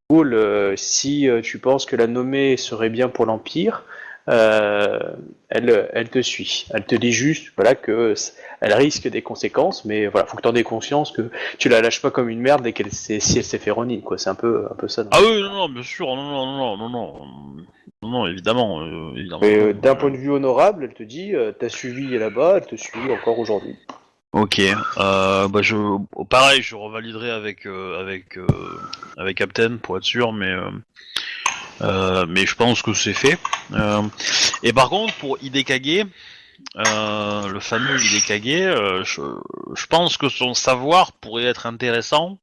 Speaker 2: Cool, si tu penses que la nommer serait bien pour l'Empire, elle te suit. Elle te dit juste, voilà, que elle risque des conséquences, mais voilà, faut que tu en aies conscience que tu la lâches pas comme une merde et si elle s'est fait renier, quoi. C'est un peu ça.
Speaker 1: Ah oui, non, bien sûr, non, évidemment, évidemment.
Speaker 2: Mais d'un point de vue honorable, elle te dit, t'as suivi là-bas, elle te suit encore aujourd'hui.
Speaker 1: Ok, bah pareil, je revaliderai avec Captain pour être sûr, mais je pense que c'est fait. Et par contre, pour Hidekage, le fameux Hidekage, je pense que son savoir pourrait être intéressant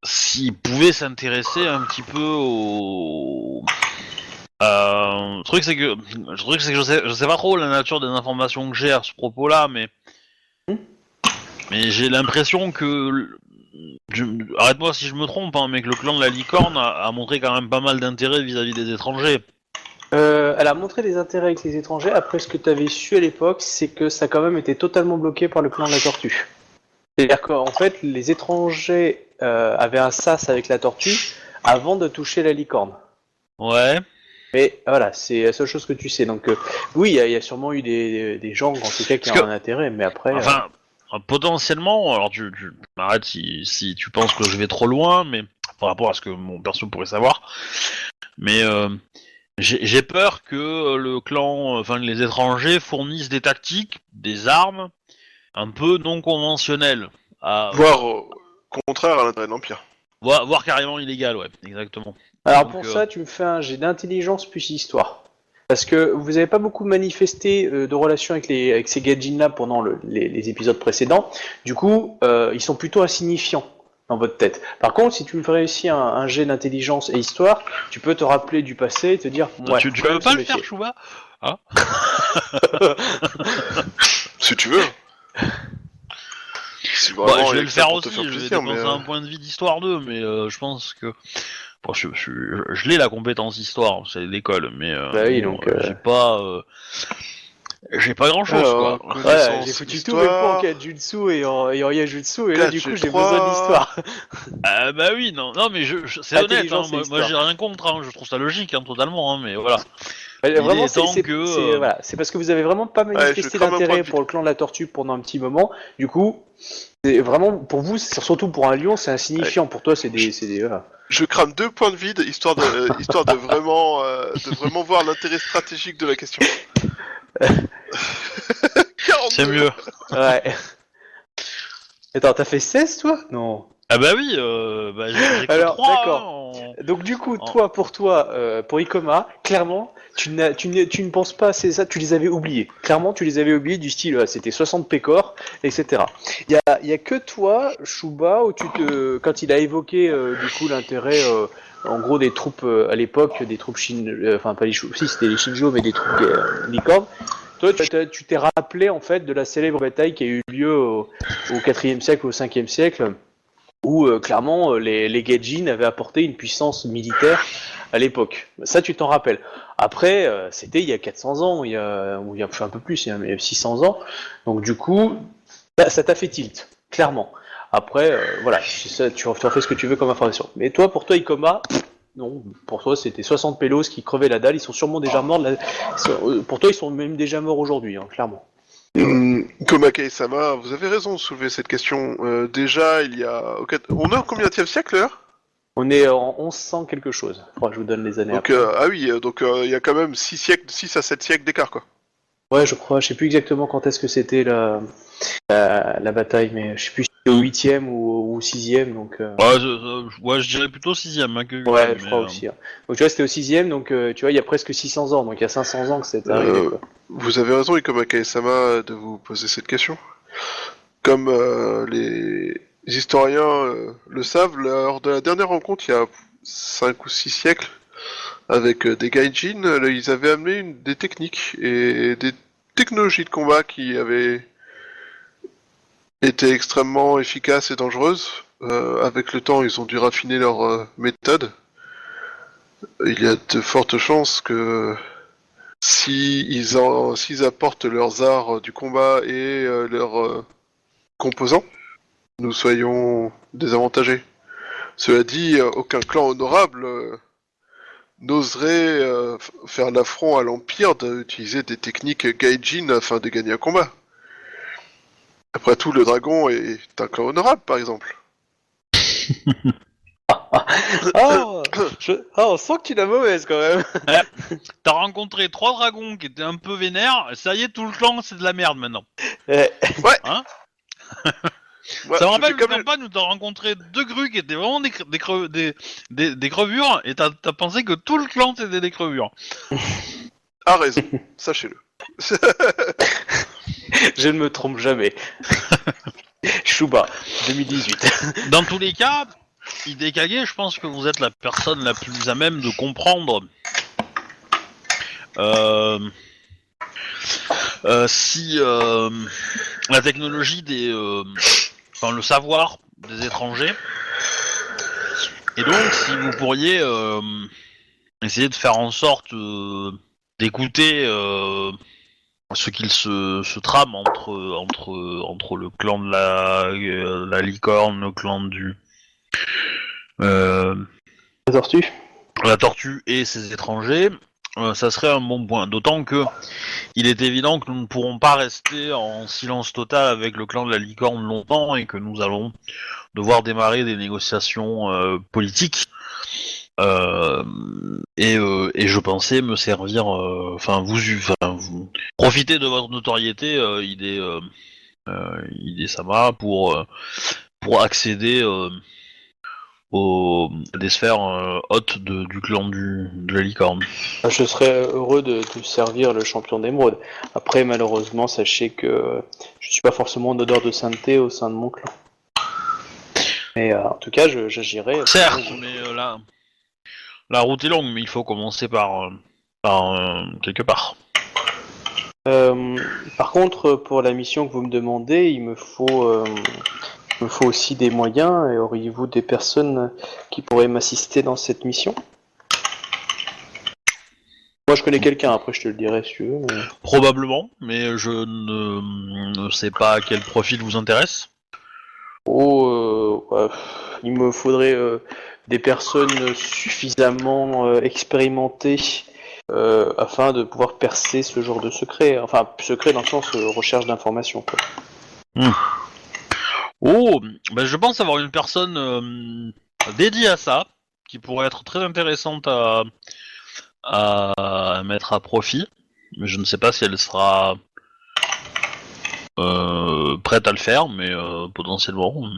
Speaker 1: s'il pouvait s'intéresser un petit peu au. Le truc c'est que je sais pas trop la nature des informations que j'ai à ce propos-là, mais j'ai l'impression que arrête-moi si je me trompe, hein, mais que le clan de la licorne a montré quand même pas mal d'intérêt vis-à-vis des étrangers.
Speaker 2: Elle a montré des intérêts avec les étrangers. Après, ce que tu avais su à l'époque, c'est que ça a quand même été totalement bloqué par le clan de la tortue. C'est-à-dire qu'en fait, les étrangers avaient un sas avec la tortue avant de toucher la licorne.
Speaker 1: Ouais.
Speaker 2: Mais voilà, c'est la seule chose que tu sais. Donc oui, il y a sûrement eu des gens, en tout cas, qui ont un intérêt, mais après...
Speaker 1: Enfin, potentiellement, alors tu m'arrêtes si tu penses que je vais trop loin, mais par rapport à ce que mon perso pourrait savoir, mais j'ai peur que le clan, enfin les étrangers fournissent des tactiques, des armes un peu non conventionnelles,
Speaker 3: Voire au contraire à l'intérêt de l'Empire.
Speaker 1: voire carrément illégales, ouais, exactement.
Speaker 2: Alors
Speaker 1: Donc,
Speaker 2: pour ça, tu me fais un jet d'intelligence plus histoire. Parce que vous n'avez pas beaucoup manifesté de relations avec ces gadgets-là pendant les épisodes précédents. Du coup, ils sont plutôt insignifiants dans votre tête. Par contre, si tu réussis un jet d'intelligence et histoire, tu peux te rappeler du passé et te dire... Ouais,
Speaker 1: tu veux pas le faire, Chouba? Hein?
Speaker 3: Si tu veux. Si vraiment,
Speaker 1: Bah, je vais
Speaker 3: il y
Speaker 1: le
Speaker 3: a que ça
Speaker 1: faire
Speaker 3: pour
Speaker 1: aussi,
Speaker 3: te faire
Speaker 1: je vais
Speaker 3: plaisir,
Speaker 1: dépenser
Speaker 3: mais,
Speaker 1: un point de vie d'histoire 2, mais je pense que... Bon, je l'ai la compétence histoire, c'est l'école, mais
Speaker 2: Bah oui,
Speaker 1: bon,
Speaker 2: donc,
Speaker 1: j'ai pas grand chose
Speaker 3: Alors,
Speaker 1: quoi.
Speaker 2: Ouais, j'ai foutu tous mes points en Kajutsu et en Yajutsu, et là du coup j'ai besoin d'histoire.
Speaker 1: Bah oui, non mais c'est honnête, hein,
Speaker 2: Intelligence et
Speaker 1: moi
Speaker 2: histoire.
Speaker 1: j'ai rien contre, hein, je trouve ça logique hein, totalement, hein, mais voilà.
Speaker 2: Vraiment,
Speaker 1: étant que,
Speaker 2: voilà, c'est parce que vous avez vraiment pas manifesté
Speaker 3: crame un point
Speaker 2: d'intérêt
Speaker 3: de vue.
Speaker 2: pour le clan de la tortue pendant un petit moment. Du coup, c'est vraiment pour vous, surtout pour un lion, c'est insignifiant. Pour toi, c'est des voilà.
Speaker 3: Je crame 2 points de vide histoire de vraiment voir l'intérêt stratégique de la question. 42.
Speaker 1: c'est mieux.
Speaker 2: Ouais. Attends, t'as fait 16 toi? Non.
Speaker 1: Ah bah oui, j'ai que
Speaker 2: Alors,
Speaker 1: 3
Speaker 2: d'accord.
Speaker 1: hein,
Speaker 2: Donc du coup,
Speaker 1: en-
Speaker 2: toi, pour Ikoma, clairement, tu ne penses pas à ça, tu les avais oubliés. Clairement, tu les avais oubliés du style, c'était 60 pécores, etc. Il y a que toi, Shuba, où quand il a évoqué du coup l'intérêt, en gros, des troupes à l'époque, des troupes enfin pas les si c'était les Shinjo, mais des troupes licornes. Toi, tu t'es rappelé en fait de la célèbre bataille qui a eu lieu au 4e siècle, au 5e siècle, où clairement les Gaijin avaient apporté une puissance militaire à l'époque. Ça, tu t'en rappelles. Après, c'était il y a 400 ans, ou il y a un peu plus, il y a 600 ans. Donc du coup, ça t'a fait tilt, clairement. Après, voilà, c'est ça, tu en fais ce que tu veux comme information. Mais toi, pour toi, Ikoma, non, pour toi, c'était 60 pélos qui crevaient la dalle, ils sont sûrement déjà morts. Pour toi, ils sont même déjà morts aujourd'hui, hein, clairement.
Speaker 3: Komakai-sama, vous avez raison de soulever cette question. Déjà, il y a... On est au combienième siècle, là?
Speaker 2: On est en 1100 quelque chose. Faudra que je vous donne les années
Speaker 3: Donc,
Speaker 2: après.
Speaker 3: ah oui, donc il y a quand même 6 à 7 siècles d'écart, quoi.
Speaker 2: Ouais, je crois, je sais plus exactement quand est-ce que c'était la bataille, mais je sais plus si c'était au 8ème ou au 6ème, donc...
Speaker 1: Ouais, je dirais plutôt 6ème hein, que 8ème.
Speaker 2: Ouais, je crois aussi. Hein. Donc tu vois, c'était au 6ème, donc tu vois, il y a presque 600 ans, donc il y a 500 ans que c'était arrivé, quoi.
Speaker 3: Vous avez raison, Komakai-sama, de vous poser cette question. Comme les historiens le savent, lors de la dernière rencontre, il y a 5 ou 6 siècles, avec des gaijin, ils avaient amené des techniques et des technologies de combat qui avaient été extrêmement efficaces et dangereuses. Avec le temps, ils ont dû raffiner leurs méthodes. Il y a de fortes chances que s'ils apportent leurs arts du combat et leurs composants, nous soyons désavantagés. Cela dit, aucun clan honorable n'oserait faire l'affront à l'Empire d'utiliser des techniques gaijin afin de gagner un combat. Après tout, le dragon est un clan honorable, par exemple.
Speaker 2: On sent que tu l'as mauvaise, quand même.
Speaker 1: T'as rencontré 3 dragons qui étaient un peu vénères, ça y est, tout le clan, c'est de la merde maintenant.
Speaker 2: Ouais.
Speaker 1: Hein
Speaker 3: Ouais,
Speaker 1: ça me
Speaker 3: je
Speaker 1: rappelle
Speaker 3: fais
Speaker 1: une
Speaker 3: comme
Speaker 1: campagne où t'as rencontré 2 grues qui étaient vraiment des crevures, et t'as pensé que tout le clan c'était des crevures.
Speaker 3: A raison, sachez-le.
Speaker 2: Je ne me trompe jamais. Shuba, 2018.
Speaker 1: Dans tous les cas, Hidekage, je pense que vous êtes la personne la plus à même de comprendre si la technologie enfin le savoir des étrangers, et donc si vous pourriez essayer de faire en sorte d'écouter ce qu'il se trame entre le clan de la licorne, le clan euh,
Speaker 2: La tortue.
Speaker 1: la tortue et ses étrangers, ça serait un bon point. D'autant que il est évident que nous ne pourrons pas rester en silence total avec le clan de la licorne longtemps et que nous allons devoir démarrer des négociations politiques. Et je pensais me servir, vous profiter de votre notoriété, idée Sama, pour accéder à des sphères hautes du clan de la licorne.
Speaker 2: Je serais heureux de servir le champion d'émeraude. Après, malheureusement, sachez que je suis pas forcément en odeur de sainteté au sein de mon clan. Mais en tout cas, j'agirai.
Speaker 1: Certes, mais la route est longue, mais il faut commencer par quelque part.
Speaker 2: Par contre, pour la mission que vous me demandez, il me faut aussi des moyens. Et auriez-vous des personnes qui pourraient m'assister dans cette mission? Moi, je connais quelqu'un. Après, je te le dirai si tu veux. Mais...
Speaker 1: Probablement, mais je ne sais pas quel profil vous intéresse.
Speaker 2: Ouais, il me faudrait des personnes suffisamment expérimentées afin de pouvoir percer ce genre de secret. Enfin, secret dans le sens recherche d'informations, quoi.
Speaker 1: Oh, ben je pense avoir une personne dédiée à ça, qui pourrait être très intéressante à mettre à profit, mais je ne sais pas si elle sera prête à le faire, mais potentiellement.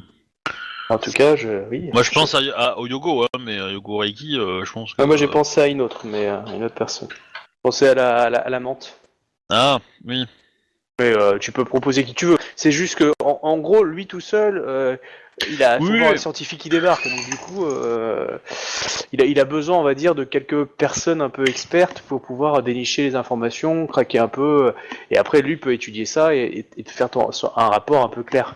Speaker 2: En tout cas, oui.
Speaker 1: Moi je pense au Yogo, hein, mais Yogo Reiki, je pense que...
Speaker 2: Moi, j'ai pensé à une autre, mais une autre personne. J'ai pensé à la menthe.
Speaker 1: Ah, oui.
Speaker 2: Mais tu peux proposer qui tu veux. C'est juste que, en gros, lui tout seul, il a souvent un scientifique qui débarque, donc du coup, il a besoin, on va dire, de quelques personnes un peu expertes pour pouvoir dénicher les informations, craquer un peu, et après lui peut étudier ça et te faire un rapport un peu clair.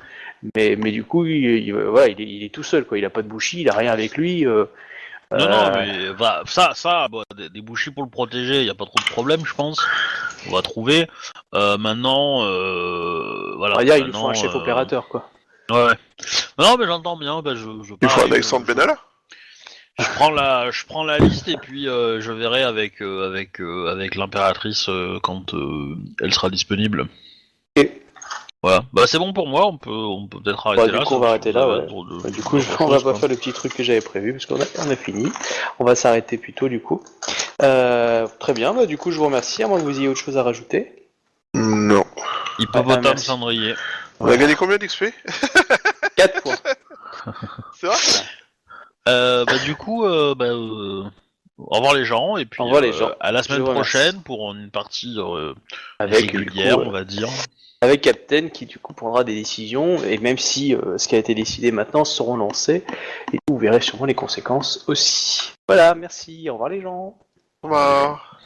Speaker 2: Mais du coup, voilà, il est tout seul, quoi. Il a pas de bouchie, il a rien avec lui.
Speaker 1: Non, mais ça, bon, des bouchis pour le protéger, y a pas trop de problème, je pense. On va trouver. Maintenant, voilà.
Speaker 2: On va dire, il nous faut un chef opérateur, quoi.
Speaker 1: Ouais. Non, mais j'entends bien. Bah,
Speaker 3: Il faut
Speaker 1: pareil,
Speaker 3: un Alexandre Benalla.
Speaker 1: je prends la liste et puis je verrai avec l'impératrice quand elle sera disponible.
Speaker 2: Ok.
Speaker 1: Voilà. Bah c'est bon pour moi. On peut peut-être arrêter là.
Speaker 2: Du coup, on va arrêter là, ouais. Du coup, on va pas faire le petit truc que j'avais prévu parce qu'on a fini. On va s'arrêter plus tôt du coup. Très bien. Bah, du coup, je vous remercie. À moins que vous ayez autre chose à rajouter.
Speaker 3: Non.
Speaker 1: Hippopotame
Speaker 2: merci.
Speaker 1: cendrier.
Speaker 3: On a gagné combien d'XP?
Speaker 2: 4 points.
Speaker 3: C'est vrai?
Speaker 1: Bah du coup, au revoir les gens et puis
Speaker 2: Au revoir les gens.
Speaker 1: à la
Speaker 2: Je
Speaker 1: semaine
Speaker 2: vous remercie.
Speaker 1: prochaine pour une partie
Speaker 2: Avec
Speaker 1: régulière,
Speaker 2: du coup,
Speaker 1: on va dire.
Speaker 2: avec Captain qui du coup prendra des décisions et même si ce qui a été décidé maintenant seront lancés et vous verrez sûrement les conséquences aussi. Voilà, merci. Au revoir les gens.
Speaker 3: Au revoir.